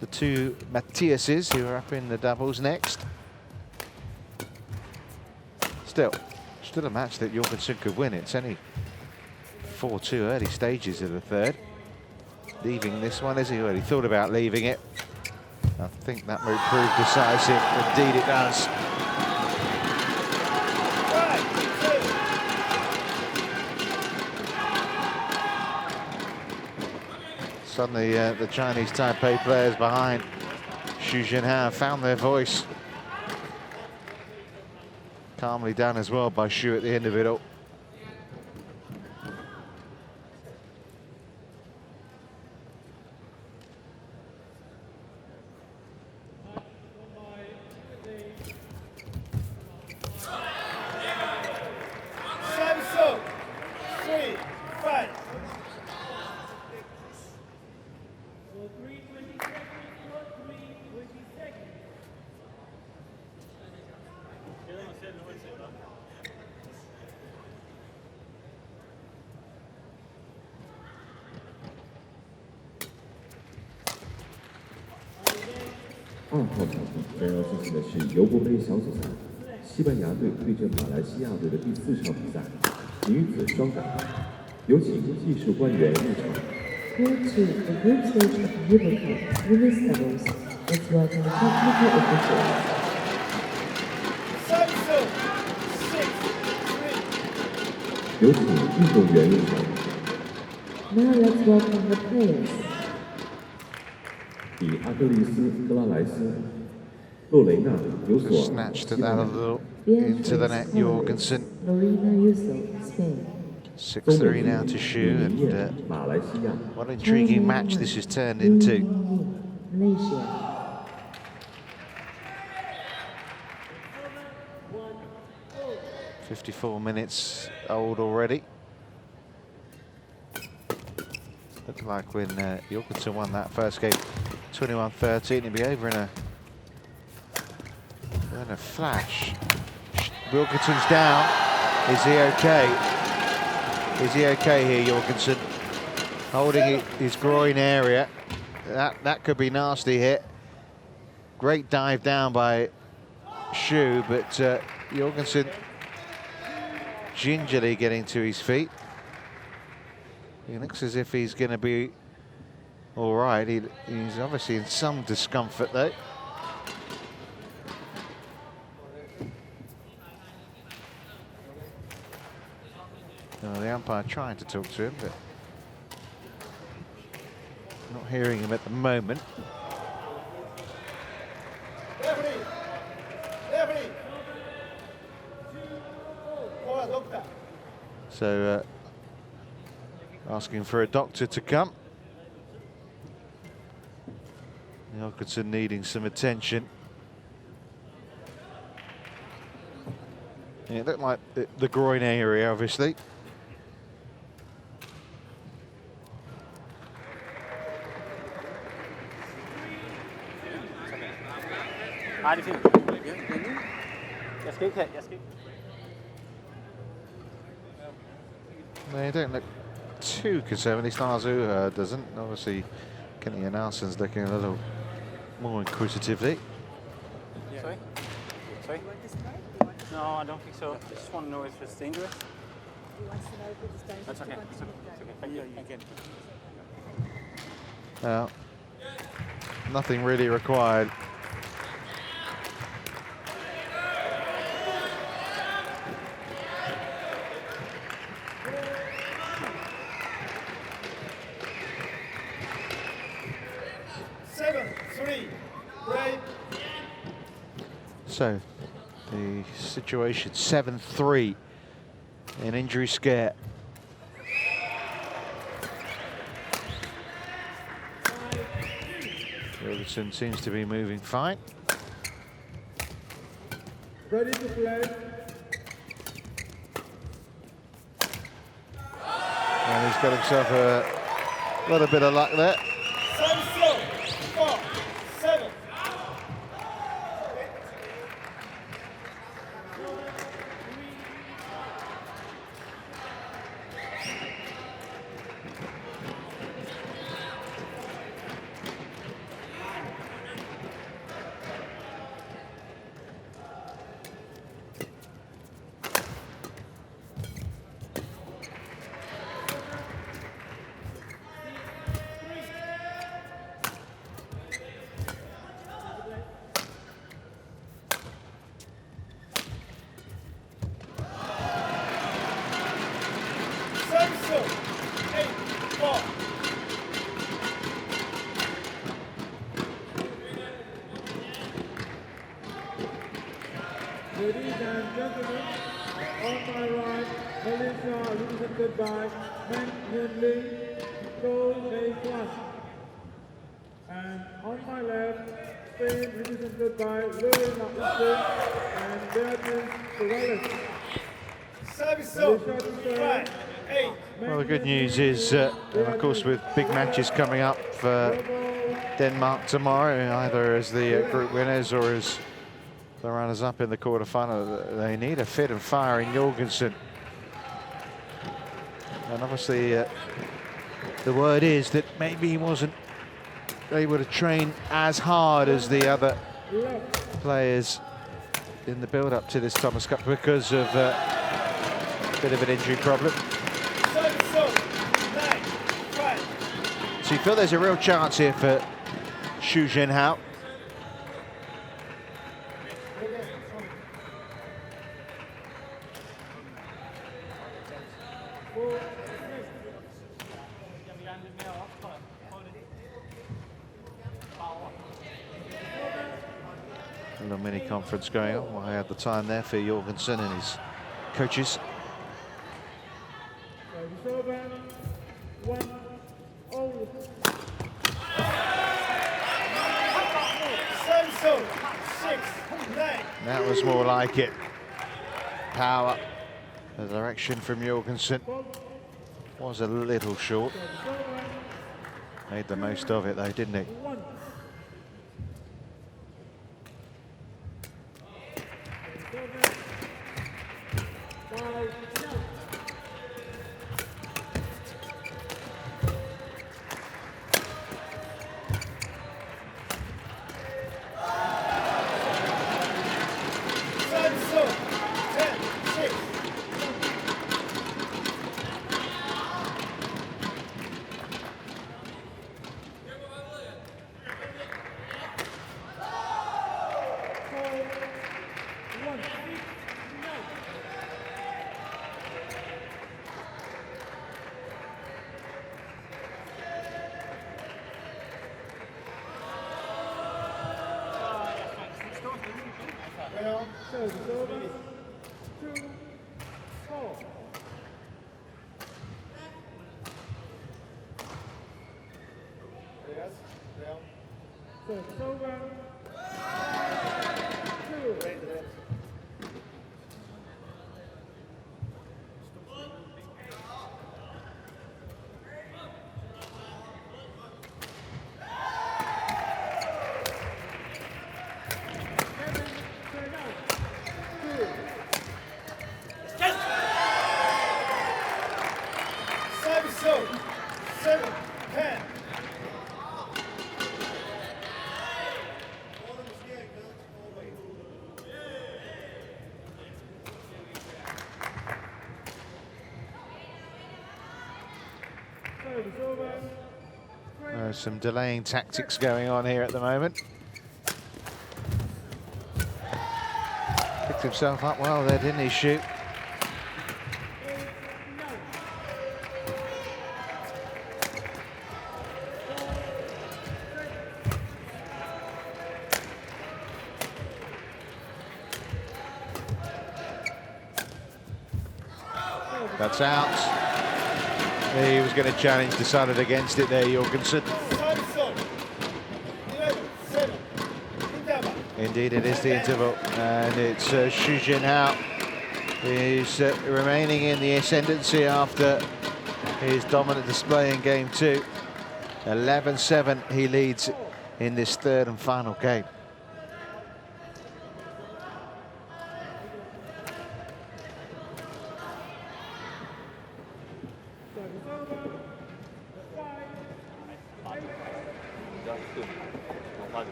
the two Mathiases who are up in the doubles next. Still a match that Jorgensen could win. It's only 4-2 early stages of the third. Leaving this one, as he already thought about leaving it. I think that will prove decisive. Indeed it does. Suddenly the Chinese Taipei players behind Hsu Jen Hao found their voice. Calmly done as well by Chou at the end of it all. 2号场地将要进行的是尤伯杯小组赛，西班牙队对阵马来西亚队的第4场比赛，女子双打。有请技术官员入场。Welcome to the group stage of the Euro Cup Women's Doubles. Let's welcome the technical officials. Service 6-3. 有请运动员入场。Now let's welcome the players. 比阿克利斯·格拉莱斯、洛雷纳有所 Snatched it out a little into the net, Jorgensen. Lorena Yuso, Spain. 6-3 now to Chou, and what an intriguing match this has turned into. Malaysia. "54 minutes old already." Looked like when Jorgensen won that first game 21-13, it'd be over in a flash. Jorgensen's down. Is he okay? Is he okay here, Jorgensen? Holding his groin area. That could be nasty hit. Great dive down by Chou, but Jorgensen gingerly getting to his feet. He looks as if he's going to be all right. He's obviously in some discomfort though. The umpire trying to talk to him, but not hearing him at the moment. So asking for a doctor to come. Jorgensen needing some attention. Yeah, it looked like the groin area, obviously. Nej, det er fint. Jeg skal ikke. They don't look too concerned. At least Hsu doesn't. Obviously, Christiansen's looking a little more inquisitively. Sorry? No, I don't think so. I just want to know if it's dangerous. That's okay. It's okay. Thank you. Well, nothing really required. So, the situation 7-3, an injury scare. Jorgensen seems to be moving fine. Ready to play. And he's got himself a little bit of luck there. 4-7. Ladies and gentlemen, on my right, Malaysia represented by Ling, gold A+. And on my left, Spain represented by Lorena Yuso and Beatriz Perales. Well, the good news is, of course, with big matches coming up for Denmark tomorrow, either as the group winners or as the runners-up in the quarterfinal, they need a fit and firing Jorgensen. And obviously, the word is that maybe he wasn't able to train as hard as the other players in the build-up to this Thomas Cup because of a bit of an injury problem. So you feel there's a real chance here for Hsu Jen Hao. A little mini conference going on. Well, I had the time there for Jorgensen and his coaches. That was more like it. Power. The direction from Jorgensen was a little short. Made the most of it though, didn't he? Some delaying tactics going on here at the moment. Picked himself up well there, didn't he, Chou? That's out. He was going to challenge, decided against it there, Jorgensen. Indeed, it is the interval, and it's Hsu Jen Hao who's remaining in the ascendancy after his dominant display in game 2. 11-7 he leads in this third and final game.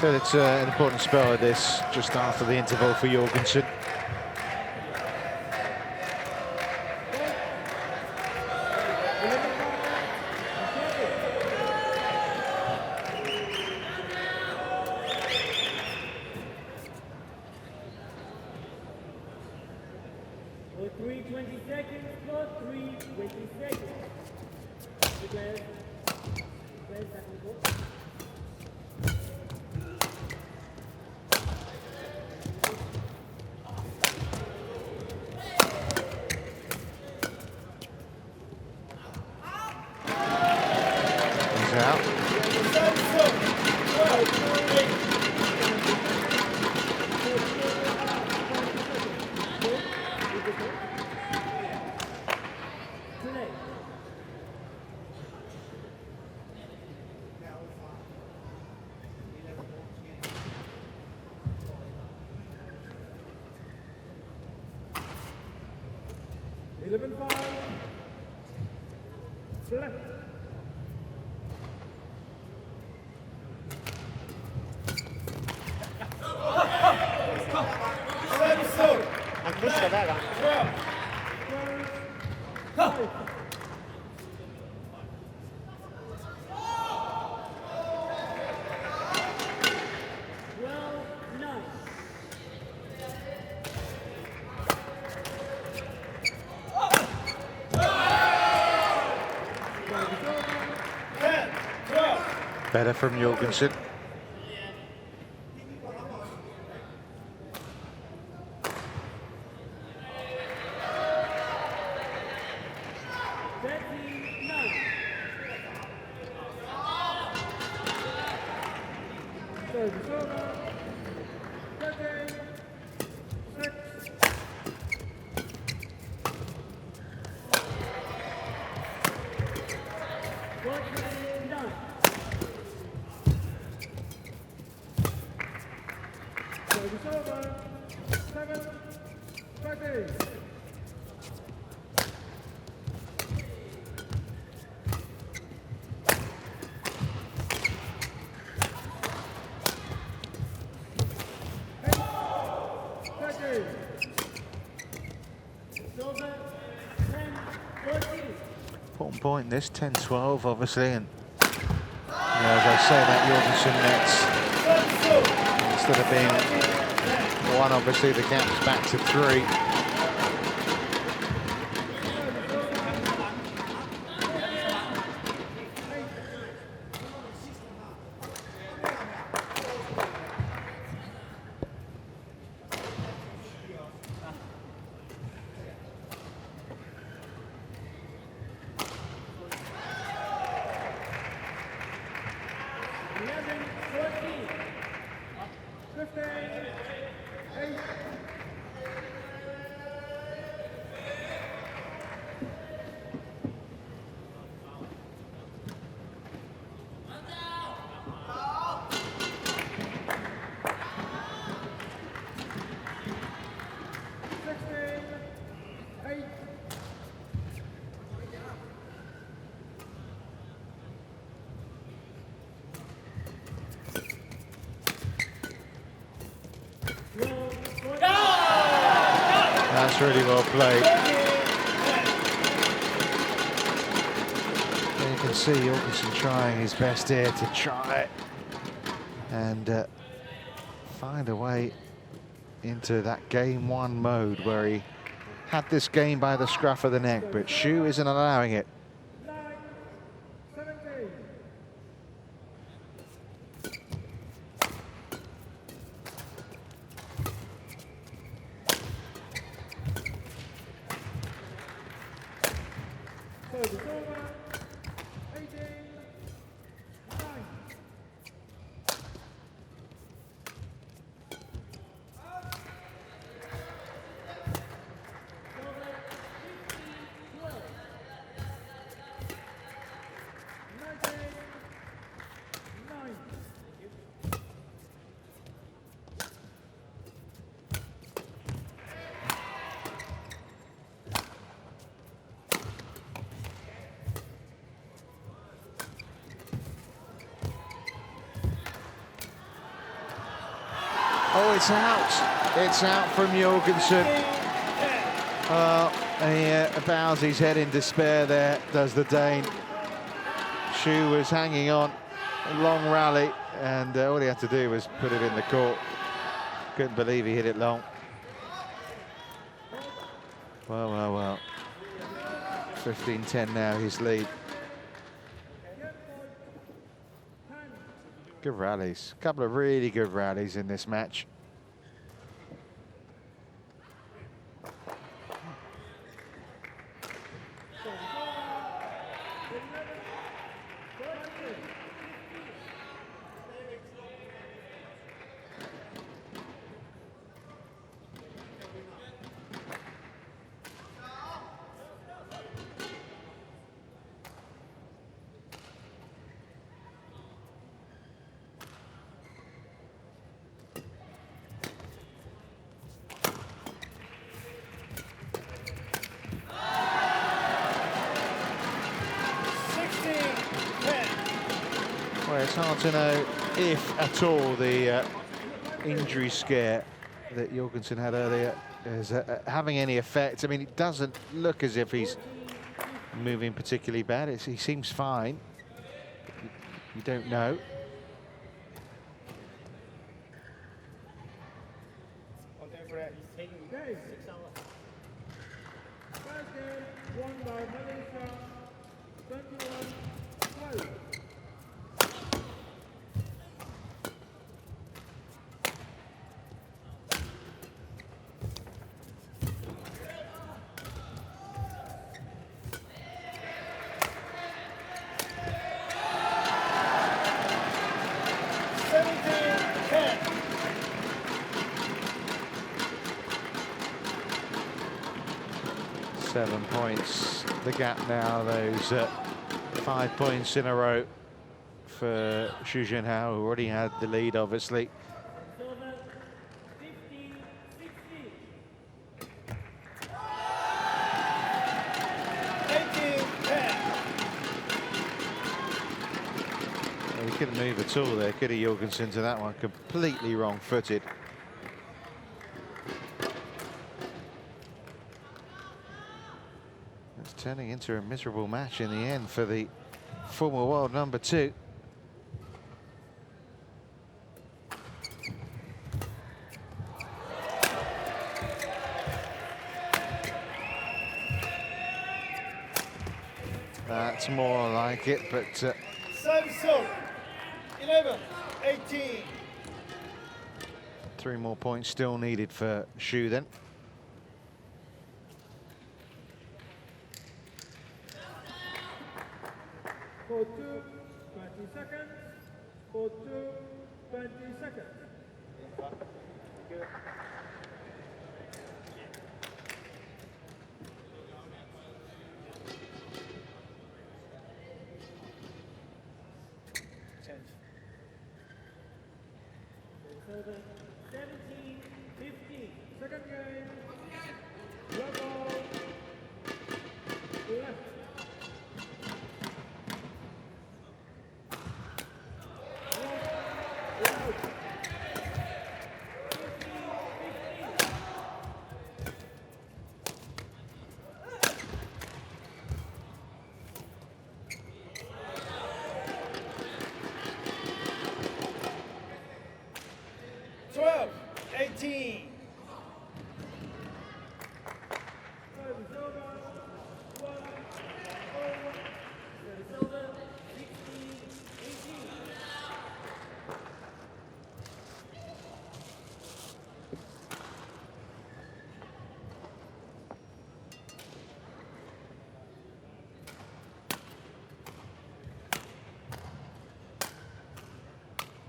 It's an important spell at this, just after the interval for Jorgensen. 3 20 seconds plus 3 20 seconds. Declare second court. He's out. Han kryster hver gang. Better from Jorgensen. Important point in this, 10-12 obviously, and as I say, that Jorgensen nets, instead of being 1, obviously the gap's back to 3. That's really well played. And you can see Jorgensen trying his best here to try and find a way into that game 1 mode where he had this game by the scruff of the neck, but Chou isn't allowing it. Oh, it's out. It's out from Jorgensen. He bows his head in despair there, does the Dane. Chou was hanging on, a long rally, and all he had to do was put it in the court. Couldn't believe he hit it long. Well, well, well. 15-10 now, his lead. Good rallies. A couple of really good rallies in this match. Well, it's hard to know if at all the injury scare that Jorgensen had earlier is having any effect. I mean, it doesn't look as if he's moving particularly bad. He seems fine. You don't know. Seven points, the gap now, those 5 points in a row for Hsu Jen Hao, who already had the lead, obviously. Well, he couldn't move at all there, could he, Jorgensen, to that one, completely wrong-footed. Turning into a miserable match in the end for the former world number 2. That's more like it, but... 11, 18. 3 more points still needed for Chou then. For 2, 20 seconds. For 2, 20 seconds. Change. 17, 15. Second game. Level. Left.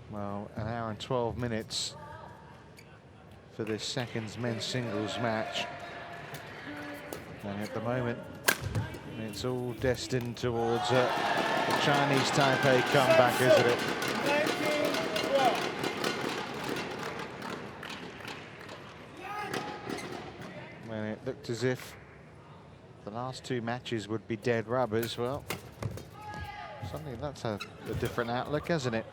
Well, an hour and 12 minutes for this second men's singles match. And at the moment, it's all destined towards a Chinese Taipei comeback, isn't it? When it looked as if the last 2 matches would be dead rubbers, well, suddenly that's a different outlook, hasn't it?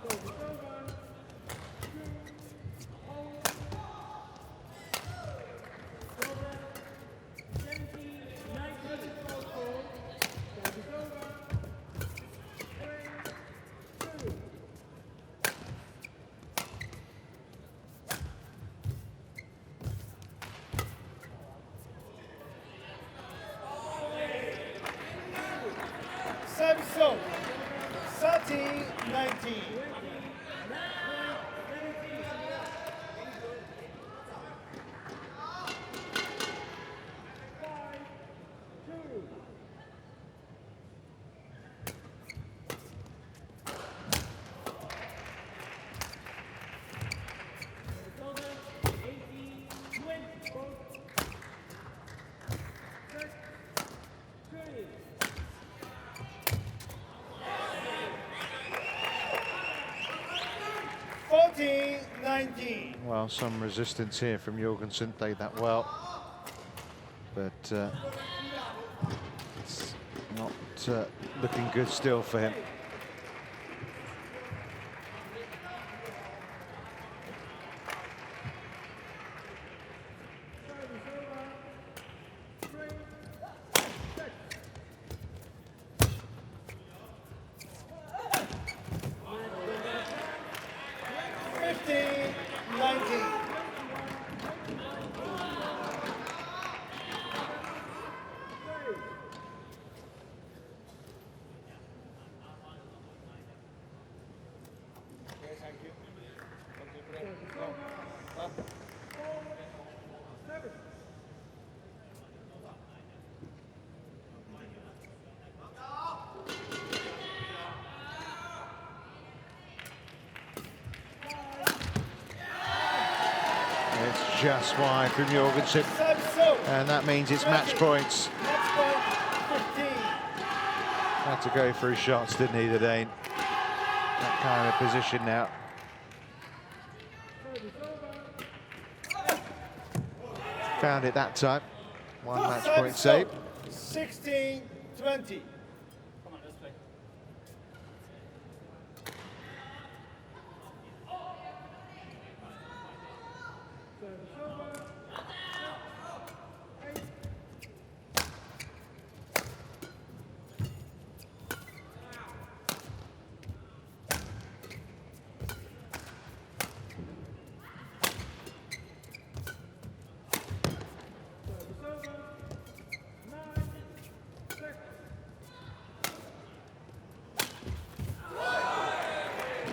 19. Well, some resistance here from Jorgensen, played that well. But it's not looking good still for him. It's just wide from Jorgensen, and that means it's match points. Had to go for his shots, didn't he, the Dane? That kind of position now. Found it that time. One match point save. 16-20.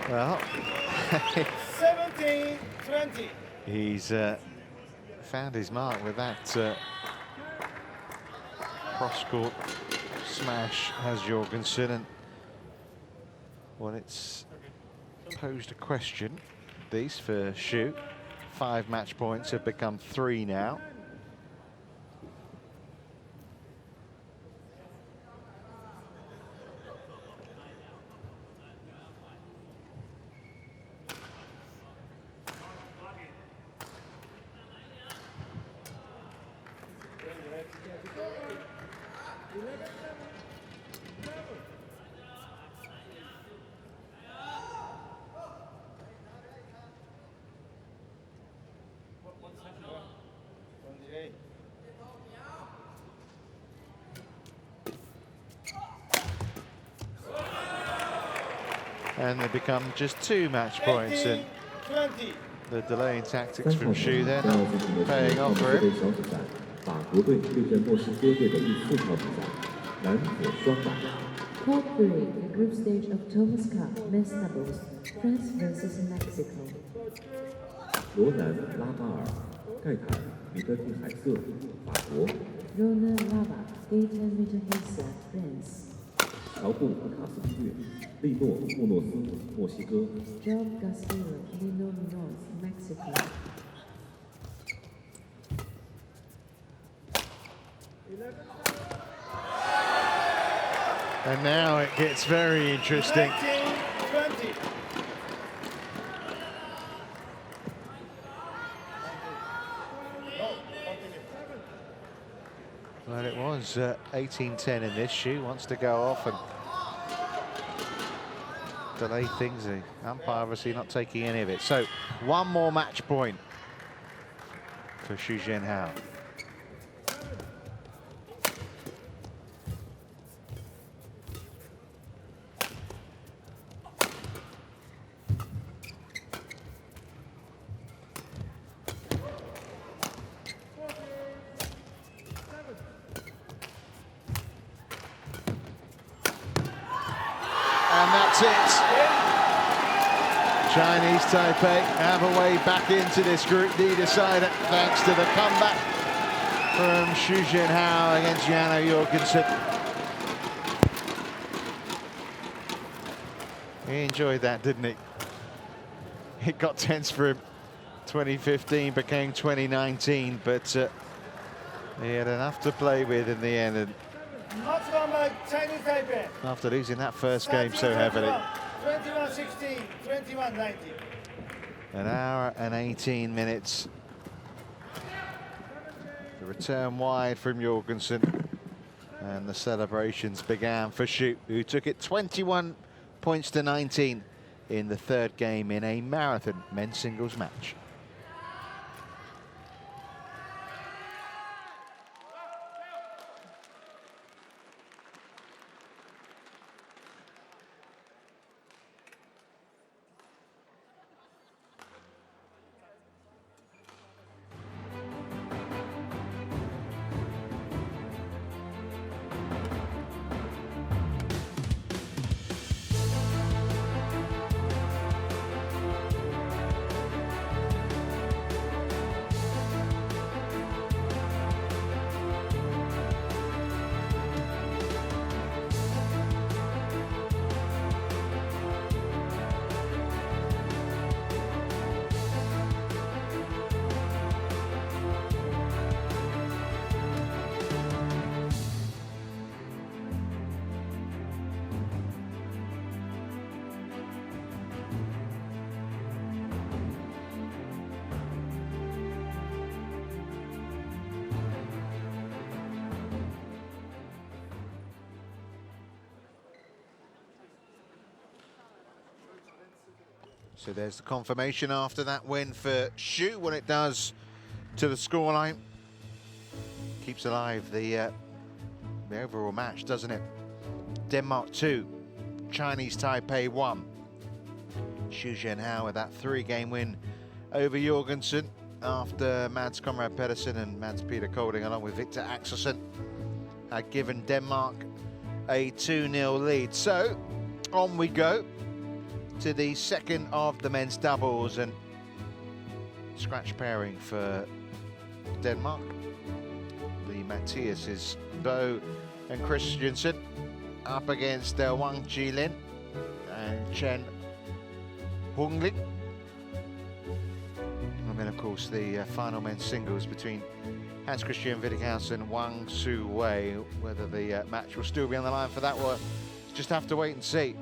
Well, 17-20. He's found his mark with that cross-court smash, has Jorgensen, and well, it's posed a question. These for Chou. 5 match points have become 3 now. And they become just 2 match points, and the delaying tactics from Chou then paying off for him. 法国队对阵墨西哥队的第4场比赛，男子双打。 Court 3, the group stage of Thomas Cup, men's doubles, France versus Mexico. 罗南·拉巴尔、盖坦·米特蒂海瑟，法国。 Rona Lava, Gaetan Vittinghus, France. 乔布·卡斯蒂略、利诺·穆诺斯，墨西哥。 Job Castillo, Lino Munoz, Mexico. And now it gets very interesting. 19-20. Well, it was 18-10 in this. Chou wants to go off and delay things. The umpire obviously not taking any of it. So 1 more match point for Hsu Jen Hao. Chinese Taipei have a way back into this Group D decider thanks to the comeback from Hsu Jen Hao against Jan Jorgensen. He enjoyed that, didn't he? It got tense for him. 2015 became 2019, but he had enough to play with in the end. And Chinese Taipei. after losing that first game so heavily. 21-16, 21-19. An hour and 18 minutes. The return wide from Jorgensen. And the celebrations began for Chou, who took it 21 points to 19 in the third game in a marathon men's singles match. So there's the confirmation after that win for Chou, what it does to the scoreline. Keeps alive the overall match, doesn't it? Denmark 2, Chinese Taipei 1. Hsu Jen Hao with that 3-game win over Jorgensen after Mads Conrad-Petersen and Mads Pieler Kolding, along with Viktor Axelsen, had given Denmark a 2-0 lead. So on we go to the second of the men's doubles, and scratch pairing for Denmark. The Mathias is Bo and Christiansen up against Wang, Chi-Lin and Chen, Ling. And then of course the final men's singles between Hans-Kristian, Vittinghus and Wang, Hsu Wei. Whether the match will still be on the line for that one, just have to wait and see.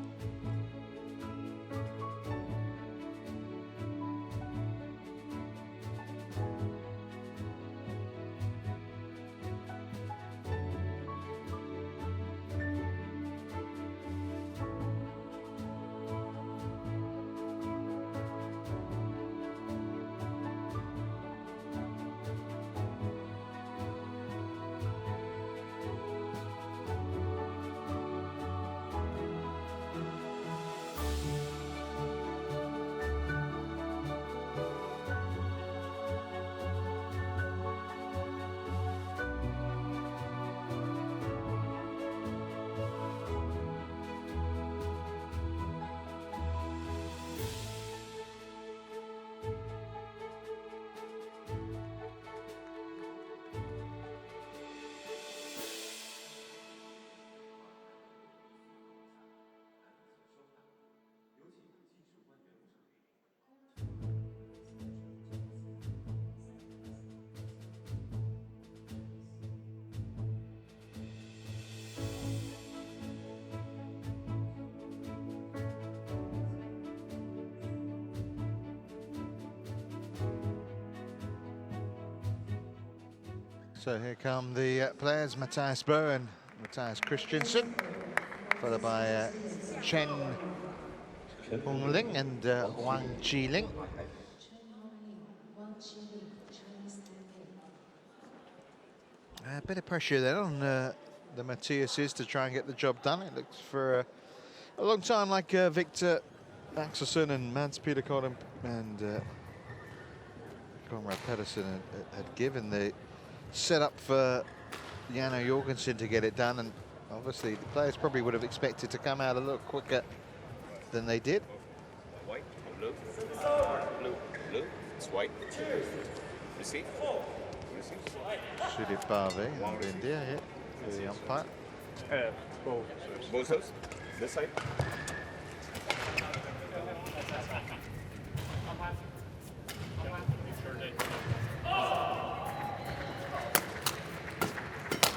So here come the players, Mathias Bo and Mathias Christiansen, followed by Chen, Ling and Wang, Chi-Lin. A bit of pressure then on the Mathiases to try and get the job done. It looks for a long time like Viktor Axelsen and Mads Pieler Kolding and Conrad-Petersen had given the setup for Jan Jorgensen to get it done, and obviously the players probably would have expected to come out a little quicker than they did. White, blue, blue, blue, it's white. Receive. Should it Bave and India here for the umpire? Both sides. This side.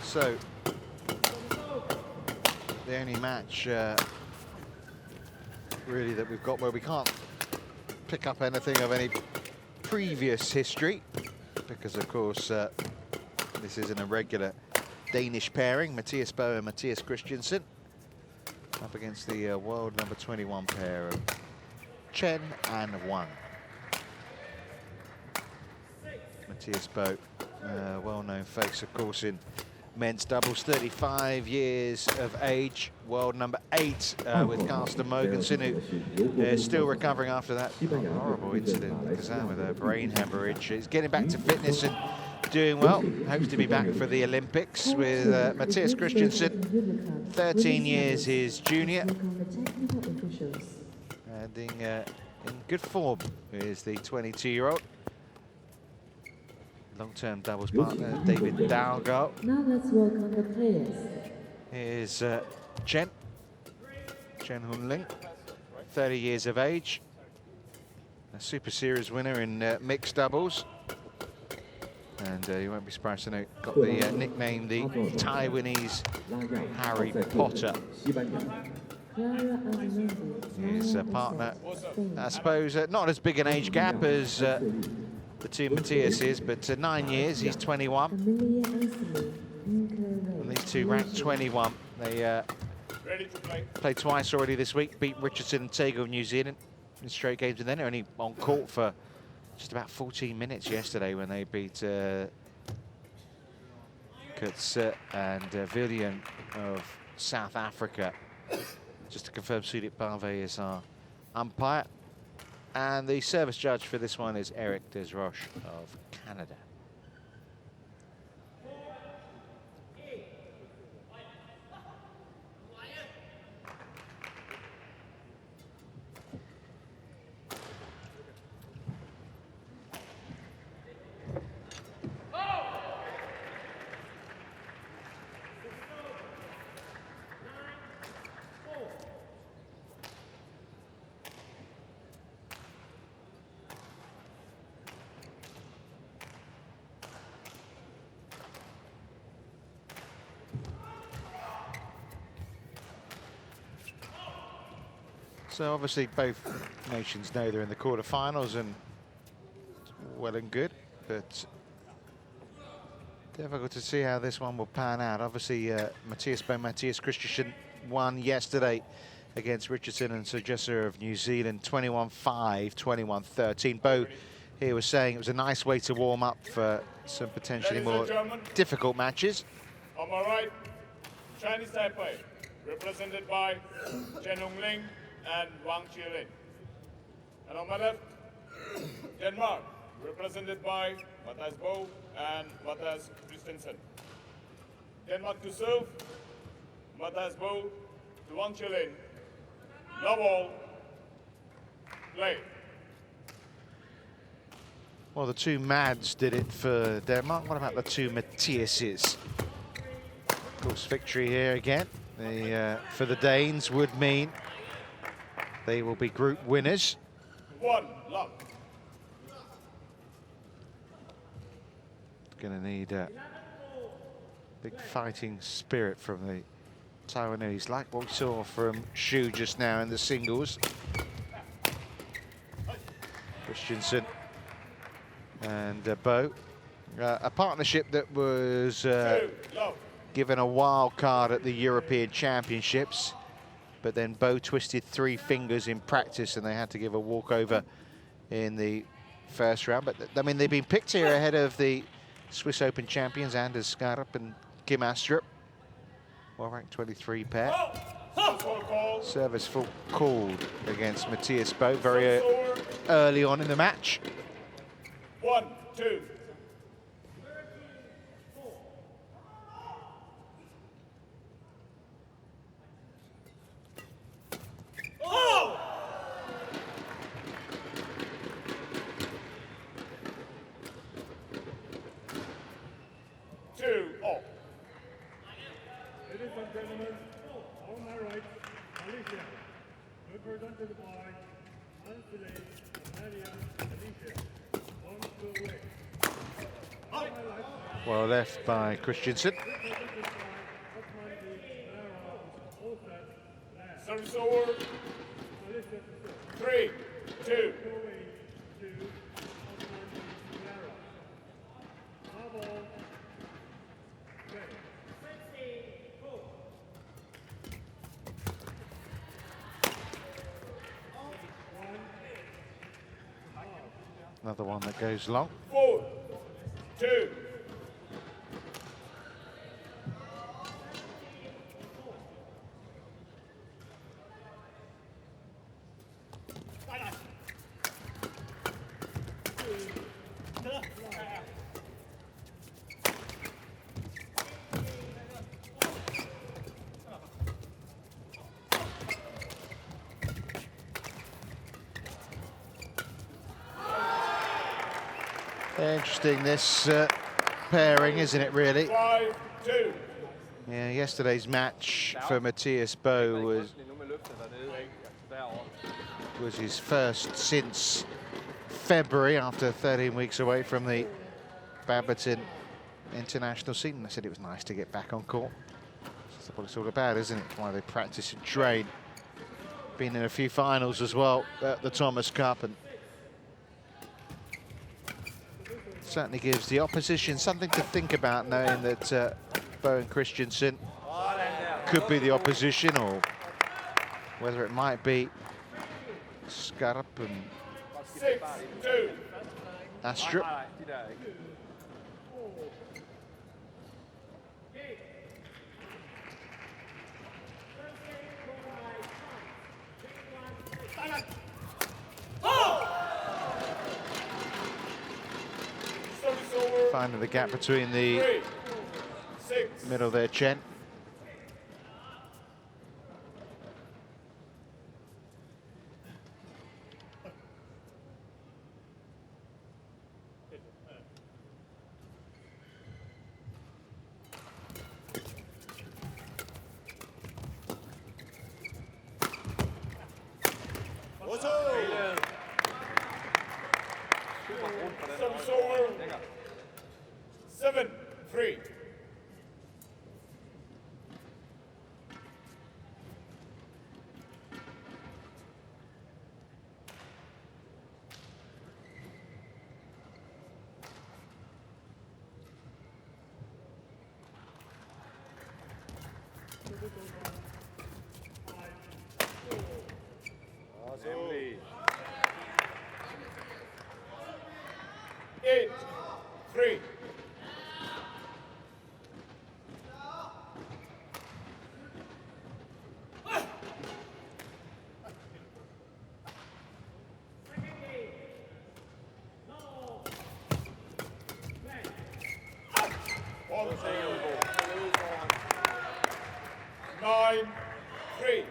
So, the only match really that we've got where we can't pick up anything of any previous history, because of course this is an irregular Danish pairing, Mathias Bo and Mathias Christiansen, up against the world number 21 pair of Chen and Wang. Mathias Bo, well-known face, of course, in men's doubles, 35 years of age, world number 8 with Carsten Mogensen, who is still recovering after that horrible incident in Kazan with a brain hemorrhage. He's getting back to fitness and doing well. Hopes to be back for the Olympics with Mathias Christiansen, 13 years his junior. And in good form is the 22-year-old. Long-term doubles partner, David Dalgo. Now let's welcome the players. Here's Chen Ling, 30 years of age. A Super Series winner in mixed doubles. And you won't be surprised to know, got the nickname the Taiwanese Harry Potter. His partner, I suppose, not as big an age gap as the two Mathiases, but 9 years, he's 21. And these two ranked 21. They played twice already this week, beat Richardson and Tago of New Zealand in straight games, and then only on court for just about 14 minutes yesterday when they beat Kurtz and Villian of South Africa. Just to confirm, Sudip Bave is our umpire. And the service judge for this one is Eric Desroches of Canada. So obviously both nations know they're in the quarterfinals, and well and good, but difficult to see how this one will pan out. Obviously Mathias Bo, Mathias Christiansen won yesterday against Richardson and Sojessa of New Zealand, 21-5, 21-13. Bo here was saying it was a nice way to warm up for some potentially more difficult matches. On my right, Chinese Taipei, represented by Ling and Wang Chi-Lin. And on my left, Denmark, represented by Mathias Bo and Mathias Christiansen. Denmark to serve, Mathias Bo to Wang Chi-Lin. Love all, play. Well, the two Mads did it for Denmark. What about the two Mathiases? Of course, victory here again. For the Danes would mean they will be group winners. One, love. Going to need a big fighting spirit from the Taiwanese, like what we saw from Chou just now in the singles. Christiansen and Bo. A partnership that was given a wild card at the European Championships, but then Bo twisted 3 fingers in practice and they had to give a walkover in the first round. But I mean, they've been picked here ahead of the Swiss Open champions, Anders Skarup and Kim Astrup. Well-ranked 23 pair. Service full called against Mathias Bo very early on in the match. 1, 2. Oh! 2 all. Ladies and gentlemen, on my right, Malaysia, represented by Hans-Kristian and Mathias. Well left by Christiansen. Service over. 3, 2. Another one that goes long. 4-2. Interesting, this pairing, isn't it, really? 5-2. Yeah, yesterday's match for Mathias was his first since February, after 13 weeks away from the badminton international scene. I said it was nice to get back on court. That's what it's all about, isn't it? Why they practice and train. Been in a few finals as well at the Thomas Cup, and certainly gives the opposition something to think about, knowing that Bo and Christiansen could be the opposition, or whether it might be Skarp and 6-2. Astrup. Finding the gap between the middle there, Chen. Service over. 7-3. Nemlig. 8-3. Nine, 3.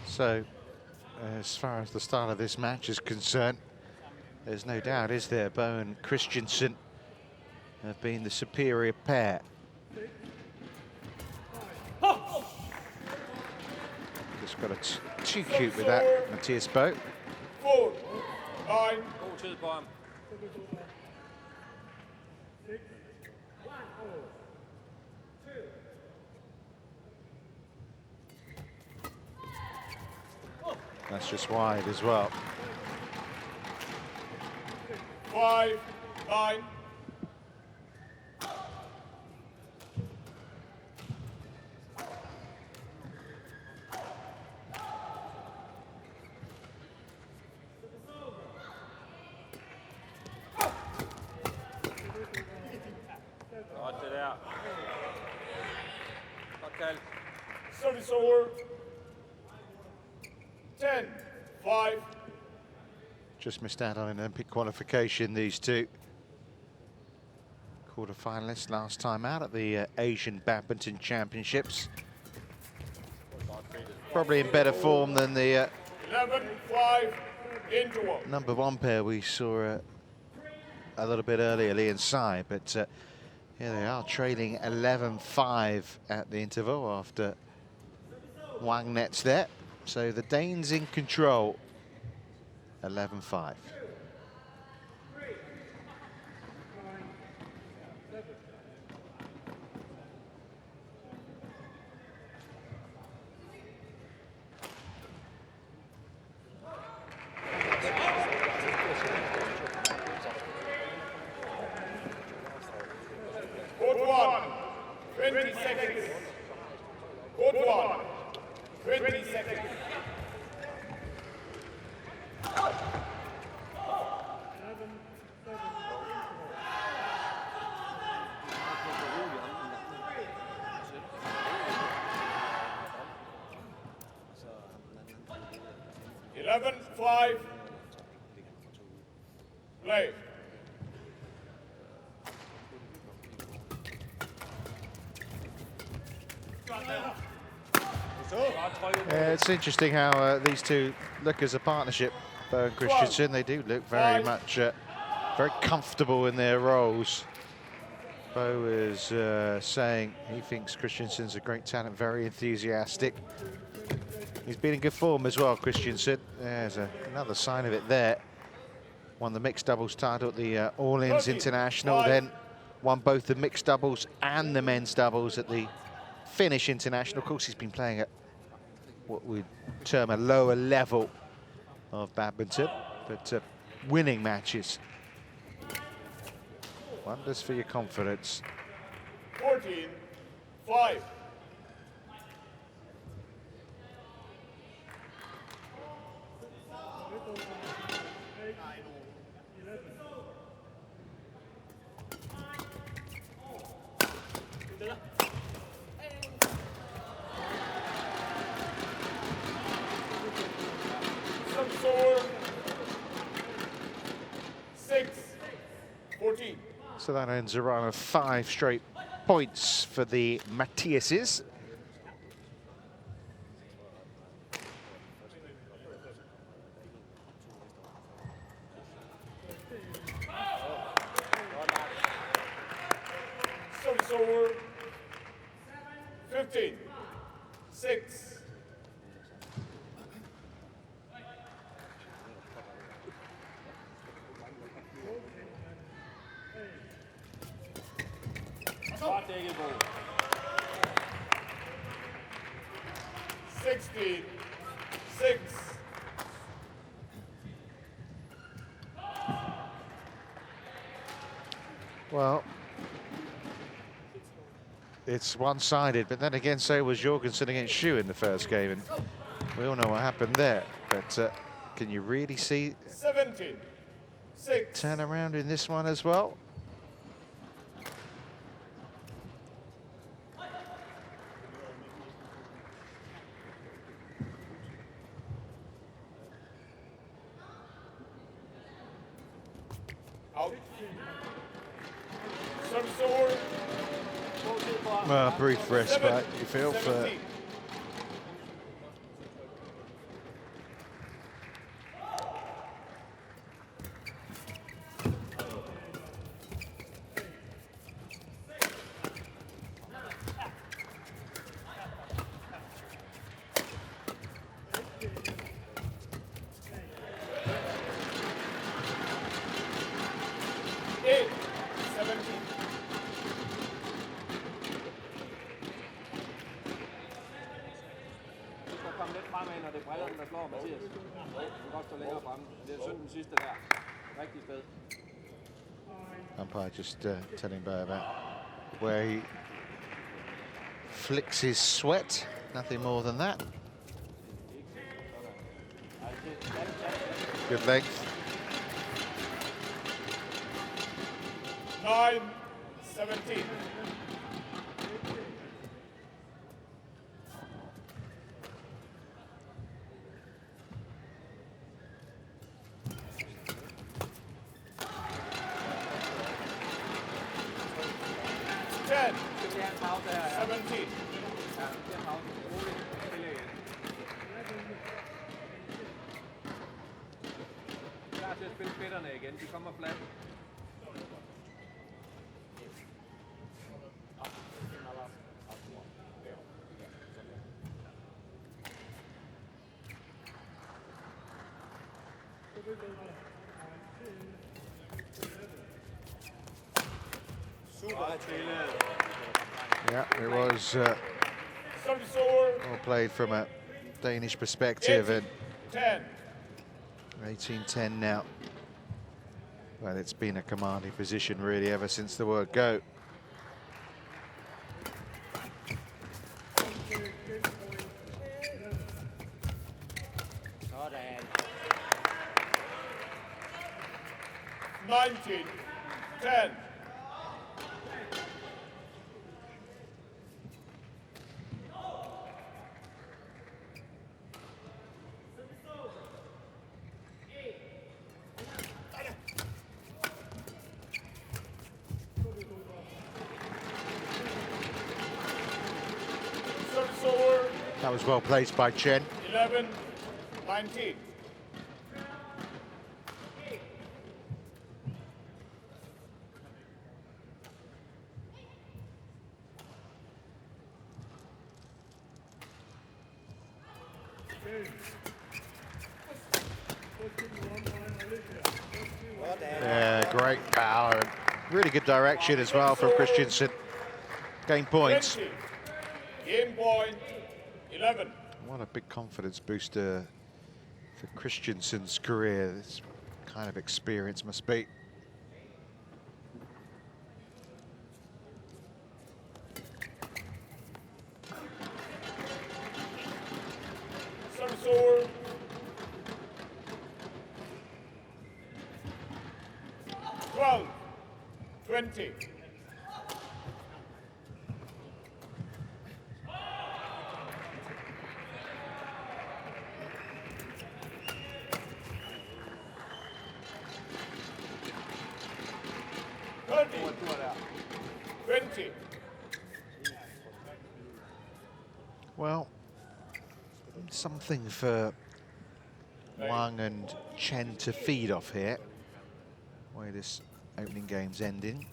So, as far as the start of this match is concerned, there's no doubt, is there? Bo and Christiansen have been the superior pair. Just got a too cute with that, Mathias Bo. 4, 9. God tid på ham. That's just wide as well. 5, 9. Godt det der. Godt kald. Service over. 10, 5. Just missed out on Olympic qualification, these two. Quarter-finalists last time out at the Asian Badminton Championships. Probably in better form than the 11, 5, into number one pair we saw a little bit earlier, Lee and Tsai, but here they are trailing 11-5 at the interval after Wang nets there. So the Danes in control, 11-5. 20 seconds. Good one. 20 seconds. 11-5. Play. It's interesting how these two look as a partnership, Bo and Christiansen. They do look very much very comfortable in their roles. Bo is saying he thinks Christiansen's a great talent, very enthusiastic. He's been in good form as well, Christiansen. There's another sign of it there. Won the mixed doubles title at the All-Ins International, then won both the mixed doubles and the men's doubles at the Finnish International. Of course, he's been playing at what we'd term a lower level of badminton, but winning matches. Wonders for your confidence. 14-5. So that ends a run of 5 straight points for the Mathiases. Service over. 15-6. Dækket god. 16-6. Well, it's one-sided, but then again, so was Jorgensen against Chou in the first game, and we all know what happened there. But can you really see 17-6 turn around in this one as well? Well, brief respite, you feel, for når det er brillerne, der slår Mathias. Du kan godt stå længere fremme. Det er synd den sidste der. Rigtig sted. Umpire just telling Bo about where he flicks his sweat. Nothing more than that. Good length. 9-17. Chen. 17. Klar til at spille spætterne igen. De kommer flat. Yeah, it was well played from a Danish perspective, and 18-10 now. Well, it's been a commanding position really ever since the word go. 19, 10. That was well placed by Chen. 11, 19. Yeah, great power and really good direction as well from Christiansen. Game points. 20. Game point, 11. What a big confidence booster for Christiansen's career. This kind of experience must be. Service over. 12, 20. Well, something for Wang and Chen to feed off here. Way this opening game's ending.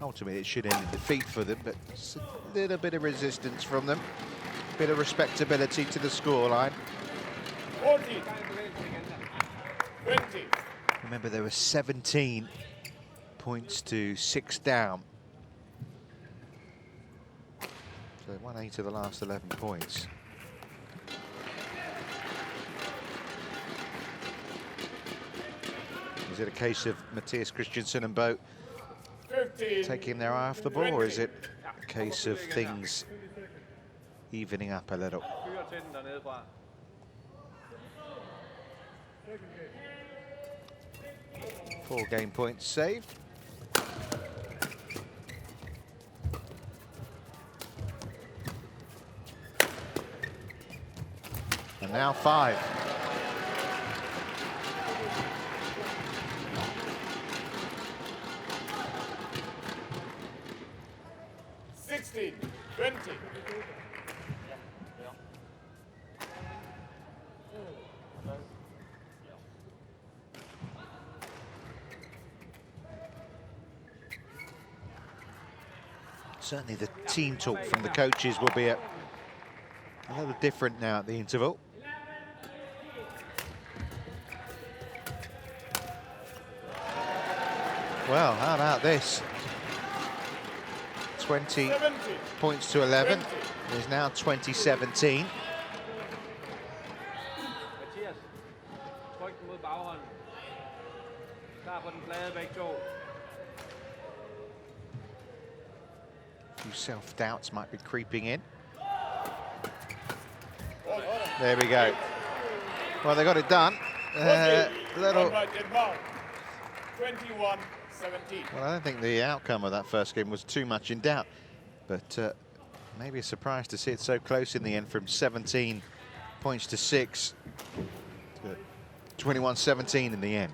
Ultimately, it should end in defeat for them, but it's a little bit of resistance from them. A bit of respectability to the scoreline. 40, 20. Remember, there were 17 points to 6 down. So they won 8 of the last 11 points. Is it a case of Mathias, Christiansen and Bo taking their eye off the ball, or is it a case of things evening up a little? 4 game points saved. And now 5. Certainly the team talk from the coaches will be a little different now at the interval. Well, how about this? 20 points to 11. It is now 2017. Mathias, tryk den mod baghånden. Klar på den flade begge to. A few self-doubts might be creeping in. There we go. Well, they got it done. Little. 21-17. Well, I don't think the outcome of that first game was too much in doubt, but maybe a surprise to see it so close in the end, from 17 points to 6 to 21-17 in the end.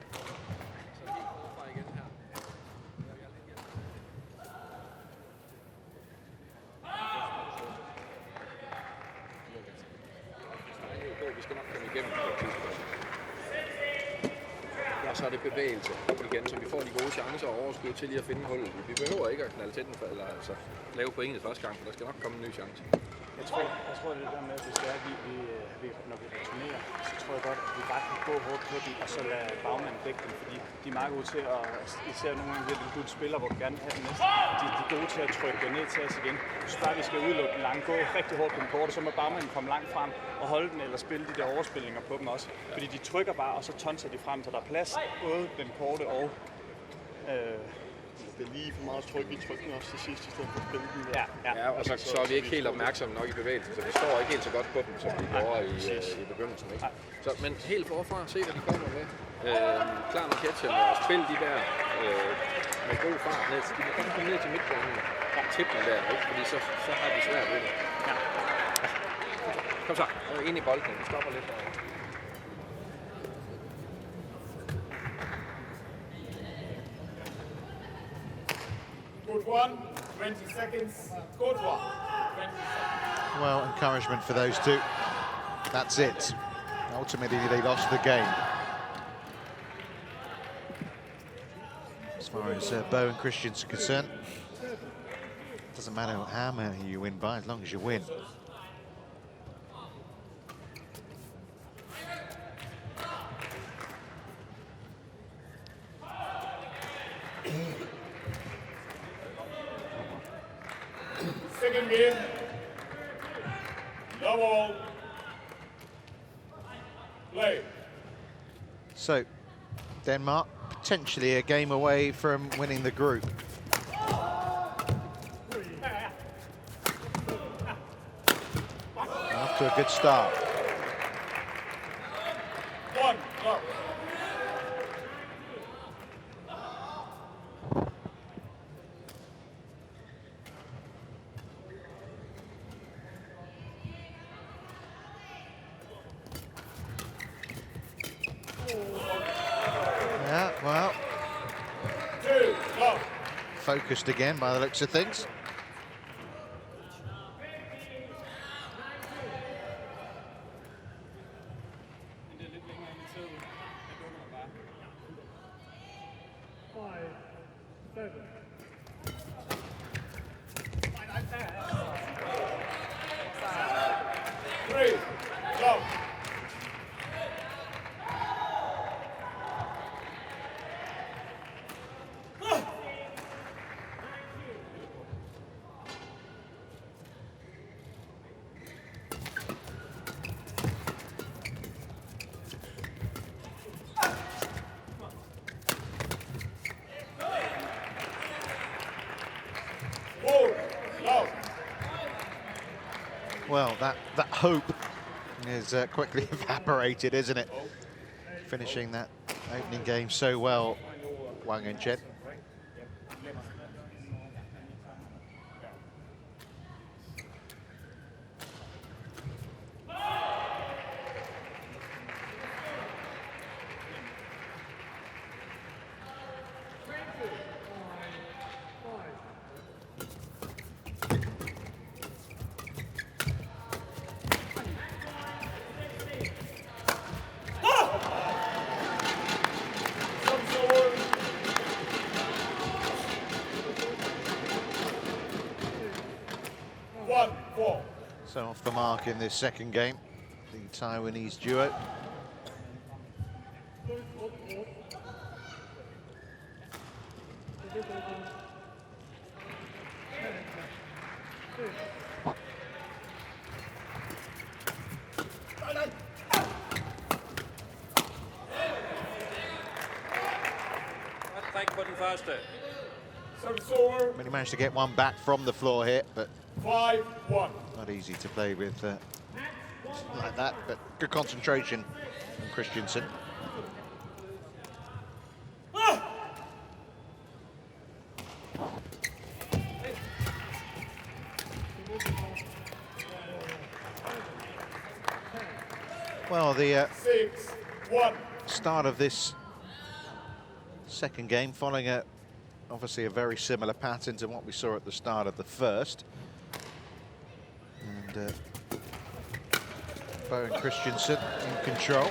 Og så er det bevægelse igen, så vi får de gode chancer og overskud til lige at finde hullet. Vi behøver ikke at knalde til den, eller altså lave pointet første gang, for der skal nok komme en ny chance. Jeg tror det der med, hvis det er, når vi returnerer, så tror jeg godt, at vi bare kan gå hårdt på den, og så lade bagmanden dække den, fordi de er meget gode til at, især nogle gange lidt en spiller, hvor vi gerne vil have den næste, de er gode til at trykke den ned til os igen. Så bare vi skal udelukke den langt, gå rigtig hårdt på den korte, så må bagmanden komme langt frem og holde den, eller spille de der overspillinger på dem også. Fordi de trykker bare, og så tonser de frem, så der er plads, både den korte og Det er lige for meget tryk i trykken også til sidst, i stedet for at spille den der. Ja, og så er vi ikke helt opmærksomme nok i bevægelsen, så vi står ikke helt så godt på dem, som vi gjorde i begyndelsen. Ikke? Så, men helt forfra, se hvad de kommer med. Klar med catchen og spil de der med god fart ned. De kan komme ned til midtbanen og tippe den der, ikke? Fordi så har de svært ved det. Ja. Kom så, ind i bolden. Vi stopper lidt derovre. Good one, 20 seconds. Good one, 20 seconds. Well, encouragement for those two. That's it. Ultimately, they lost the game. As far as Bo and Christiansen are concerned, doesn't matter how many you win by, as long as you win. Second game. Double. Play. So, Denmark potentially a game away from winning the group. Off to a good start. One, go. Yeah, well, Two, go. focused again by the looks of things. Three, go. Four, go. Well, that hope is quickly evaporated, isn't it? Finishing that opening game so well, Wang and Chen. So off the mark in this second game, the Taiwanese duo. He managed to get one back from the floor here, but 5-1. not easy to play with like that, but good concentration from Christiansen. Well, the 6-1. start of this second game following obviously a very similar pattern to what we saw at the start of the first. And Bo and Christiansen in control.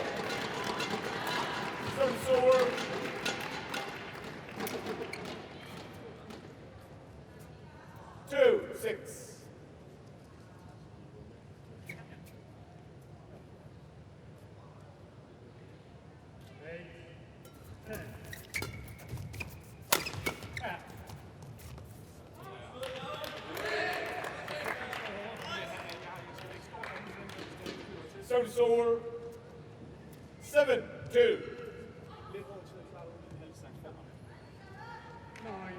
Two, 6. Service over. 7-2. 9.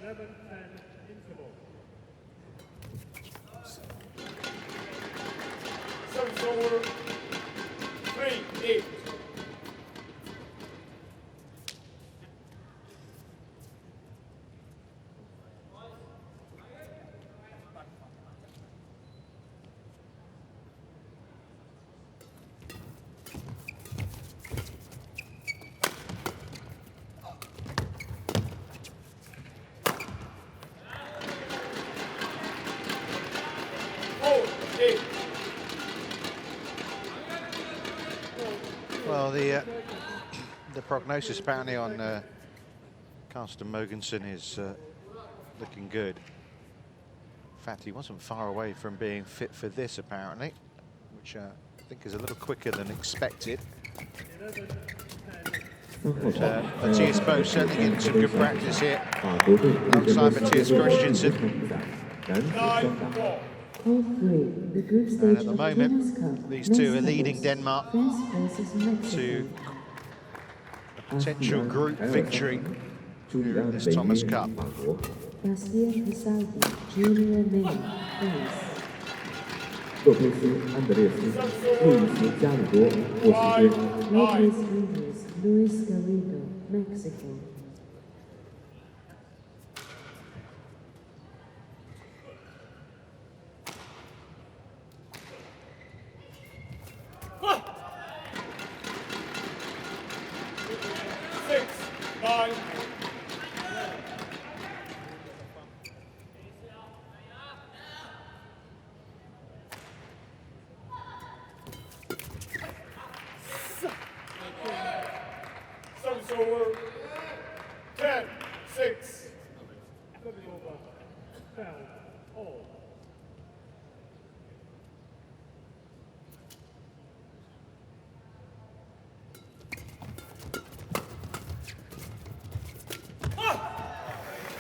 interval. Service over. 3-8. Well, the prognosis apparently on Carsten Mogensen is looking good. In fact, he wasn't far away from being fit for this apparently, which I think is a little quicker than expected. Mathias both certainly getting some good practice here alongside Mathias Christiansen. And at the moment, these two are leading Denmark to a potential group victory here in this Thomas Cup. Mexico. Service over. 10-6.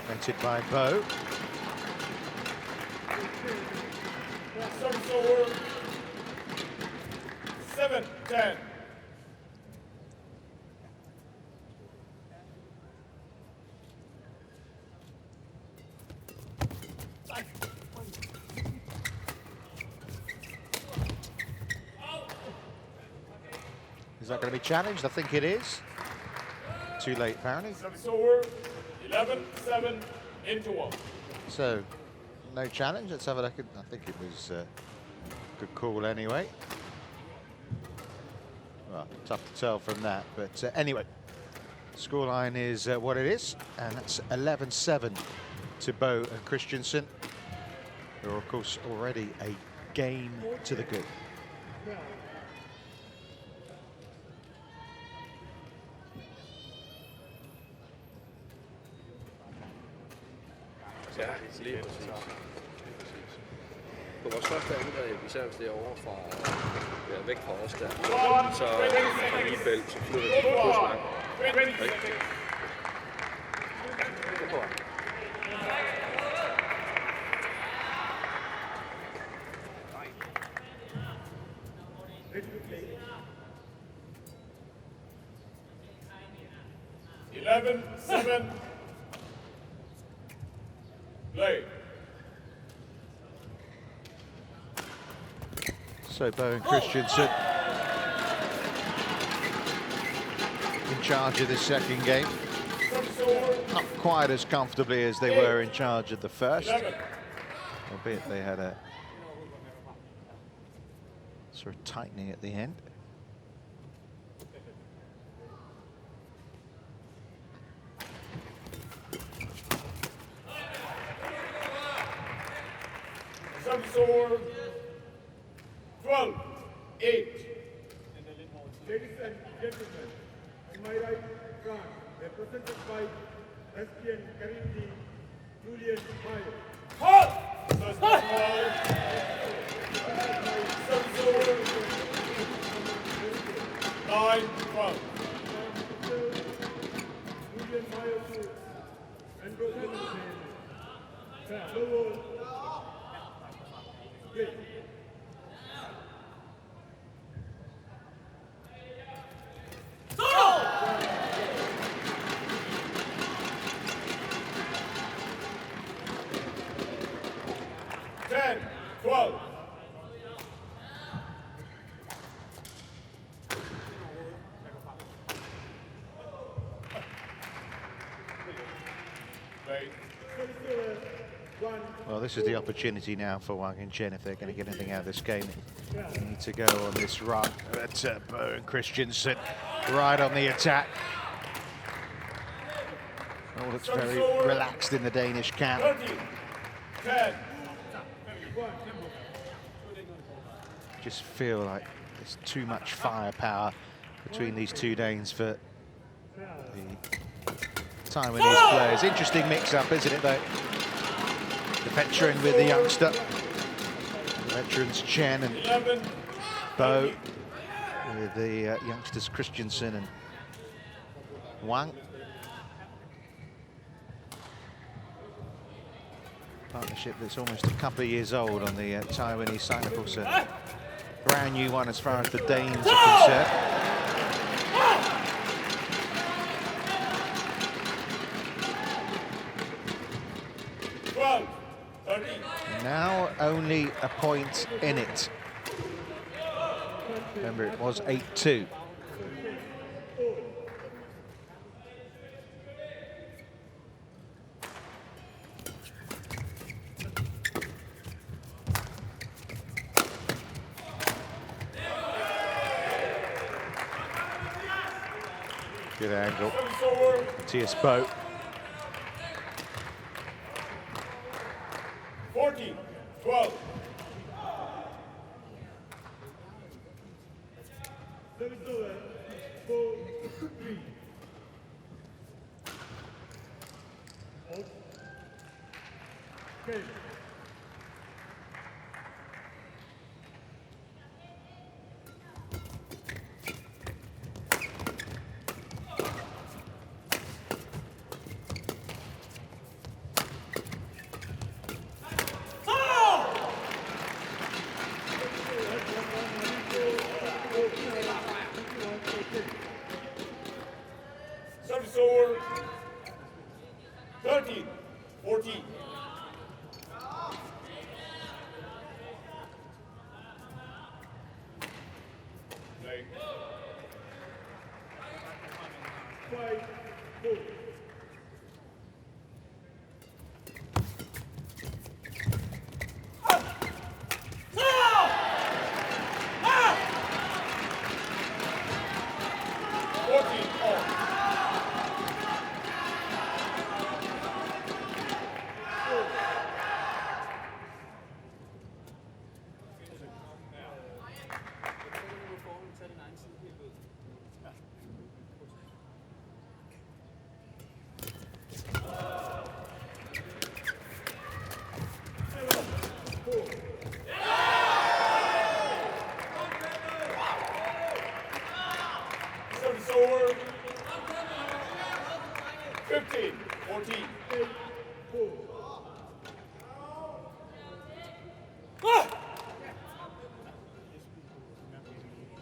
Prevented by Bo. Service over. 7-10. Is that going to be challenged? I think it is. Too late, apparently. Service over. 11-7 into 1. So, no challenge. Let's have a look. I think it was a good call anyway. Well, tough to tell from that. But anyway, scoreline is what it is. And that's 11-7 to Bo and Christiansen, who are, of course, already a game to the good. Ja, lige præcis. På vores første angreb, især hvis det er over fra, væk fra os der, så fra lige bælt, så flytter vi på slang. Det går. Play. So Bo and Christiansen in charge of the second game. Not quite as comfortably as they were in charge of the first, albeit they had a sort of tightening at the end. Score 12-8. Ladies and gentlemen, to my right, France, represented by S1 Julian Meyer. Halt! Service over. 9-12. Julian Meyer and represented Well, this is the opportunity now for Wang and Chen if they're going to get anything out of this game. They need to go on this run. But Bo and Christiansen right on the attack. All looks very relaxed in the Danish camp. Just feel like there's too much firepower between these two Danes for the Taiwanese players. Interesting mix-up, isn't it, though? The veteran with the youngster. The veterans Chen and Bo with the youngsters Christiansen and Wang. Partnership that's almost a couple of years old on the Taiwanese side. Of course, a brand new one as far as the Danes are concerned. Now only a point in it. Remember, it was 8-2. Good angle. Mathias Bo. 14-12. Okay. Service over. 13-14. Service over. 15-14.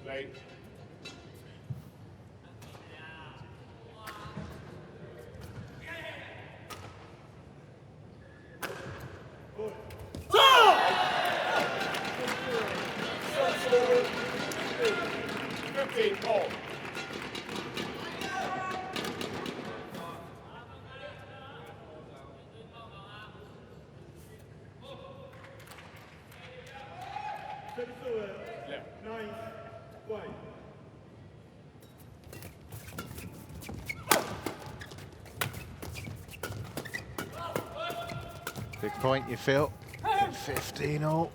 Late. Service over. 15 all. Big point, you feel. 15 all.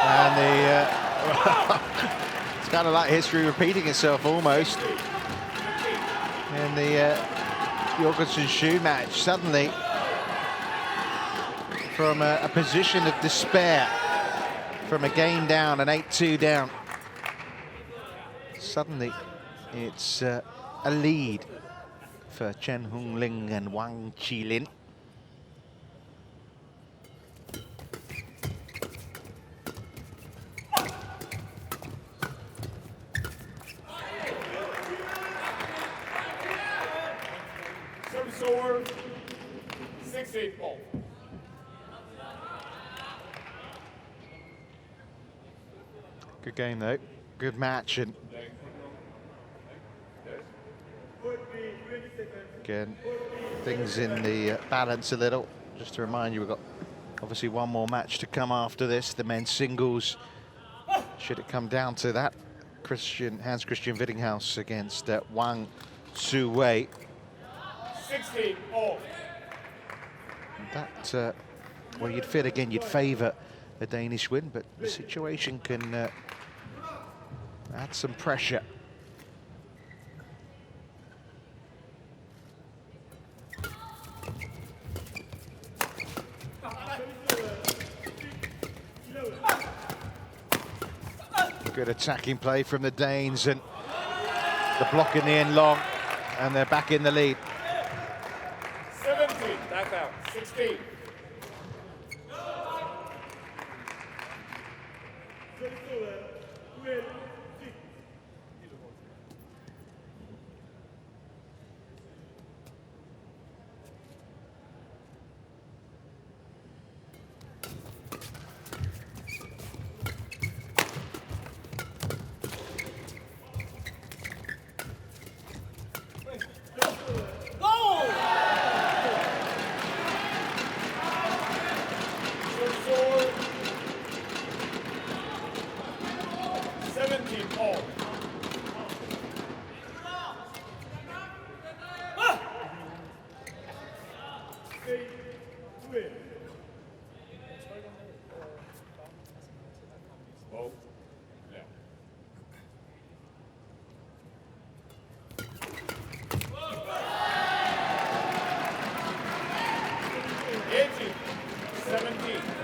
And the it's kind of like history repeating itself almost. In the Jorgensen Chou match, suddenly from a position of despair, from a game down, an 8-2 down, suddenly it's a lead for Chen Ling and Wang Chi-Lin. Service over. 6-8 ball. Good game though, good match, and Again, things in the balance a little. Just to remind you, we've got obviously one more match to come after this, the men's singles. Should it come down to that, Hans-Kristian Vittinghus against Wang, Hsu Wei. 16 all. That, well, you'd feel again, you'd favour a Danish win, but the situation can add some pressure. Good attacking play from the Danes, and the block in the end long, and they're back in the lead. 17, back out, 16.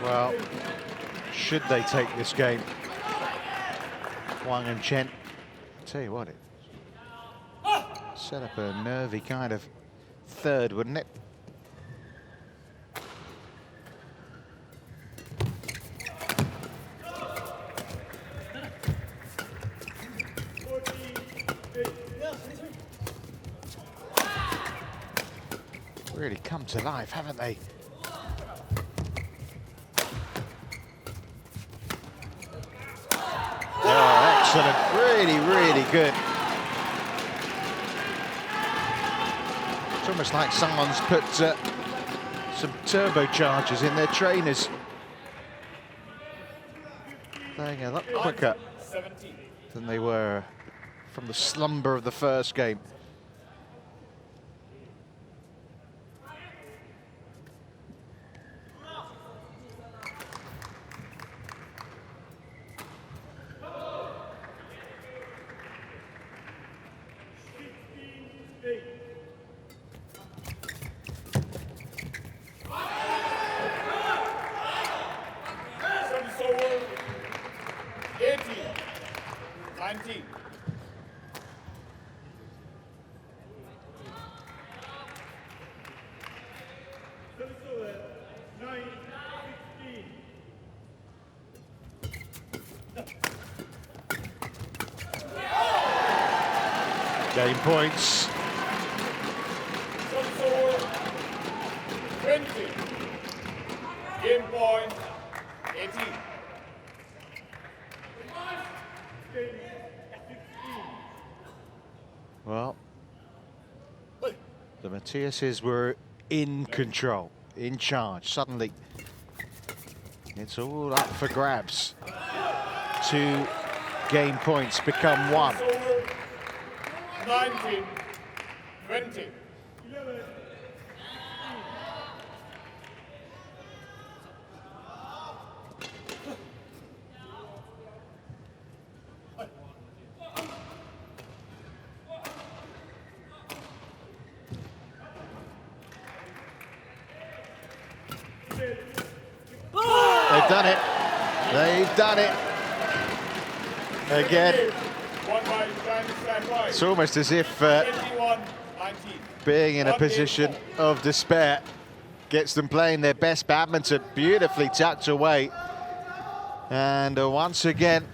Well, should they take this game, Wang and Chen, I'll tell you what, it set up a nervy kind of third, wouldn't it? Really come to life, haven't they? Oh, excellent. Really, really good. It's almost like someone's put some turbochargers in their trainers. Playing a lot quicker than they were from the slumber of the first game. Game points. 20. Game point 18. Well, the Mathiases were in control, in charge. Suddenly, it's all up for grabs. 2 game points become 1. 19, 20. They've done it. They've done it. Again. It's almost as if being in a position of despair gets them playing their best badminton, beautifully tucked away. And once again,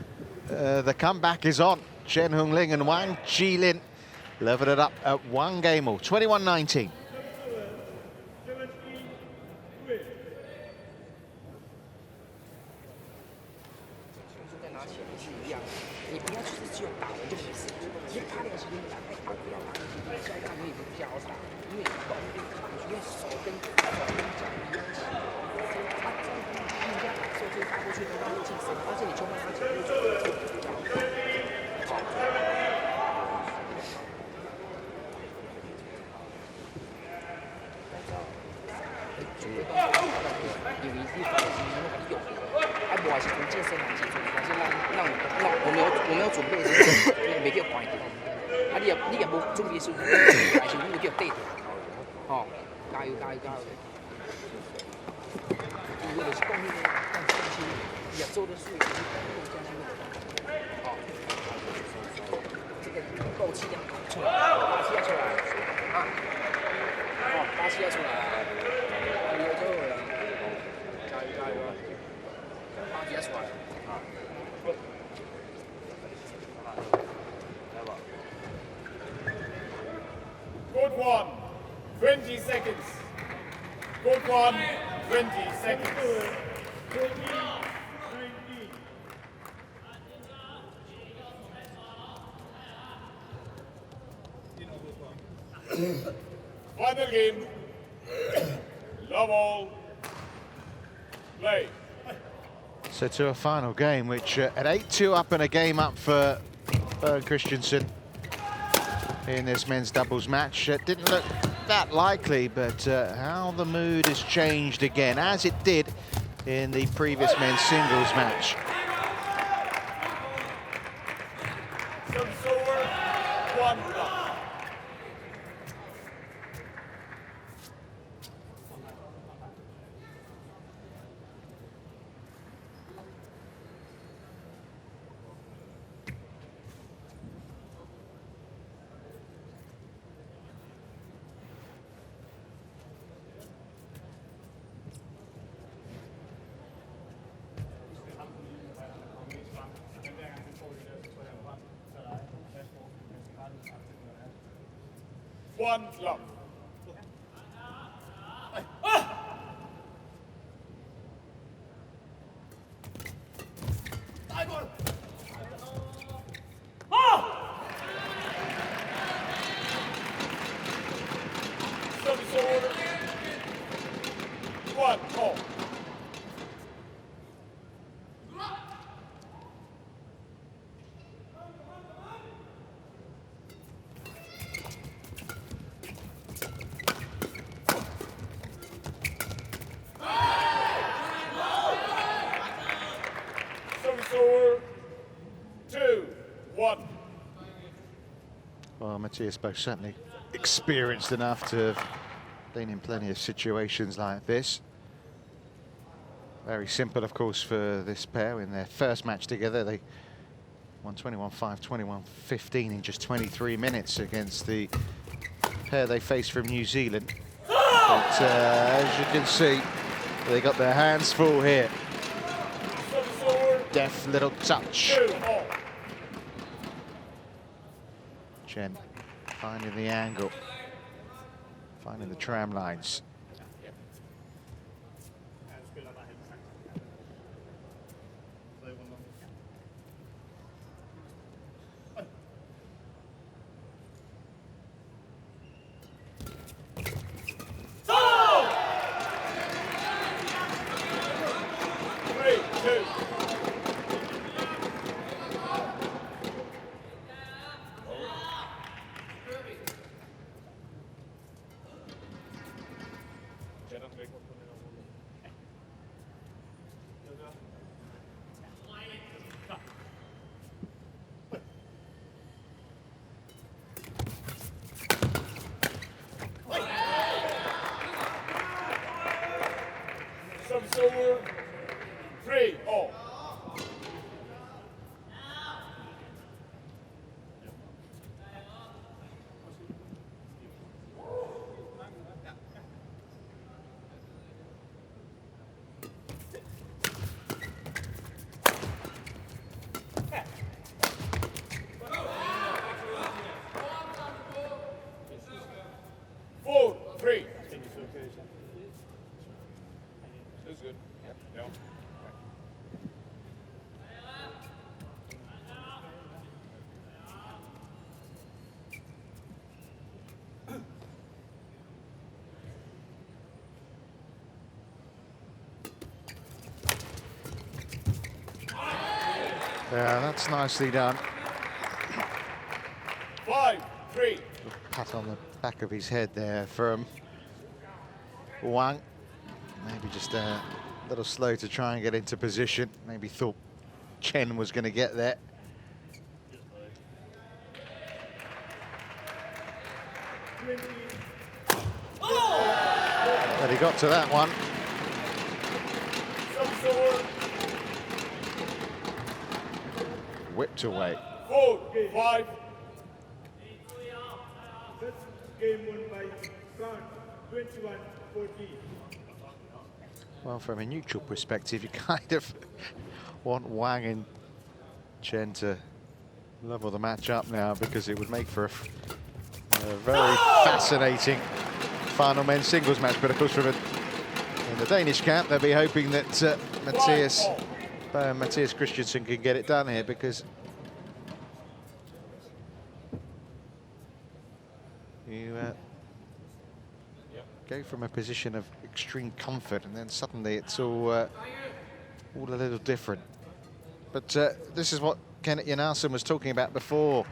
the comeback is on. Chen Ling and Wang Chi-Lin leveled it up at 1 game all, 21-19. 是一样的，你不要只有打人就没事，其实他练习你打不要打进去，下一个你也不要打，因为你动力抗拒，因为手跟脚一样起，他这样人家手可以发过去，都让你进身，而且你球慢他脚步就比较好。因为你发的是那个有，不还是从健身来去做，还是让我没有准备的时候，没叫快点。你也无准备时候，还是你叫对的。哦，加油！如果是讲那个干上去，也做的是更加那个。哦，这个斗气要出来，打气要出来啊！哦，打气要出来。加油！打气要出来啊！ Good one, 20 seconds. Good one, 20 seconds. 19. Final game. Love all. Play. So to a final game, which at 8-2 up and a game up for Christiansen in this men's doubles match. It didn't look that likely, but how the mood has changed again, as it did in the previous men's singles match. One love. Service order. 1 all. Well, Mathias both certainly experienced enough to have been in plenty of situations like this. Very simple, of course, for this pair. In their first match together, they won 21-5, 21-15 in just 23 minutes against the pair they faced from New Zealand. But as you can see, they got their hands full here. Deft little touch. Chen finding the angle, finding the tram lines. Over 3 all. That's good. Yeah. Yeah, that's nicely done. 5-3. Pat on the back of his head there from Wang. Maybe just a little slow to try and get into position. Maybe thought Chen was going to get there. But he got to that one. Whipped away. 4-5. Game won by France, 21-14. Well, from a neutral perspective, you kind of want Wang and Chen to level the match up now, because it would make for a very fascinating final men's singles match. But of course, in the Danish camp, they'll be hoping that Mathias Christiansen can get it done here, because you go from a position of extreme comfort, and then suddenly it's all a little different. But this is what Kenneth Janarsen was talking about before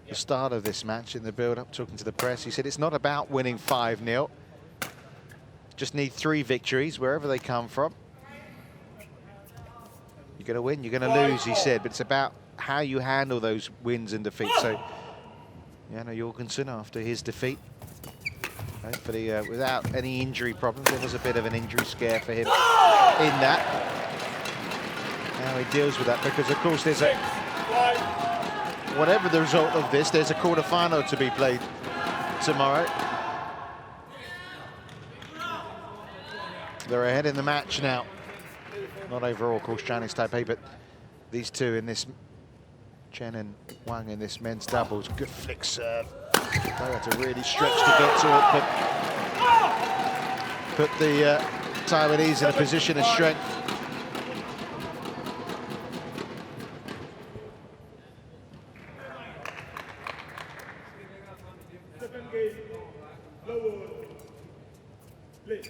the start of this match, in the build-up, talking to the press. He said it's not about winning 5-0. Just need 3 victories, wherever they come from. You're going to win, you're going to lose, he said, but it's about how you handle those wins and defeats. So, Jan Jorgensen, after his defeat, hopefully without any injury problems. There was a bit of an injury scare for him in that. Now he deals with that, because of course there's a, whatever the result of this, there's a quarter-final to be played tomorrow. They're ahead in the match now. Not overall, of course, Chinese Taipei, but these two in this, Chen and Wang in this men's doubles. Good flick serve. They had to really stretch to get to it, but put the Taiwanese in a position of strength. Second game, lower play.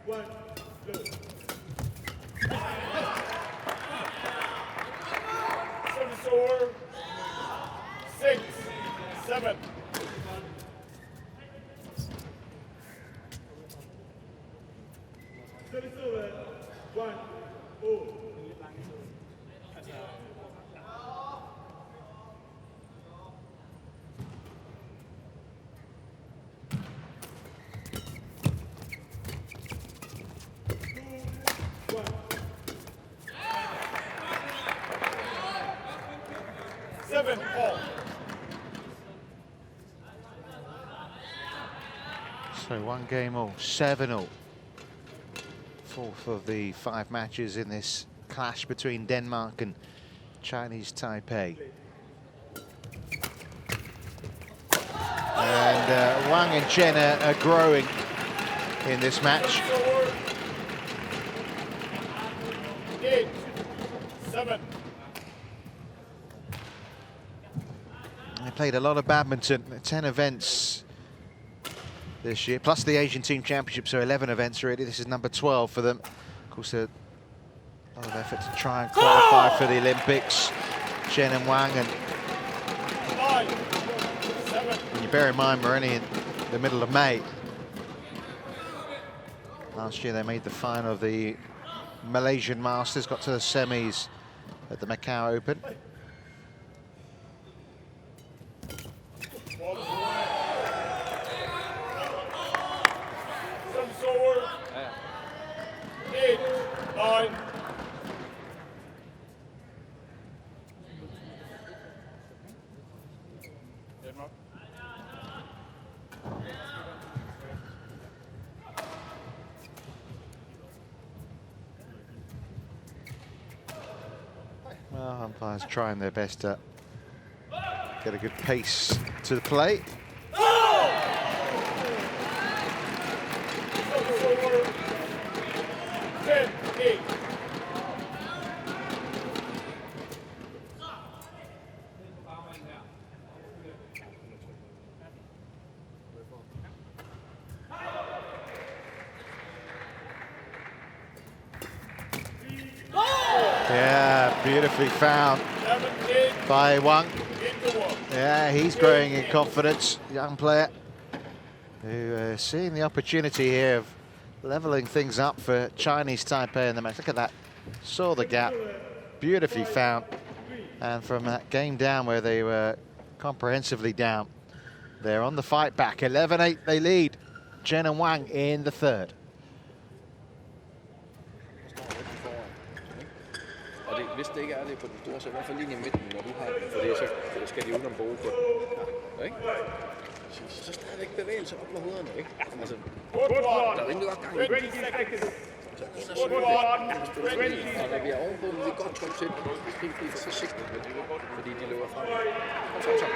One, go. Score 6-7. Service over, 1-0. So 1 game all, 7-all. 4th of the 5 matches in this clash between Denmark and Chinese Taipei. And Wang and Chen are growing in this match. 8-7. They played a lot of badminton, 10 events this year, plus the Asian Team Championships, so 11 events already. This is number 12 for them. Of course, a lot of effort to try and qualify for the Olympics. Chen and Wang, and when you bear in mind we're only in the middle of May. Last year they made the final of the Malaysian Masters, got to the semis at the Macau Open. Well, umpires trying their best to get a good pace to the play. Beautifully found by Wang. Yeah, he's growing in confidence, young player, who seeing the opportunity here of leveling things up for Chinese Taipei in the match. Look at that, saw the gap, beautifully found. And from that game down where they were comprehensively down, they're on the fight back. 11-8 they lead. Chen and Wang in the third. Og hvis det ikke er det på den store, så i hvert fald lige i midten, når du har den, for så skal de udenom bogen på den. Ikke? Så stadigvæk bevægelse op med hovederne, ikke? Altså, der er rimelig godt gang i den. Så ind og så og når vi er ovenpå, men vi er godt tryk til den. Helt blive for forsigtigt med det, fordi de løber frem. Så.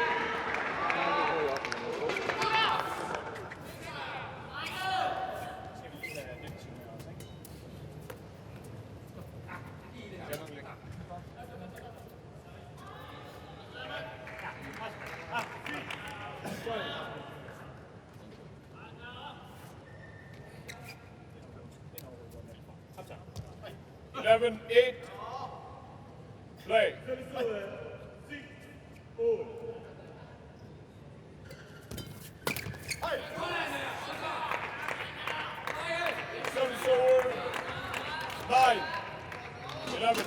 11-8. Play. Service over. 9. 11.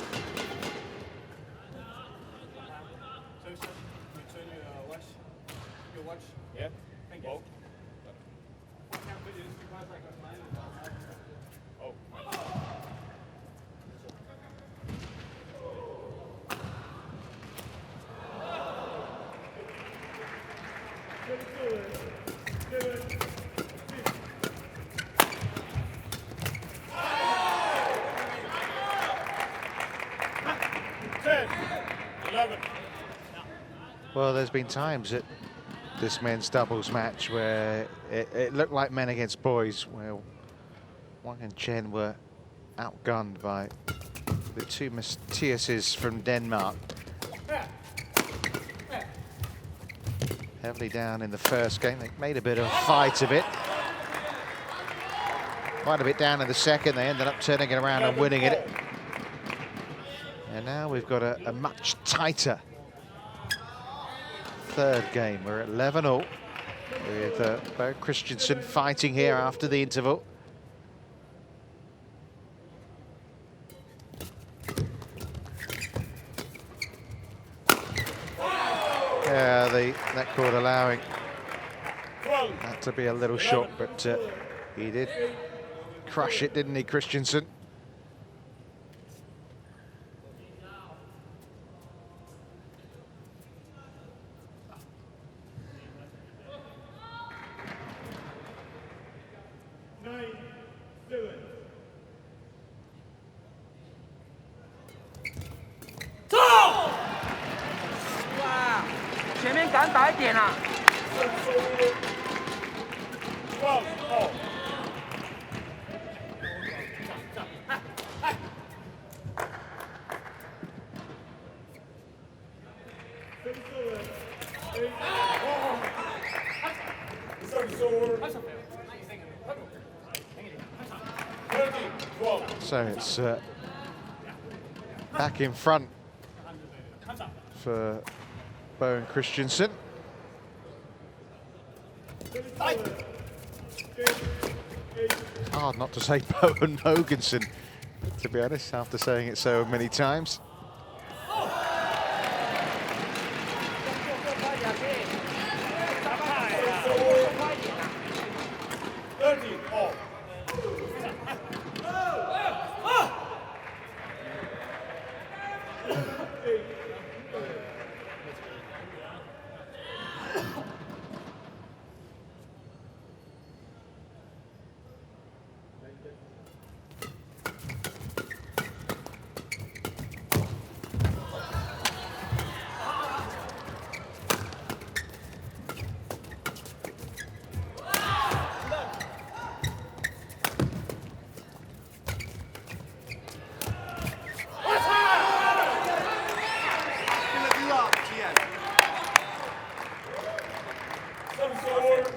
Your watch. Yeah. Thank you. Oh. Well, there's been times at this men's doubles match where it looked like men against boys, where Wang and Chen were outgunned by the two Mathiases from Denmark. Heavily down in the first game, they made a bit of a fight of it. Quite a bit down in the second, they ended up turning it around and winning it. And now we've got a much tighter third game. We're at 11-all with both Christiansen fighting here after the interval. Yeah, that court allowing that to be a little short, but he did crush it, didn't he, Christiansen? So it's back in front for Bo and Christiansen. Hard not to say Bo and Jorgensen, to be honest, after saying it so many times.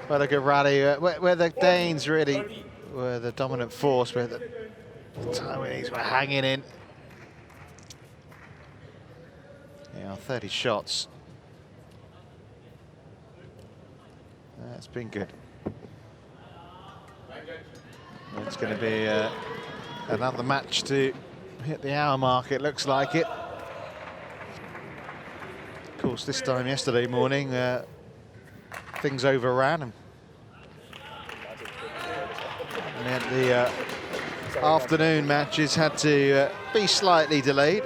What a good rally, where the Danes really were the dominant force, where the Taiwanese were hanging in. Yeah, 30 shots. That's been good. It's going to be another match to hit the hour mark, it looks like it. Of course, this time yesterday morning, things overran and meant the afternoon matches had to be slightly delayed.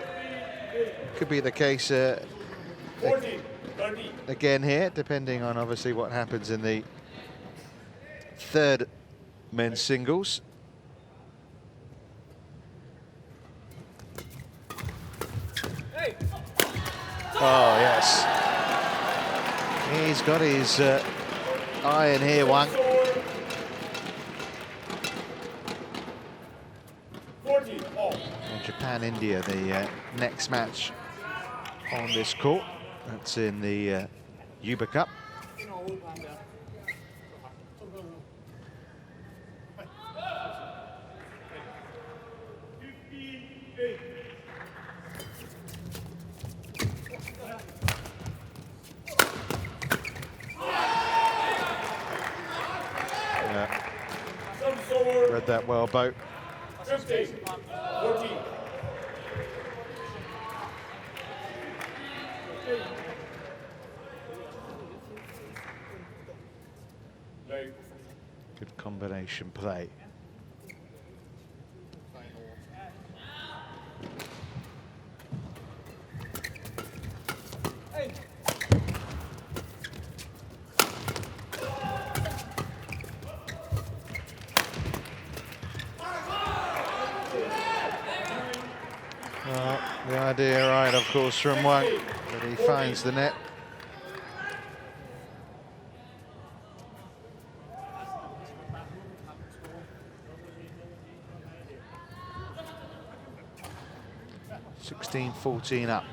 Could be the case again here, depending on obviously what happens in the third men's singles. Oh, yes. He's got his iron here, Wang. And Japan-India, the next match on this court. That's in the Yuba Cup. Read that well, Bo. 15, 14. Good combination play. The idea, right, of course, from Wang, but he finds the net. (16-14) up.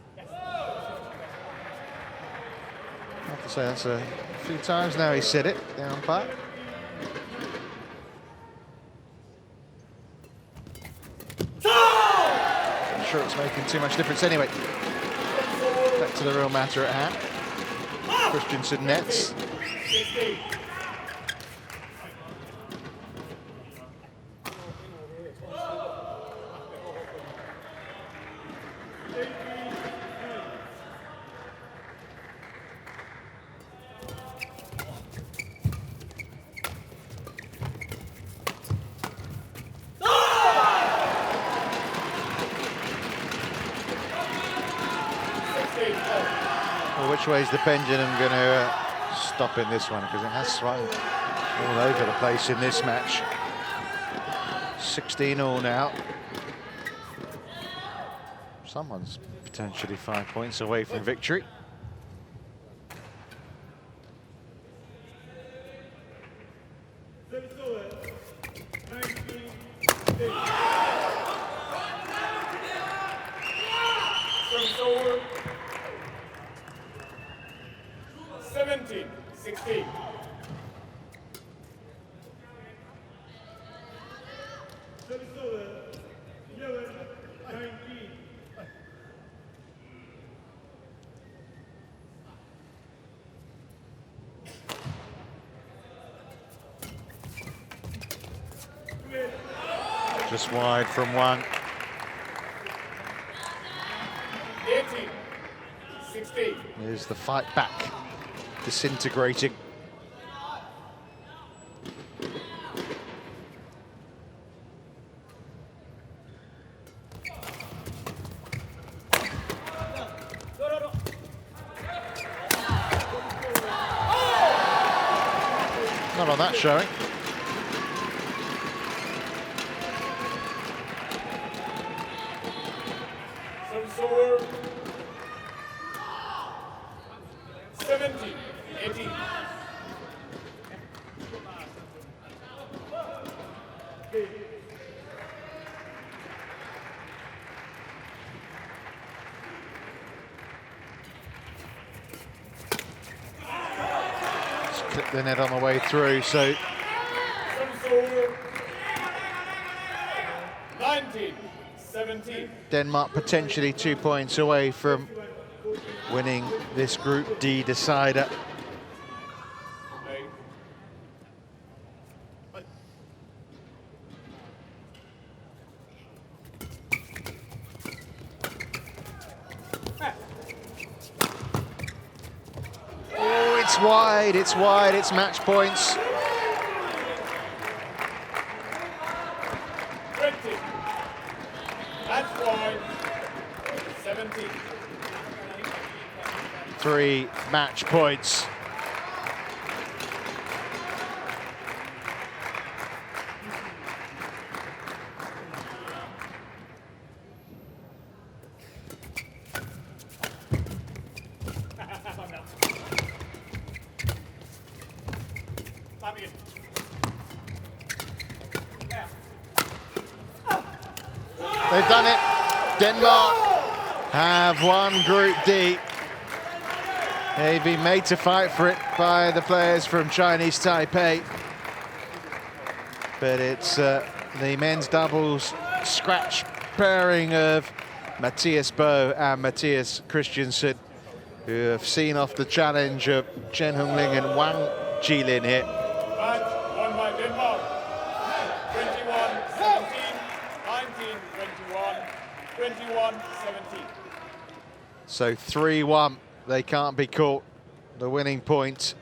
I have to say that's a few times now he said it, the umpire. I'm sure it's making too much difference anyway. Back to the real matter at hand. Christiansen nets. Which way is the pendulum going to stop in this one? Because it has swung all over the place in this match. 16-all now. Someone's potentially 5 points away from victory. Just wide from Wang. 18, 16. There's the fight back, disintegrating. Not on that showing. Serve 17, 18. Just clip the net on the way through, so Denmark potentially 2 points away from winning this Group D decider. Oh, it's wide, it's match points. That's wide. 17. 3 match points. They've done it. Denmark have won Group D. They've been made to fight for it by the players from Chinese Taipei. But it's the men's doubles scratch pairing of Mathias Bo and Mathias Christiansen, who have seen off the challenge of Chen Ling and Wang Chi-Lin here. Match won by Denmark. 21-17, 19-21, 21-17. So 3-1, they can't be caught. The winning point.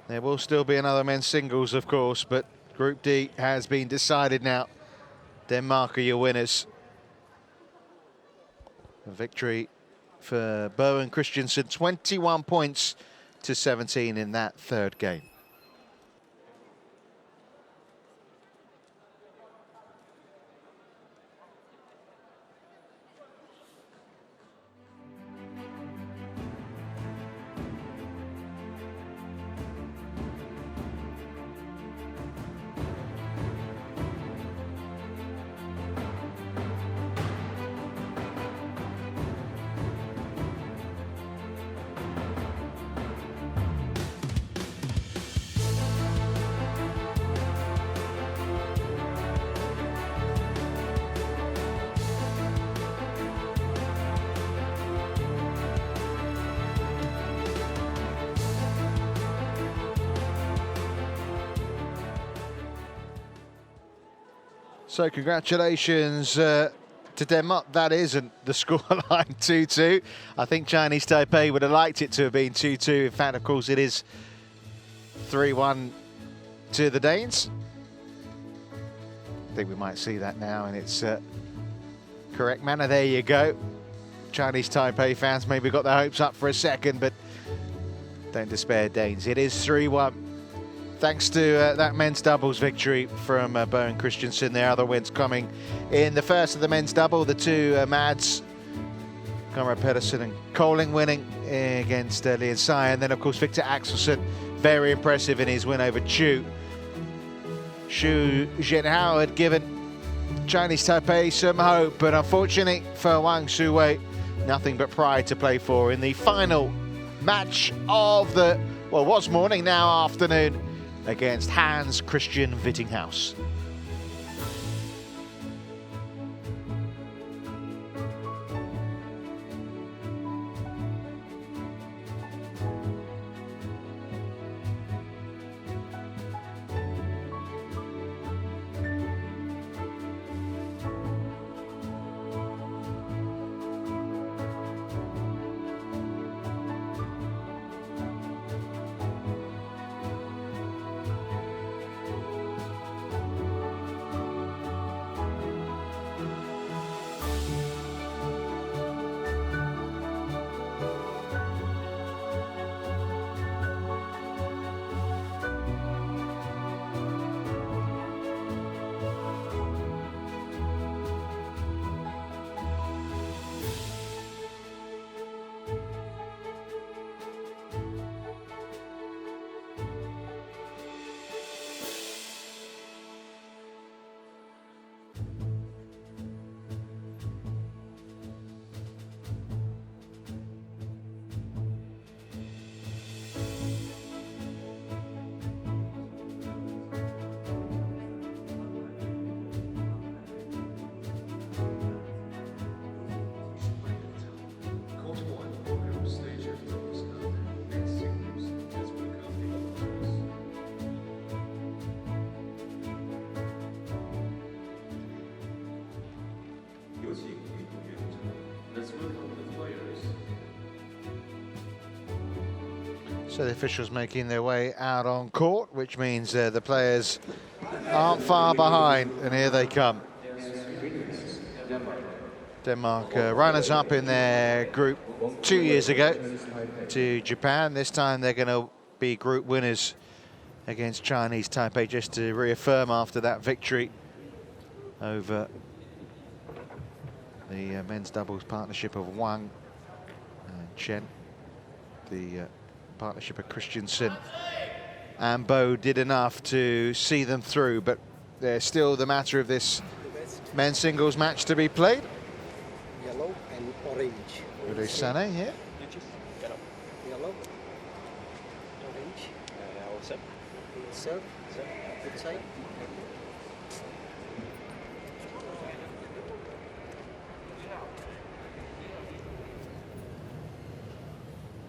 There will still be another men's singles, of course, but Group D has been decided now. Denmark are your winners. A victory for Bo and Christiansen, 21 points to 17 in that third game. So congratulations to Denmark. That isn't the scoreline 2-2. I think Chinese Taipei would have liked it to have been 2-2. In fact, of course, it is 3-1 to the Danes. I think we might see that now in its correct manner. There you go. Chinese Taipei fans maybe got their hopes up for a second, but don't despair, Danes. It is 3-1. Thanks to that men's doubles victory from Bo and Christiansen. There are other wins coming in the first of the men's double. The two Mads, Conrad-Petersen and Kolding winning against Ling and Tsai. And then, of course, Viktor Axelsen, very impressive in his win over Chou. Hsu Jen Hao had given Chinese Taipei some hope, but unfortunately for Wang Shuwei, nothing but pride to play for in the final match of the, well, was morning, now afternoon, against Hans-Kristian Vittinghus. So the officials making their way out on court, which means the players aren't far behind, and here they come. Denmark runners-up in their group 2 years ago to Japan. This time they're going to be group winners against Chinese Taipei, just to reaffirm after that victory over the men's doubles partnership of Wang and Chen. The partnership of Christiansen and Bo did enough to see them through, but there's still the matter of this men's singles match to be played. Yellow and orange. Uday Sane here. Yellow, orange. Serve. Good side.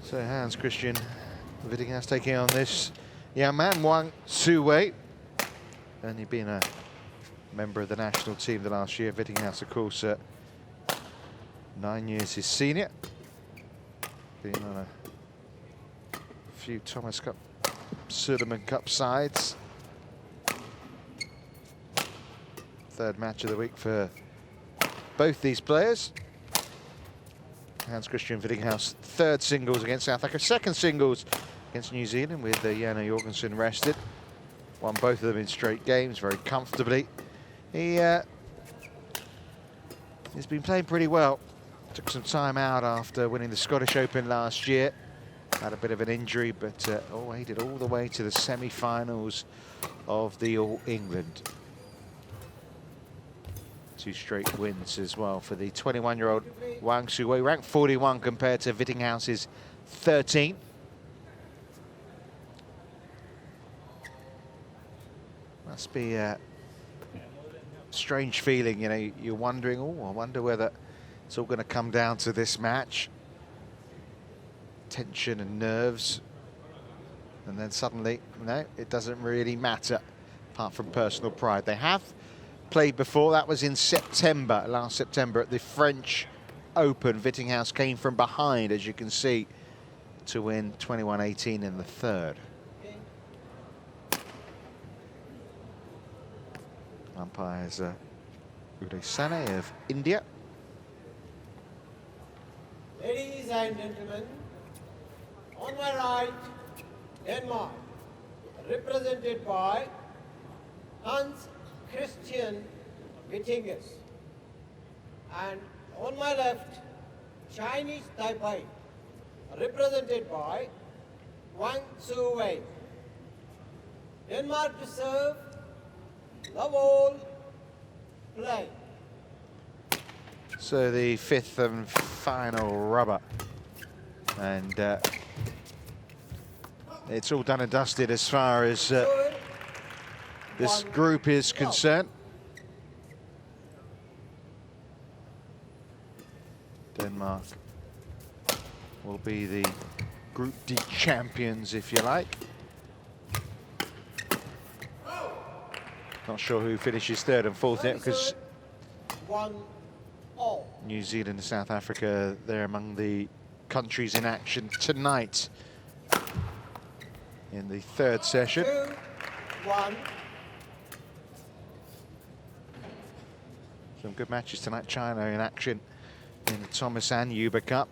So Hans-Kristian Vittinghus taking on this young man, Wang Hsu. Only been a member of the national team the last year. Vittinghus, of course, 9 years his senior. Been on a few Thomas Cup, Sudirman Cup sides. Third match of the week for both these players. Hans-Kristian Vittinghus, third singles against South Africa, second singles against New Zealand with O Jorgensen rested. Won both of them in straight games very comfortably. He's been playing pretty well. Took some time out after winning the Scottish Open last year. Had a bit of an injury, but made it all the way to the semi-finals of the All England. 2 straight wins as well for the 21-year-old Wang Hsu, ranked 41 compared to Vittinghus's 13. Must be a strange feeling, you know, you're wondering, oh, I wonder whether it's all going to come down to this match. Tension and nerves. And then suddenly, no, it doesn't really matter, apart from personal pride. They have played before. That was in September, last September, at the French Open. Vittinghus came from behind, as you can see, to win 21-18 in the third. Umpires Uday Sane of India. Ladies and gentlemen, on my right, Denmark, represented by Hans-Kristian Vittinghus. And on my left, Chinese Taipei, represented by Wang Hsu. Denmark to serve, love all, play. So the fifth and final rubber. And it's all done and dusted as far as this group is concerned. Denmark will be the Group D champions, if you like. Not sure who finishes third and fourth yet, because New Zealand and South Africa, they're among the countries in action tonight in the third session. 2-1. Some good matches tonight. China in action in the Thomas and Uber Cup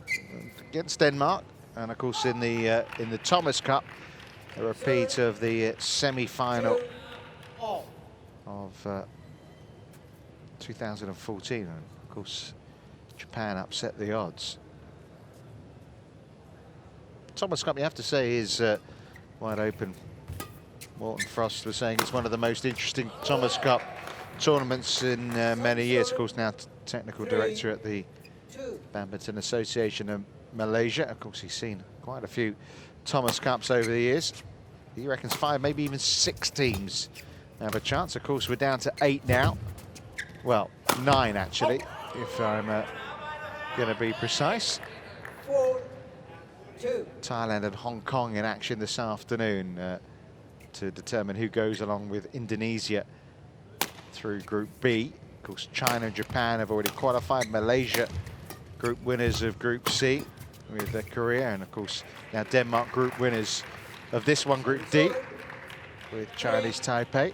against Denmark, and of course in the Thomas Cup, a repeat of the semi-final of 2014, and of course Japan upset the odds. Thomas Cup, you have to say, is wide open. Morton Frost was saying it's one of the most interesting Thomas Cup tournaments in many years. Of course, now technical director at the Badminton Association of Malaysia. Of course, he's seen quite a few Thomas Cups over the years. He reckons 5, maybe even 6 teams have a chance. Of course, we're down to 8 now. Well, 9 actually, if I'm going to be precise. 4-2. Thailand and Hong Kong in action this afternoon to determine who goes along with Indonesia through Group B. Of course, China and Japan have already qualified. Malaysia group winners of Group C with Korea, and of course now Denmark group winners of this one, Group D, with Chinese Taipei.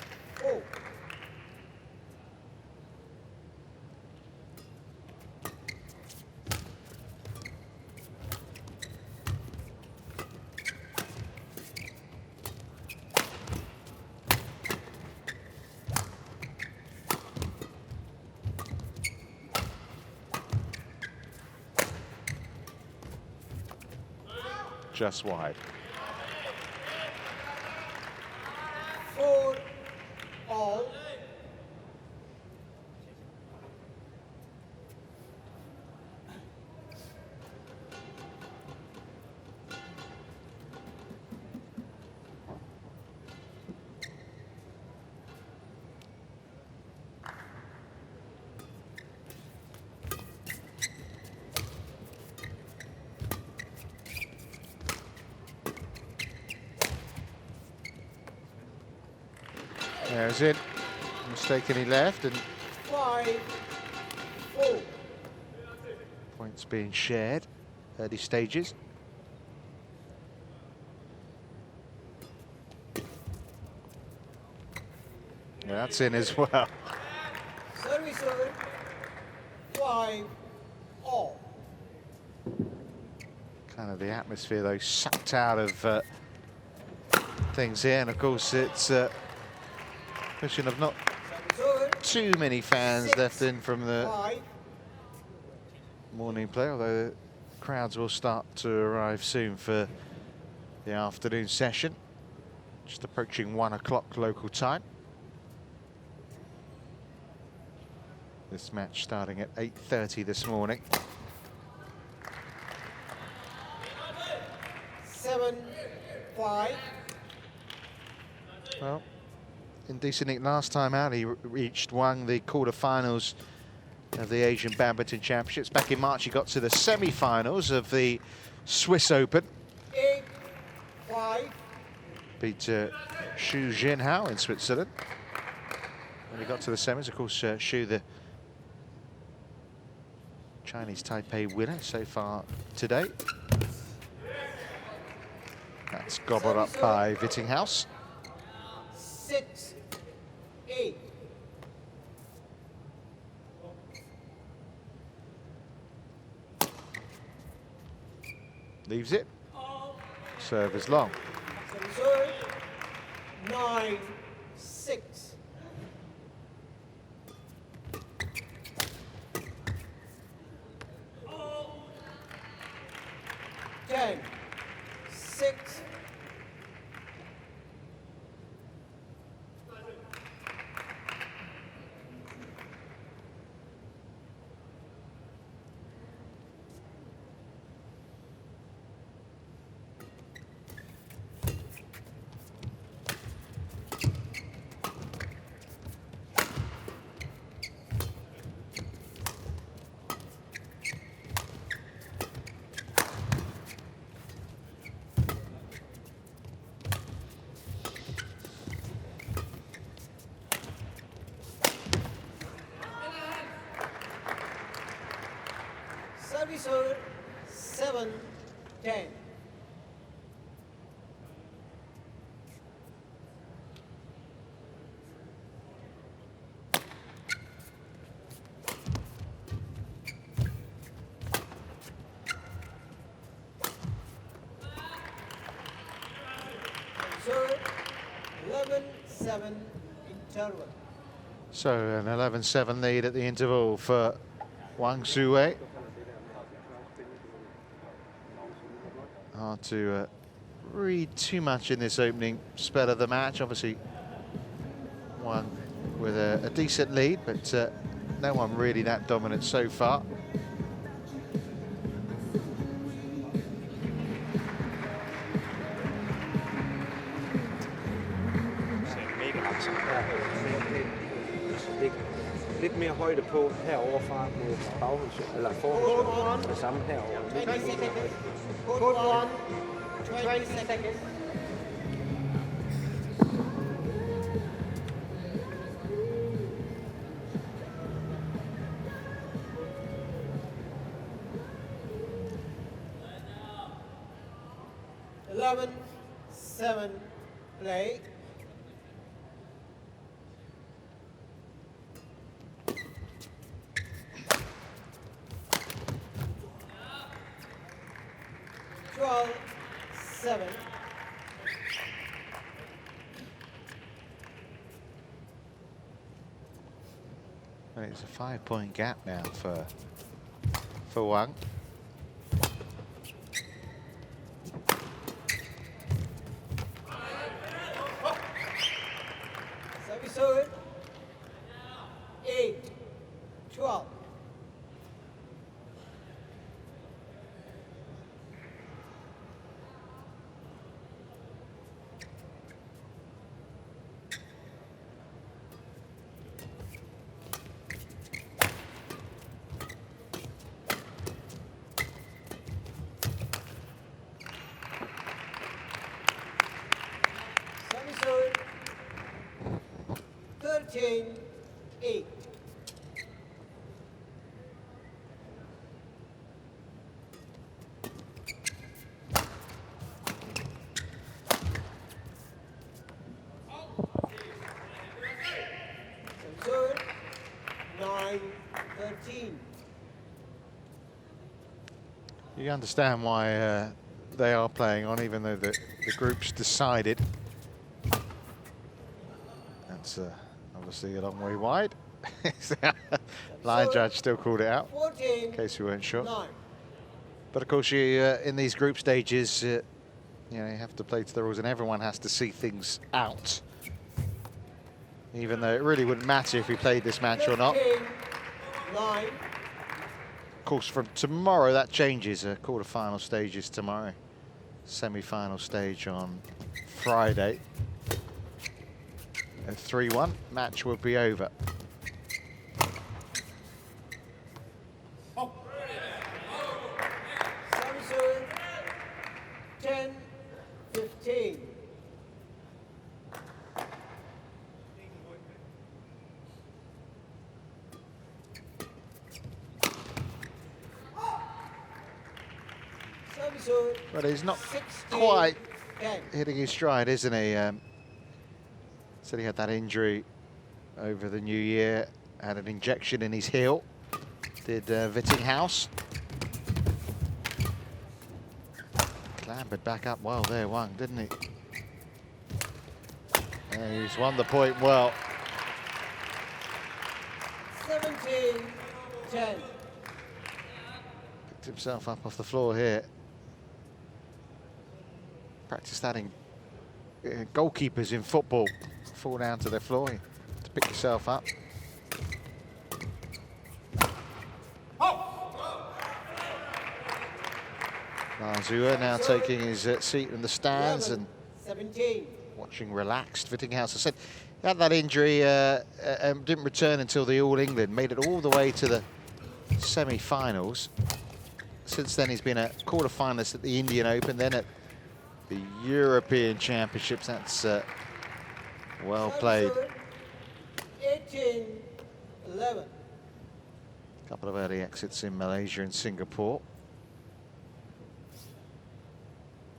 Just wide. 4 all. There's it. Mistakenly left, and 5 4. points being shared. Early stages. Yeah, that's in as well. Service over. 5 all. Kind of the atmosphere, though, sucked out of things here, and of course it's question of not too many fans left in from the morning play, although the crowds will start to arrive soon for the afternoon session. Just approaching 1 o'clock local time. This match starting at 8:30 this morning. 7 5. Well, Indecent Nick last time out, he reached Wang the quarterfinals of the Asian Badminton Championships. Back in March, he got to the semi-finals of the Swiss Open. 8 5. Beat Hsu Jen Hao in Switzerland. When he got to the semis, of course, Chou, the Chinese Taipei winner so far today. That's gobbled up by Vittinghus. 6 8. Leaves it. Serve is long. Serve 9 6. Ten 6. Service over 7 10. Serve 11-7 interval. So an 11-7 lead at the interval for Wang Sui. Hard to read too much in this opening spell of the match. Obviously, Wang with a decent lead, but no one really that dominant so far. Lidt mere højde på heroverfra mod baghånds eller forhånds. Det samme herover. 20 seconds. Code 1, 20 seconds. 11-7 play. Seven. Well, it's a 5-point gap now for Wang. Service over. 8-12. Service over. 13-8. Service over. 9-13. You understand why they are playing on, even though the group's decided. That's obviously a long way wide. Line judge still called it out, in case we weren't sure. 9. But of course, you in these group stages, you know, you have to play to the rules, and everyone has to see things out. Even though it really wouldn't matter if we played this match or not. 9. Of course, from tomorrow that changes. Quarter-final stage is tomorrow. Semi-final stage on Friday. A 3-1 match will be over. Service over. 10-15. Service over. But he's not 16-10. quite hitting his stride, isn't he? Said he had that injury over the new year, had an injection in his heel. Did Vittinghus. Clambered back up well there, Wang, didn't he? And he's won the point well. 17-10. Picked himself up off the floor here. Practice that in goalkeepers in football. Fall down to the floor to pick yourself up. Hsu now taking his seat in the stands 11, and 17. watching relaxed. Vittinghus, I said, he had that injury and didn't return until the All England, made it all the way to the semi-finals. Since then he's been a quarter-finalist at the Indian Open, then at the European Championships. That's well played. 18-11. Couple of early exits in Malaysia and Singapore.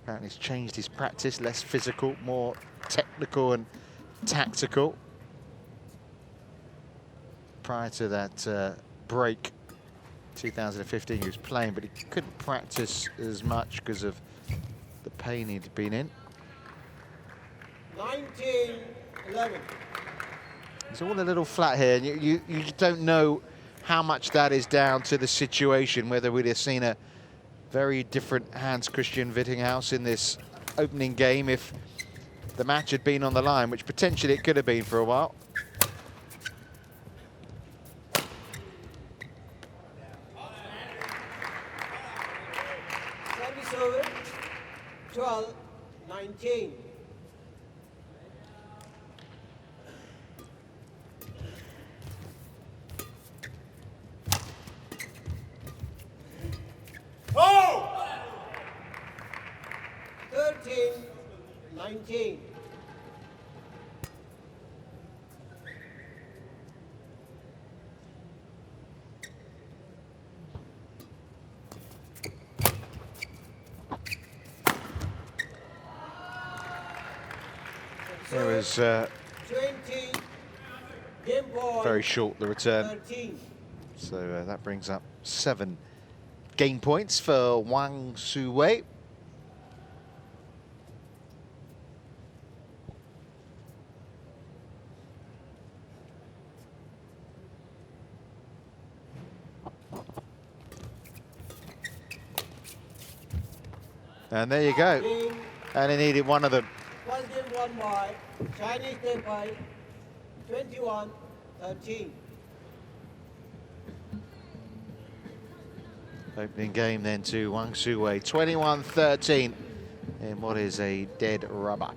Apparently he's changed his practice, less physical, more technical and tactical. Prior to that break, 2015, he was playing, but he couldn't practice as much because of the pain he'd been in. 19-11. It's all a little flat here, and you don't know how much that is down to the situation, whether we'd have seen a very different Hans-Kristian Vittinghus in this opening game if the match had been on the line, which potentially it could have been for a while. Service over. 12-19. Oh! 13-19. It was 20. Game ball. very short, the return. 13. So that brings up 7 game points for Wang Su-wei. And there you go. And he needed one of them. First game won by Chinese Taipei, 21-13. Opening game then to Wang Su-wei, 21-13 in what is a dead rubber.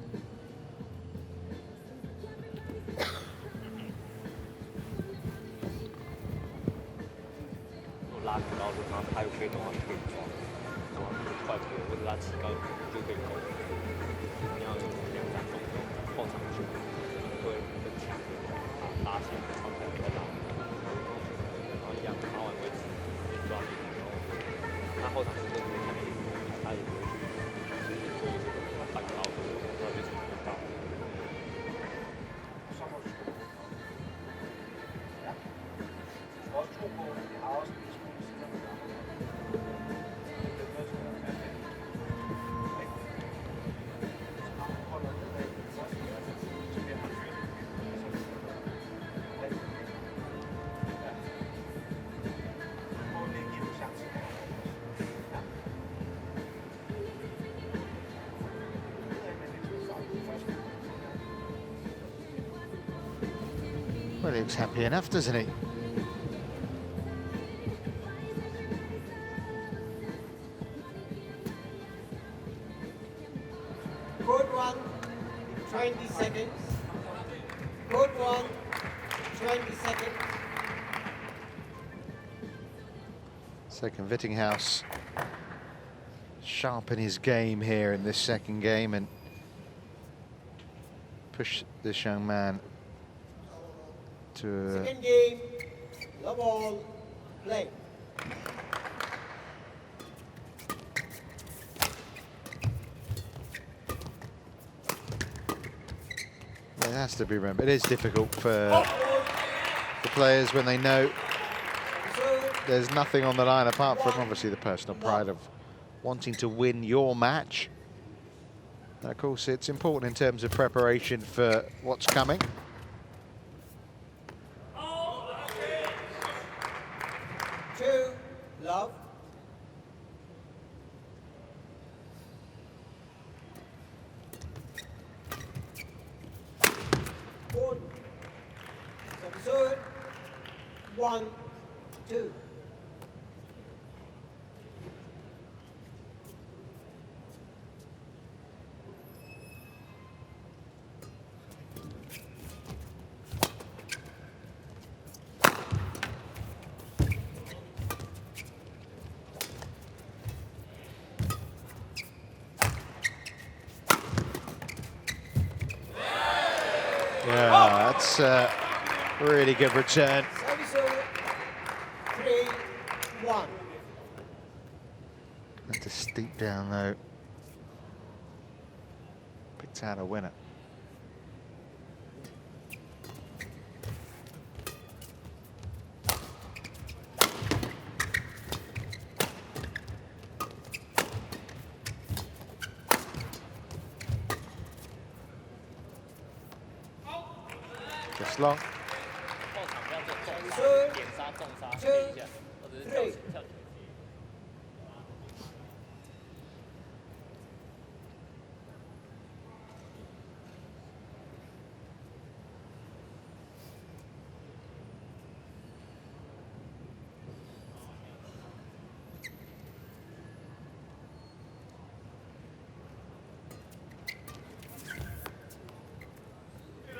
Well, he looks happy enough, doesn't he? Code 1, 20 seconds. Code 1, 20 seconds. So can Vittinghus sharpen his game here in this second game and push this young man to Second game, love all, play. It has to be remembered. It is difficult for the players when they know there's nothing on the line apart from obviously the personal pride of wanting to win your match. And of course, it's important in terms of preparation for what's coming. Chou, love. One. Subserve. 1, 2. Yeah, that's a really good return. Subserve. 3, 1. Had to steep down though. Picked out a winner. Just long.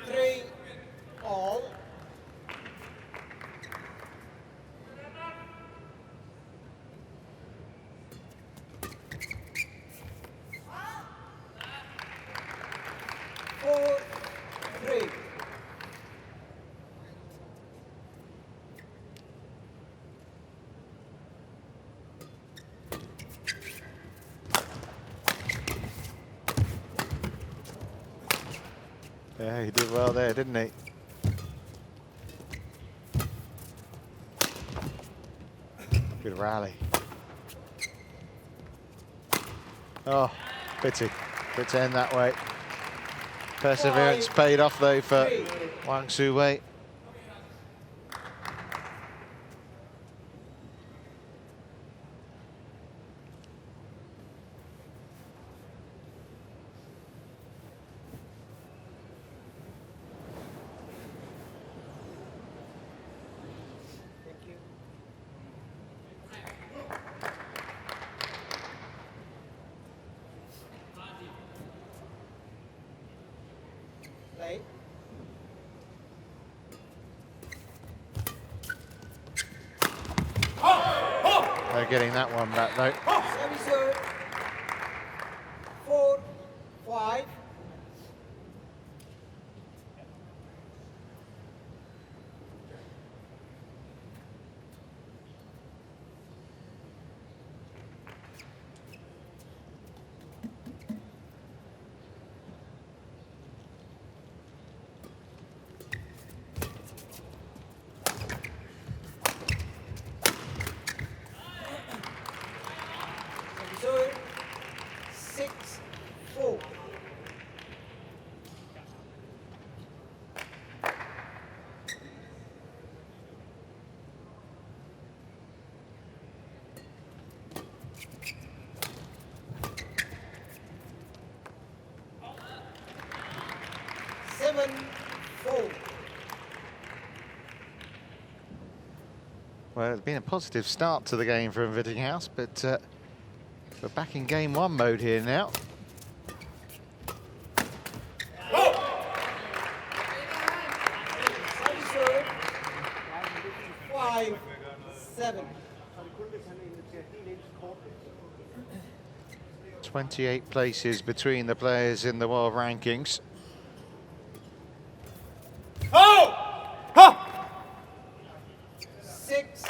3. All. Yeah, he did well there, didn't he? Good rally. Oh, pity. Good to end that way. Perseverance paid off though for Wang Su Wei. They're getting that one back though. 4-5. Well, it's been a positive start to the game from Vittinghus, but we're back in game one mode here now. Five, 7. 28 places between the players in the world rankings. Oh! Ha! 6,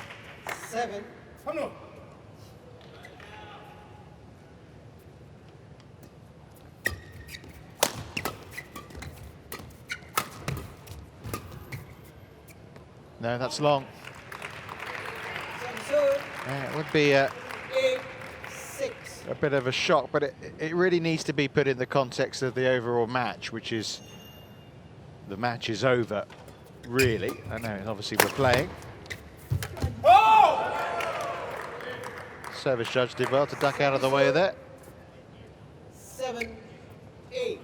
7. Come on. No, that's long. Yeah, it would be a bit of a shock, but it really needs to be put in the context of the overall match, which is the match is over, really. I know, obviously we're playing. Service judge did well to duck out of the way of that. 7, 8.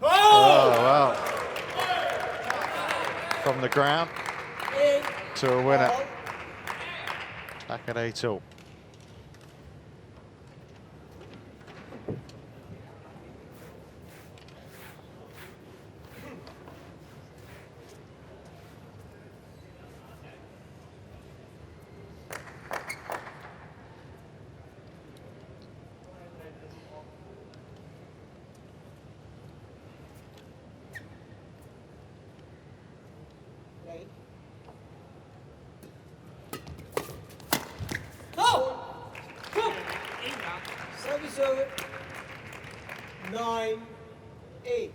Oh, wow. From the ground to a winner. Back at 8-all. Service over. 9, 8.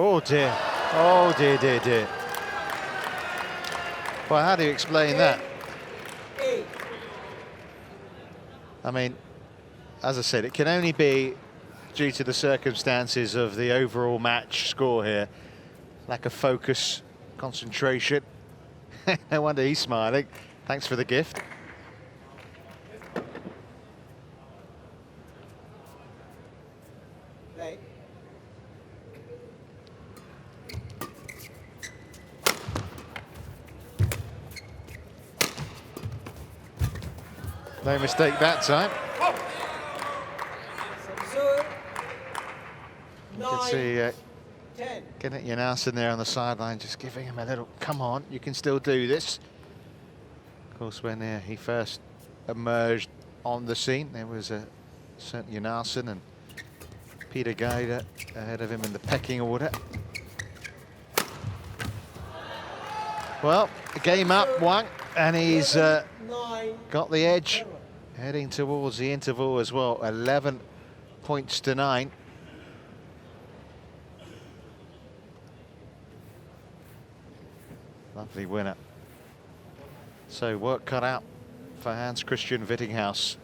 Oh dear, oh dear, dear, dear. Well, how do you explain that? I mean, as I said, it can only be due to the circumstances of the overall match score here. Lack of focus, concentration. No wonder he's smiling. Thanks for the gift. No mistake that time. You can see Kenneth Jansen there on the sideline, just giving him a little, come on, you can still do this. Of course, when he first emerged on the scene, there was a certain Jansen and Peter Geider ahead of him in the pecking order. Well, the game up, Wang, and he's got the edge heading towards the interval as well. 11 points to 9. Lovely winner. So work cut out for Hans-Kristian Vittinghus.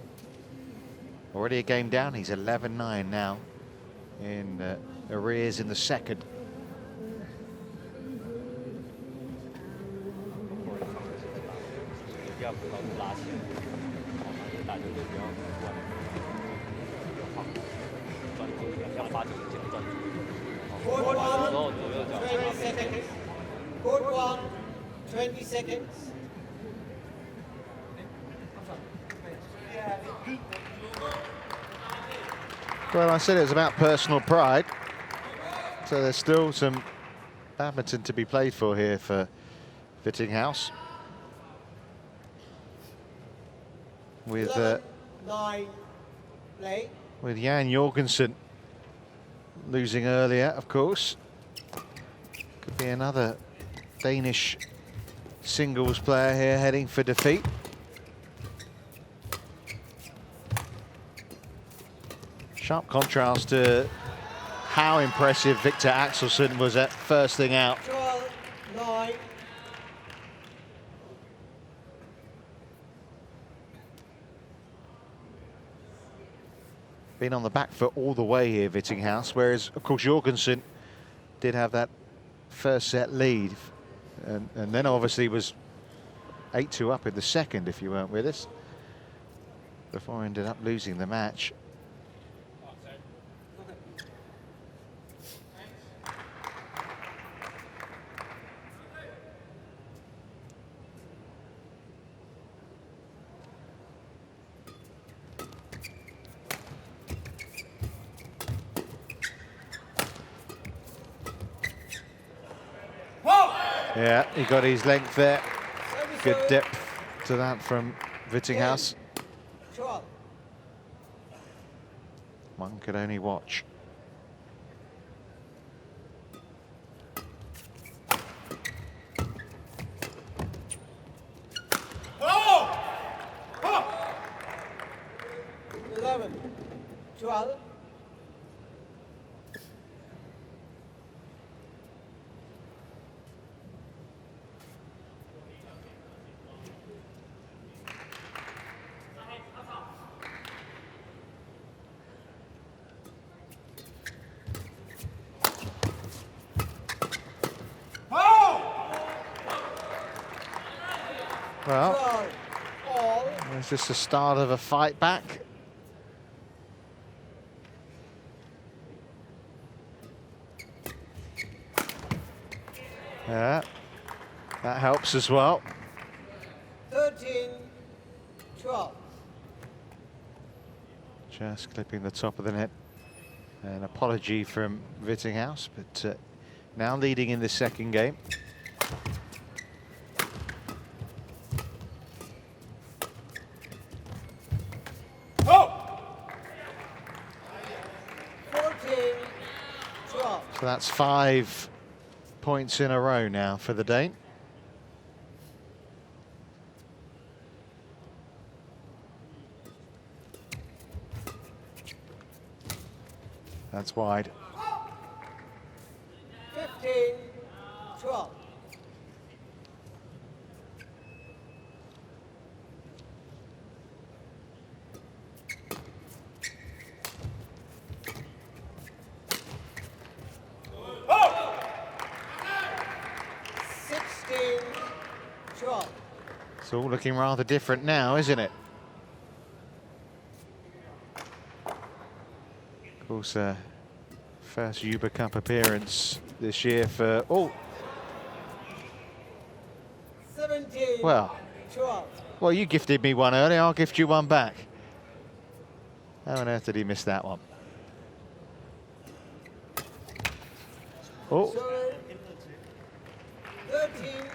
Already a game down, he's 11-9 now in arrears in the second. Court 1, 20 seconds. Court 1, 20 seconds. Well, I said it was about personal pride. So there's still some badminton to be played for here for Vittinghus. With 9, play. With Jan Jorgensen losing earlier, of course. Could be another Danish singles player here heading for defeat. Sharp contrast to how impressive Viktor Axelsen was at first thing out. 12, 9. Been on the back foot all the way here, Vittinghus, whereas, of course, Jorgensen did have that first set lead, and then obviously was 8-2 up in the second, if you weren't with us, before he ended up losing the match. Yeah, he got his length there. Good depth to that from Vittinghus. One could only watch. Oh! 11, 12. Well, it's just the start of a fight back. Yeah, that helps as well. 13, 12. Just clipping the top of the net. An apology from Vittinghus, but now leading in the second game. So that's 5 points in a row now for the Dane. That's wide. 15, 12. It's all looking rather different now, isn't it? Of course, first Uber Cup appearance this year for 17, well, 12. Well, you gifted me one earlier, I'll gift you one back. How on earth did he miss that one? Oh.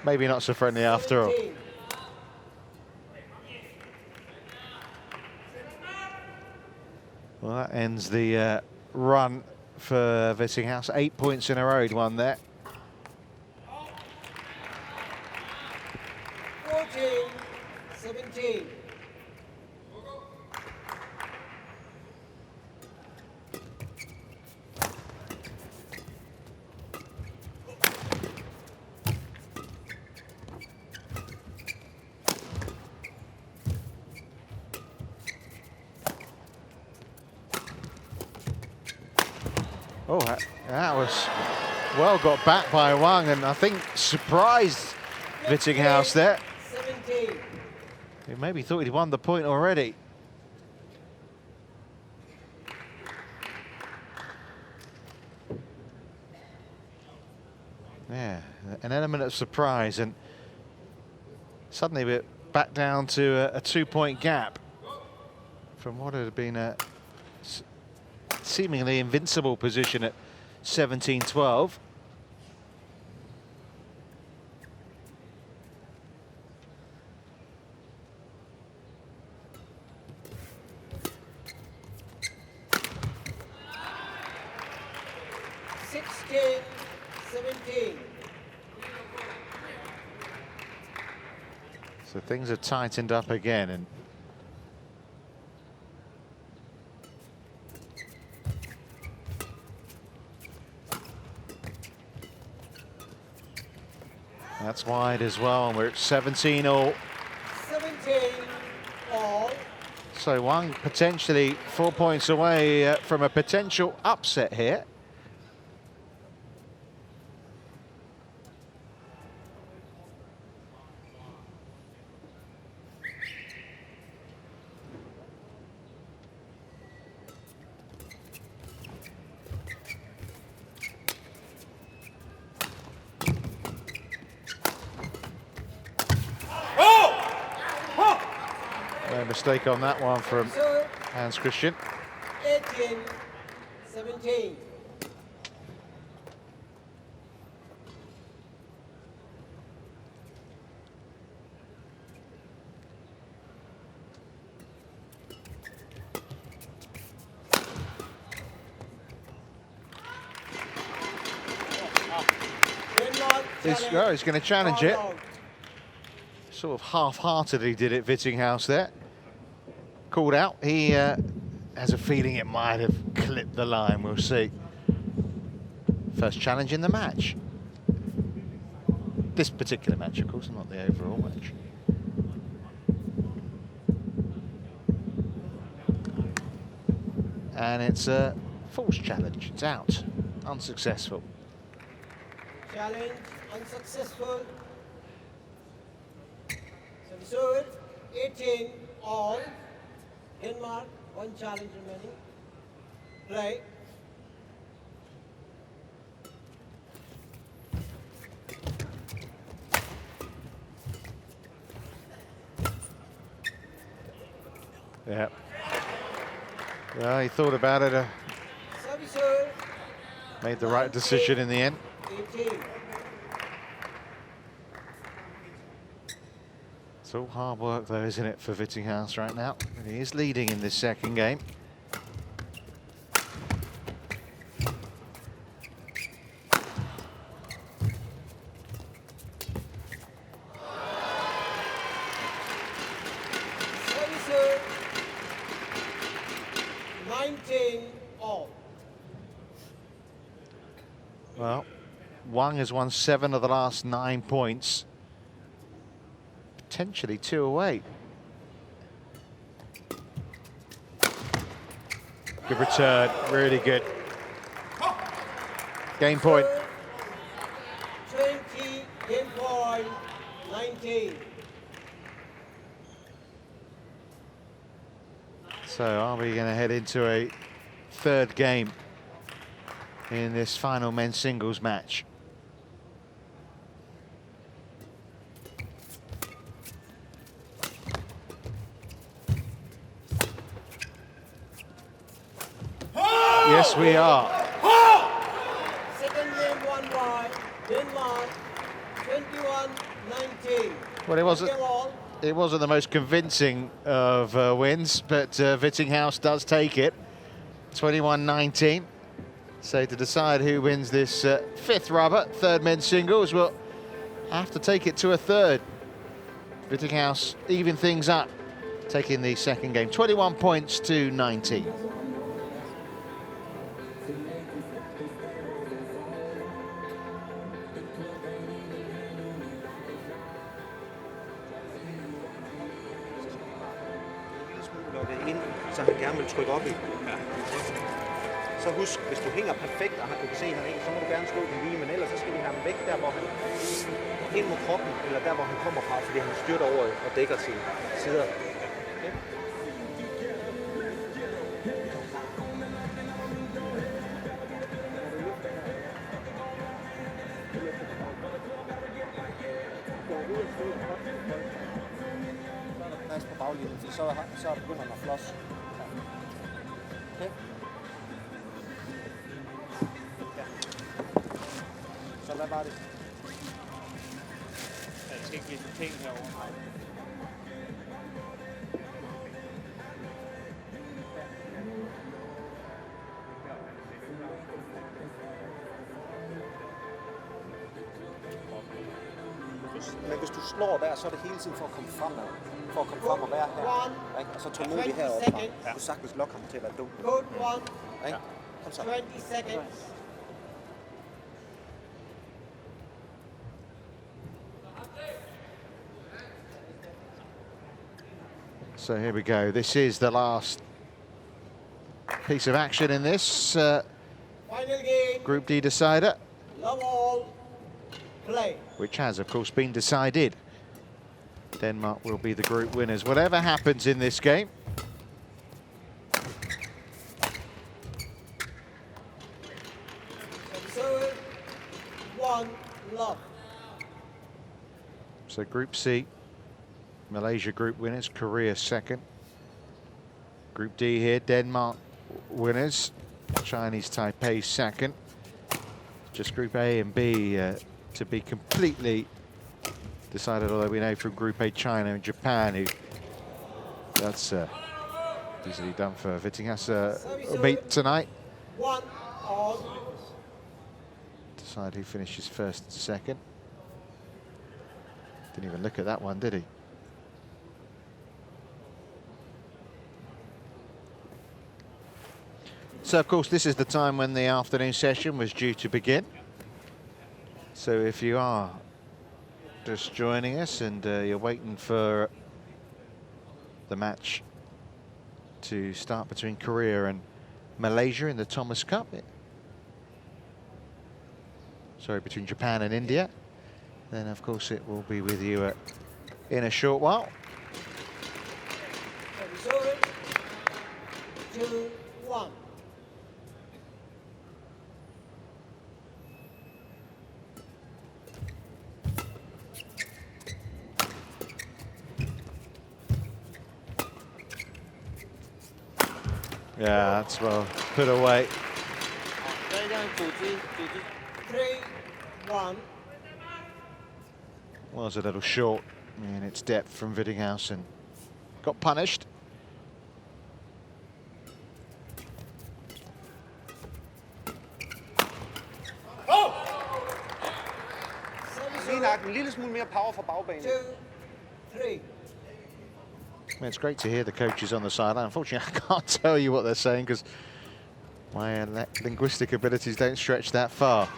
Maybe not so friendly after all. Well, that ends the run for Vittinghus. 8 points in a row he'd won there. 14-17. Oh, that was well got back by Wang, and I think surprised Vittinghus there. 17. He maybe thought he'd won the point already. Yeah, an element of surprise, and suddenly we're back down to a 2-point gap from what had been a seemingly invincible position at 17-12. So things have tightened up again, and that's wide as well, and we're at 17 all. 17 all. So Wang potentially 4 points away from a potential upset here. Mistake on that one from Hans-Kristian. 18-17. He's going to challenge it. Sort of half-heartedly did it, Vittinghus there. Called out. He has a feeling it might have clipped the line. We'll see. First challenge in the match. This particular match, of course, not the overall match. And it's a false challenge. It's out. Unsuccessful. Challenge unsuccessful. So 18 all. Denmark, 1 challenge remaining. Play. Yeah. Well, he thought about it. Made the right decision in the end. 18. It's all hard work though, isn't it, for Vittinghus right now? And he is leading in this second game. Service 19 all. Well, Wang has won 7 of the last 9 points. Potentially 2 away. Good return, really good. Game point. 20, game point, 19. So are we going to head into a third game in this final men's singles match? Yes, we are. Second game won by Denmark, 21-19. Well, it wasn't the most convincing of wins, but Vittinghus does take it. 21-19. So to decide who wins this fifth rubber, third men's singles, we'll have to take it to a third. Vittinghus even things up, taking the second game, 21 points to 19. Så han gerne vil trykke op i. Så husk, hvis du hænger perfekt, og du kan se, han hænger, så må du gerne slå den lige, men ellers så skal vi have ham væk der, hvor han ind mod kroppen, eller der, hvor han kommer fra, fordi han styrter over og dækker sine sider. Okay. Pas på baglinjen, fordi så begynder han at flosse. Okay. Så hvad var det? Jeg skal ikke give penge herovre. Men hvis du slår der, så er det hele tiden for at komme fremad. For at komme frem og være her. Ikke? Og så tålmodig heroppe. Du kan sagtens lokke ham til at være dum. Ikke? Kom så. 20 seconds. So here we go. This is the last piece of action in this Group D decider, Love all. Play. which has, of course, been decided. Denmark will be the group winners, whatever happens in this game. Serve. 1 love. So Group C, Malaysia group winners, Korea second. Group D here, Denmark winners, Chinese Taipei second. Just Group A and B to be completely decided, although we know from Group A, China and Japan, who that's easily done for Vittinghus. Will meet tonight. 1 all. Decide who finishes first and second. Didn't even look at that one, did he? So, of course, this is the time when the afternoon session was due to begin. So if you are just joining us and you're waiting for the match to start between Korea and Malaysia in the Thomas Cup, sorry, between Japan and India, then of course it will be with you in a short while. Serve. 2 1. Yeah, that's well put away. 3 1. Was a little short in its depth from Vittinghus and got punished. Lige nok en lille smule mere power fra bagbanen. 2 3. I mean, it's great to hear the coaches on the sideline. Unfortunately, I can't tell you what they're saying because my linguistic abilities don't stretch that far.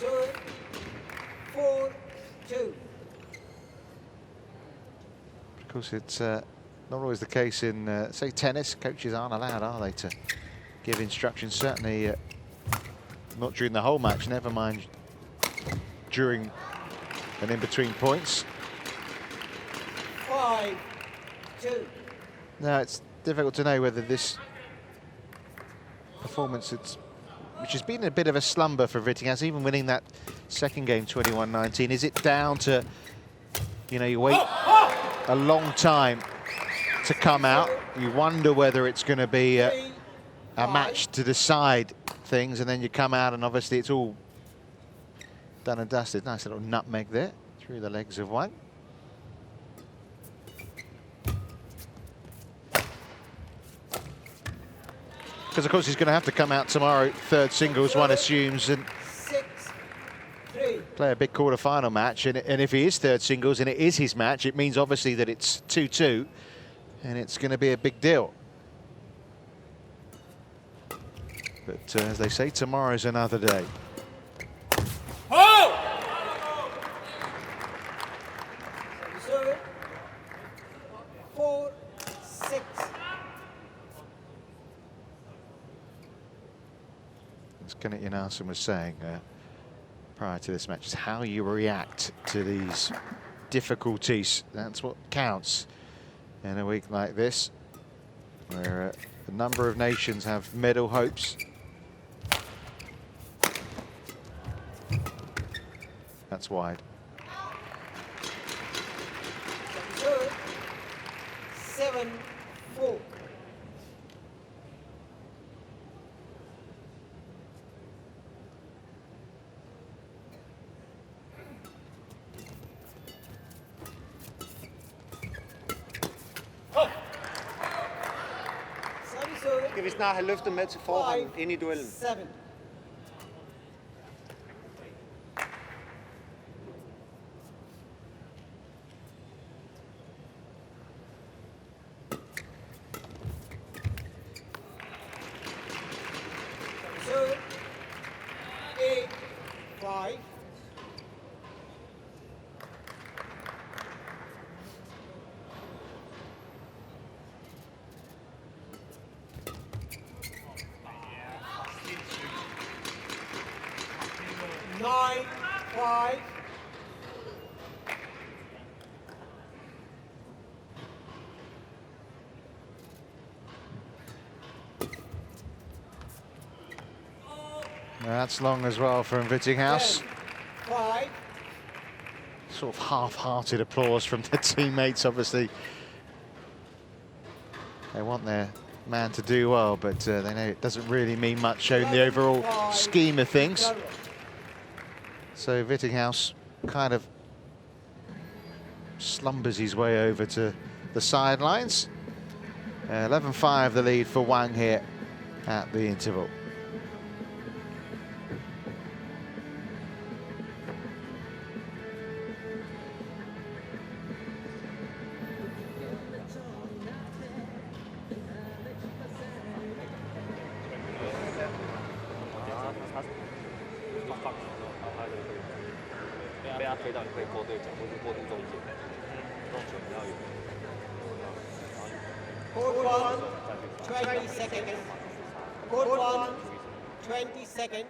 Serve. 4 2. Of course, it's not always the case in, say, tennis. Coaches aren't allowed, are they, to give instructions? Certainly not during the whole match, never mind during and in between points. 5 2. Now, it's difficult to know whether this performance, which has been a bit of a slumber for Vittinghus, even winning that second game 21-19, is it down to, you know, you wait a long time to come out, you wonder whether it's going to be a match to decide things, and then you come out and obviously it's all done and dusted. Nice little nutmeg there through the legs of Wang. Because of course he's going to have to come out tomorrow, third singles, one assumes, and play a big quarter-final match. And if he is third singles and it is his match, it means obviously that it's 2-2, and it's going to be a big deal. But as they say, tomorrow's another day. Oh! 4-6. As Kenneth Jansen was saying prior to this match, is how you react to these difficulties. That's what counts in a week like this, where a number of nations have medal hopes. That's wide. 7-4. Skal vi snart have løftet med til forhånd ind i duellen? 7. That's long as well from Vittinghus. 5. Sort of half-hearted applause from their teammates, obviously. They want their man to do well, but they know it doesn't really mean much in the overall scheme of things. So Vittinghus kind of slumbers his way over to the sidelines. 11-5 the lead for Wang here at the interval. Code 1, 20 seconds. Code 1, 20 seconds.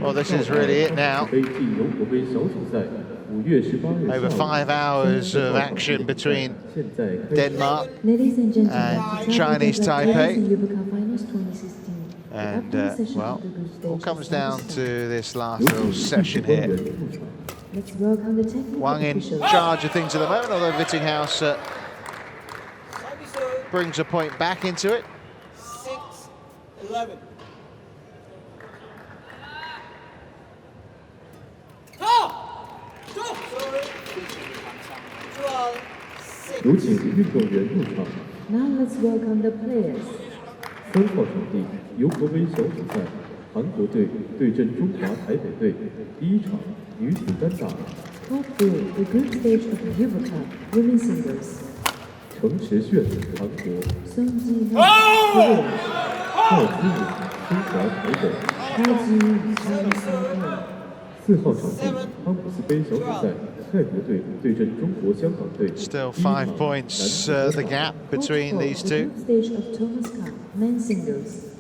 Well, this is really it now. Over 5 hours of action between Denmark and Chinese Taipei. And, well, all comes down to this last little session here. Wang in charge of things at the moment, although Vittinghus brings a point back into it. 6-11. Now let's welcome the players. 3号场地由国杯小组赛，韩国队对阵中华台北队。第一场女子单打。Top 4, the group stage of the Yuba Cup, women's singles. 程池炫，韩国。宋继浩，蔡思颖，中华台北。蔡继宇，China. 4号场地汤普斯杯小组赛，泰国队对阵中国香港队。 Still 5 points the gap between these two. Group stage of Thomas Cup, men's singles.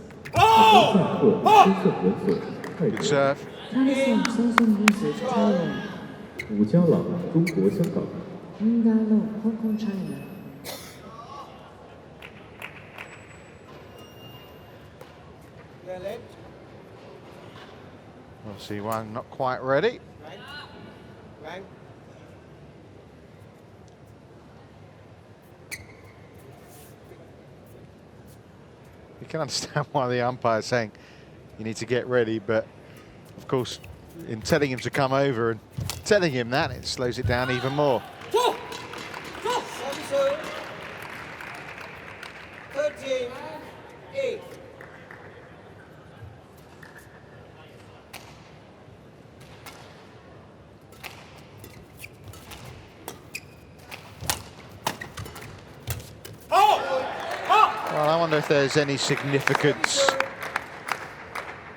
Good serve. Taipei, Samsung Research, Thailand. 伍家朗，中国香港。 Ngalo, Hong Kong, China. Obviously, Wang not quite ready. Wang. You can understand why the umpire's saying you need to get ready, but of course, in telling him to come over and telling him that, it slows it down even more. 13-8. Well, I wonder if there's any significance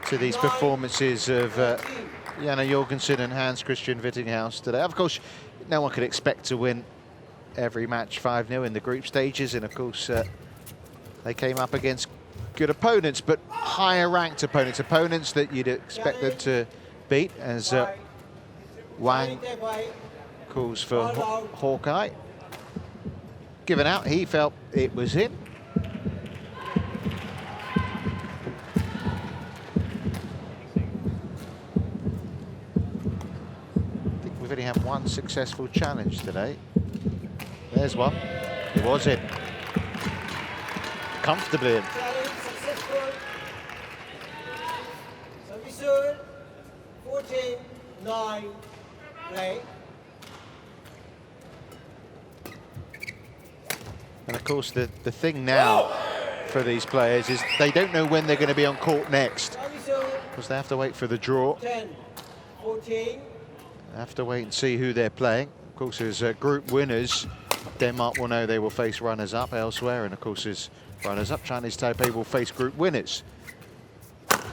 to these performances of Jan Jorgensen and Hans-Kristian Vittinghus today. Of course, no one could expect to win every match 5-0 in the group stages, and of course they came up against good opponents, but higher ranked opponents, opponents that you'd expect them to beat, as Wang calls for Hawkeye. Given out, he felt it was him. We've only had one successful challenge today. There's one. It was in. Comfortably in. Challenge successful. Service 14-9. Play. And of course, the thing now for these players is they don't know when they're going to be on court next, because they have to wait for the draw. 10-14. They have to wait and see who they're playing. Of course, as group winners, Denmark will know they will face runners-up elsewhere, and of course, as runners-up, Chinese Taipei will face group winners.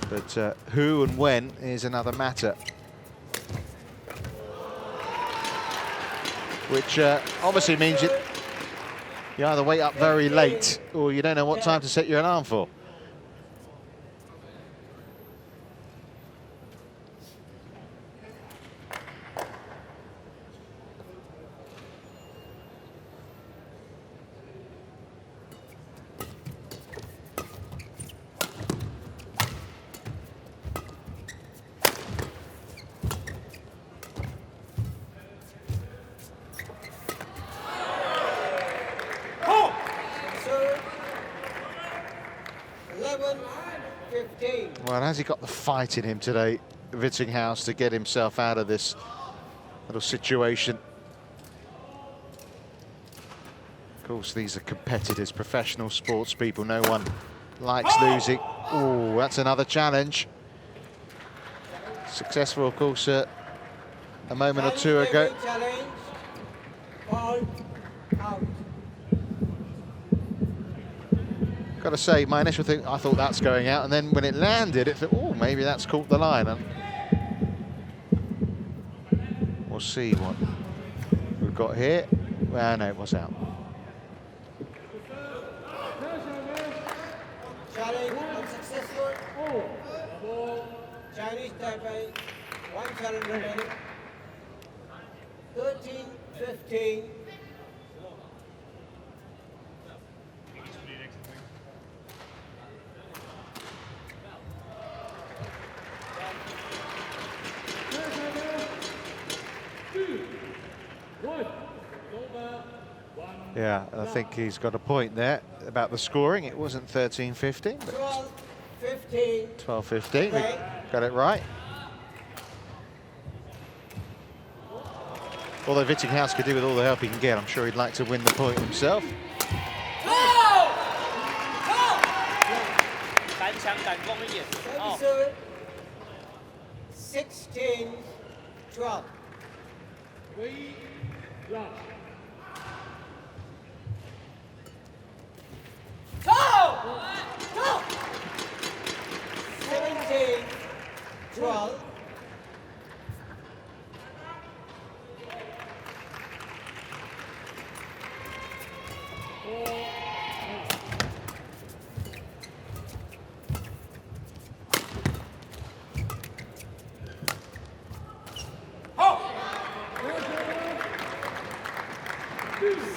But who and when is another matter. Which obviously means you either wait up very late or you don't know what time to set your alarm for. Well, has he got the fight in him today, Vittinghus, to get himself out of this little situation? Of course, these are competitors, professional sports people. No one likes losing. Oh, that's another challenge. Successful, of course, a moment or two ago. Got to say, my initial thing, I thought that's going out, and then when it landed, it thought, oh, maybe that's caught the line. And we'll see what we've got here. Well, no, it was out. Challenge unsuccessful. Chinese Taipei, one challenge remaining. 13-15. Yeah, I think he's got a point there about the scoring. It wasn't 13-15, but 12-15. 12-15. We got it right. Although Vittinghus could do with all the help he can get, I'm sure he'd like to win the point himself. 16-12. Go! 17-12.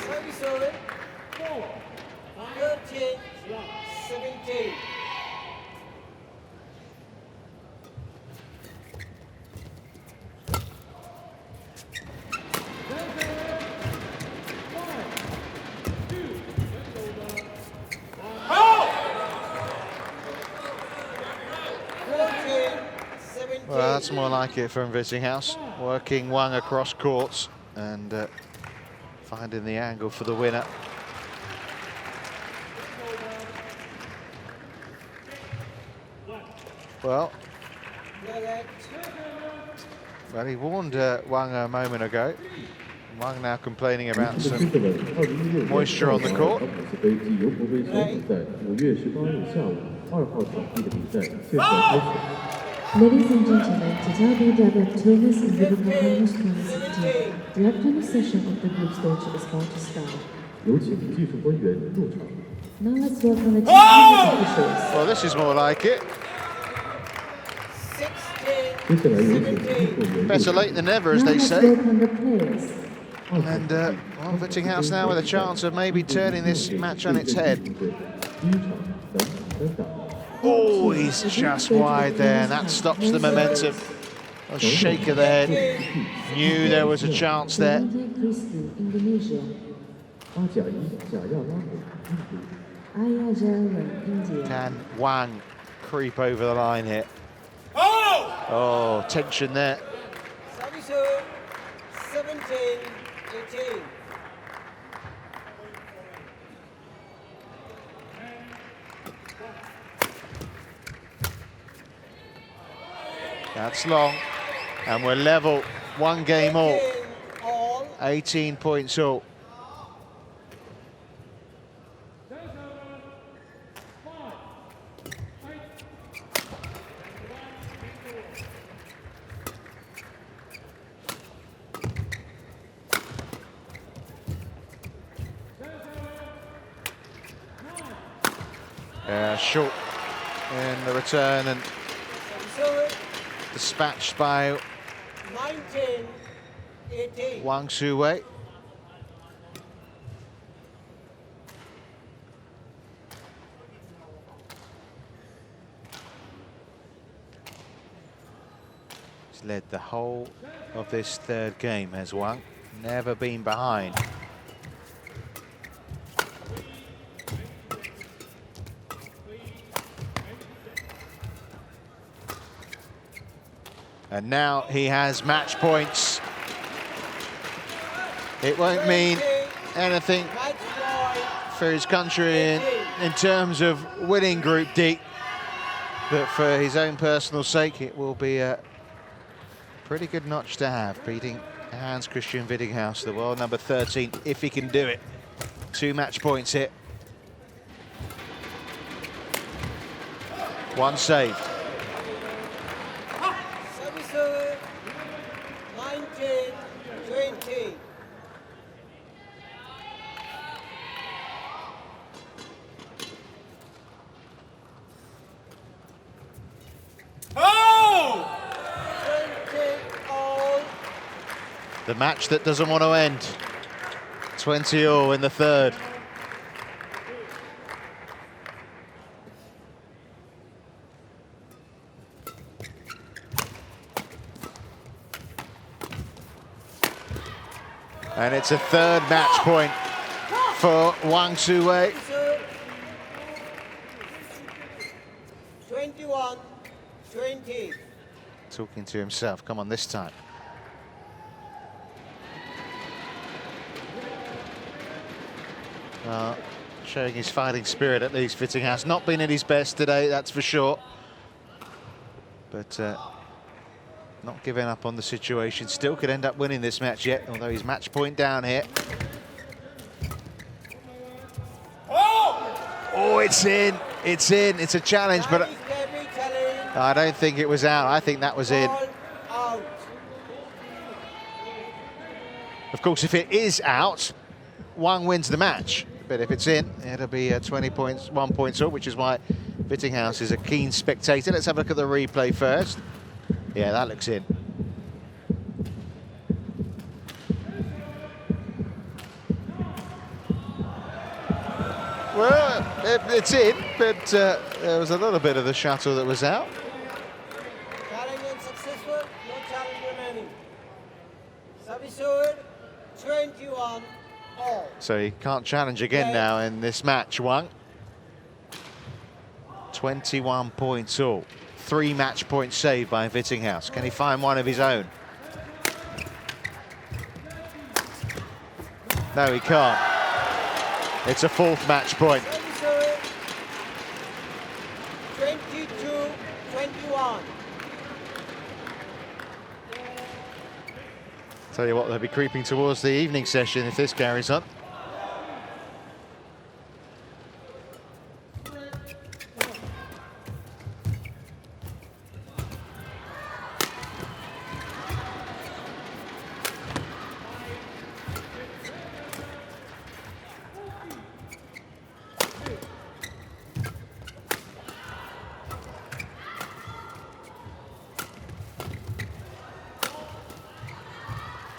Service over. 13-17. Well, that's more like it from Vittinghus, working Wang across courts and finding the angle for the winner. Well, he warned Wang a moment ago. Wang now complaining about some moisture on the court. Ladies and gentlemen, Tsai BWF Tournament in Viktor Finals 2016. The upcoming session of the group stage is about to start. Now let's welcome the team officials. Well, this is more like it. Better late than never, as they say. And well, Vittinghus now with a chance of maybe turning this match on its head. Oh, he's just wide there, and that stops the momentum. A shake of the head. Knew there was a chance there. Can Wang creep over the line here? Oh, tension there. 17-18. That's long, and we're level, one game all, 18 points all. Short in the return and dispatched by 19-18. Wang Hsu Wei. He's led the whole of this third game, has Wang. Never been behind. And now he has match points. It won't mean anything for his country in terms of winning Group D, but for his own personal sake, it will be a pretty good notch to have, beating Hans-Kristian Vittinghus, the world number 13, if he can do it. 2 match points here. 1 saved. 19-20. The match that doesn't want to end. 20-all in the third. And it's a third match point for Wang Hsu Wei. 21-20. Talking to himself, come on this time. Showing his fighting spirit, at least. Vittinghus not been at his best today, that's for sure. But not giving up on the situation. Still could end up winning this match yet, although he's match point down here. Oh, it's in. It's in. It's a challenge, but I don't think it was out. I think that was in. Of course, if it is out, Wang wins the match. But if it's in, it'll be 20 points, 1 point up, which is why Vittinghus is a keen spectator. Let's have a look at the replay first. Yeah, that looks in. Well, it's in, but there was a little bit of the shuttle that was out. Challenge unsuccessful, no challenge remaining. Service over, 21-all. So he can't challenge again now in this match, Wang. 21 points all. 3 match points saved by Vittinghus. Can he find one of his own? No, he can't. It's a 4th match point. 22-21. Tell you what, they'll be creeping towards the evening session if this carries on.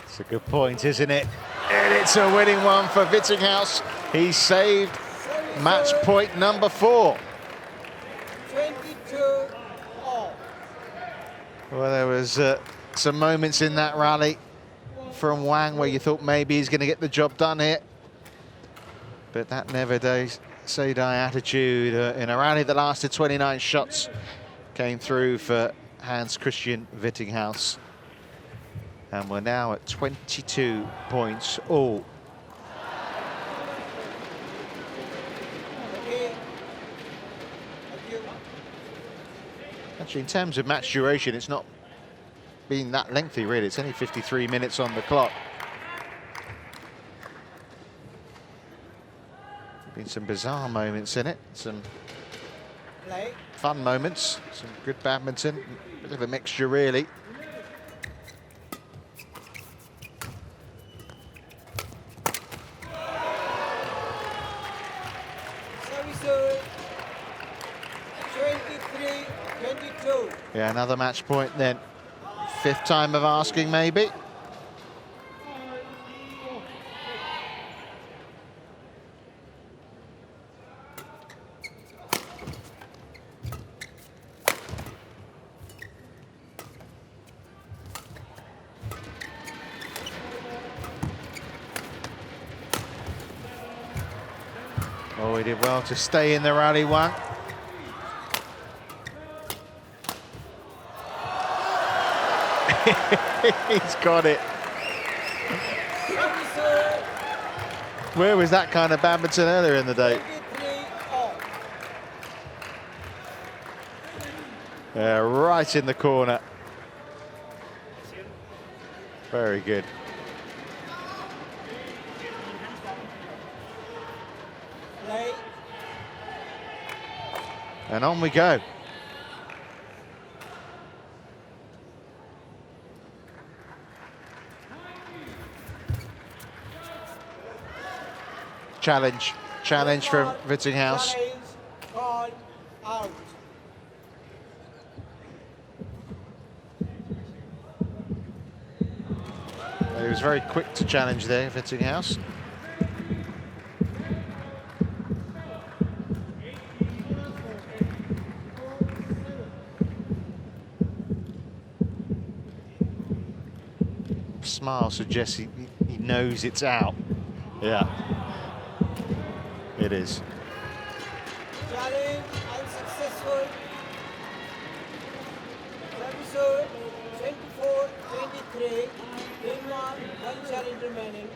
It's a good point, isn't it? And it's a winning one for Vittinghus. He saved match point number 4. 22-all. Well, there was some moments in that rally from Wang where you thought maybe he's going to get the job done here. But that never say die attitude in a rally that lasted 29 shots came through for Hans-Kristian Vittinghus. And we're now at 22 points all. Actually, in terms of match duration, it's not been that lengthy, really. It's only 53 minutes on the clock. Been some bizarre moments in it, some fun moments, some good badminton, bit of a mixture, really. Yeah, another match point then. 5th time of asking, maybe. Oh, he did well to stay in the rally, Wang. He's got it. Where was that kind of badminton earlier in the day? Yeah, right in the corner. Very good. And on we go. Challenge from Vittinghus. Call out. He was very quick to challenge there, Vittinghus. Smile suggests he knows it's out. Yeah. It is. Challenge unsuccessful. Episode 24-23. Denmark, 1 challenge remaining.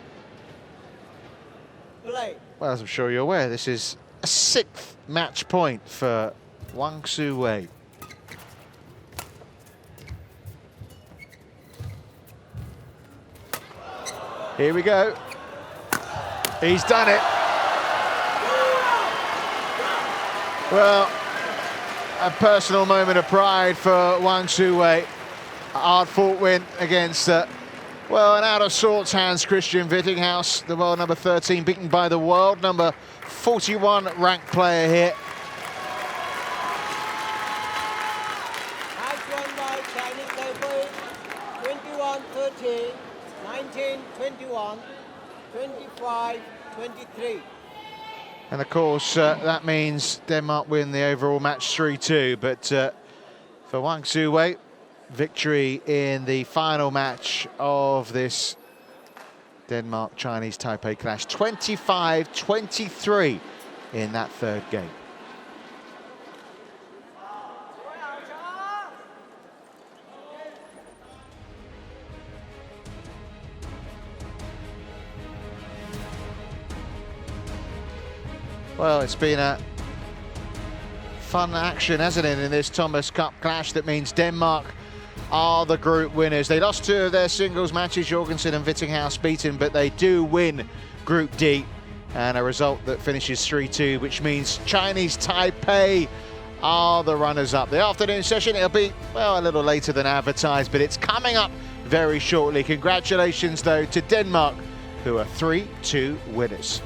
Play. Well, as I'm sure you're aware, this is a 6th match point for Wang Hsu. Here we go. He's done it. Well, a personal moment of pride for Wang Hsu. A hard-fought win against, well, an out of sorts Hans-Kristian Vittinghus, the world number 13, beaten by the world number 41 ranked player here. Match won by Chinese Taipei, 21-13, 19-21, 25-23. And of course, that means Denmark win the overall match 3-2. But for Wang Hsu, victory in the final match of this Denmark-Chinese Taipei clash. 25-23 in that 3rd game. Well, it's been a fun action, hasn't it, in this Thomas Cup clash. That means Denmark are the group winners. They lost 2 of their singles matches, Jorgensen and Vittinghus beaten, but they do win Group D, and a result that finishes 3-2, which means Chinese Taipei are the runners-up. The afternoon session, it'll be, well, a little later than advertised, but it's coming up very shortly. Congratulations, though, to Denmark, who are 3-2 winners.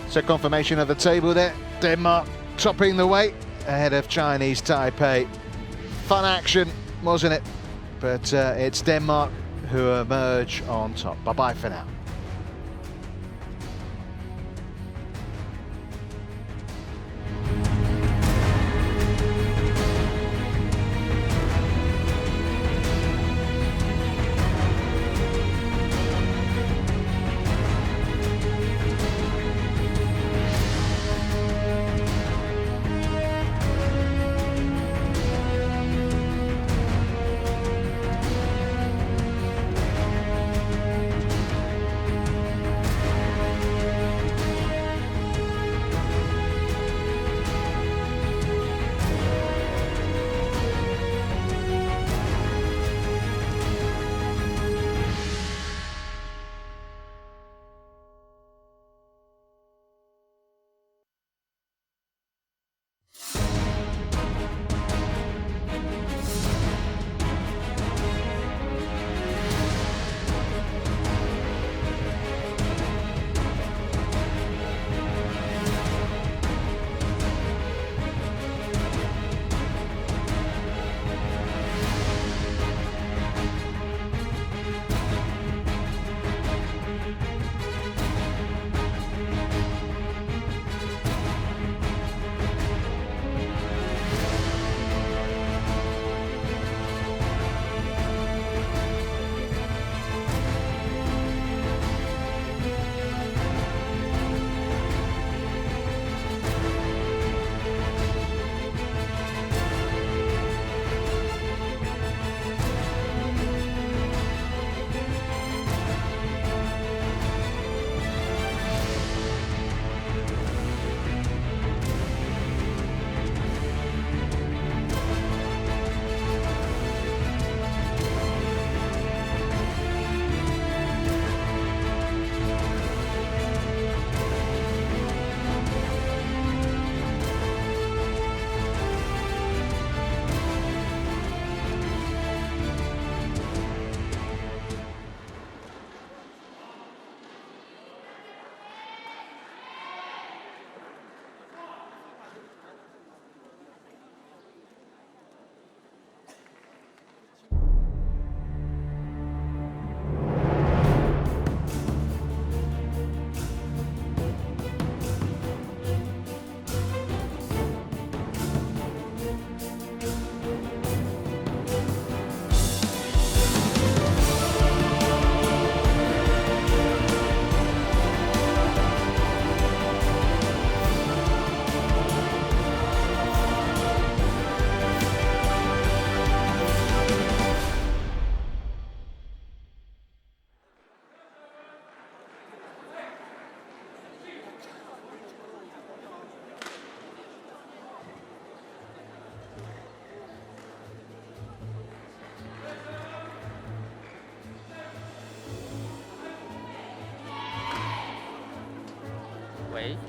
So confirmation of the table there. Denmark topping the weight ahead of Chinese Taipei. Fun action, wasn't it? But it's Denmark who emerge on top. Bye-bye for now.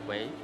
Wait.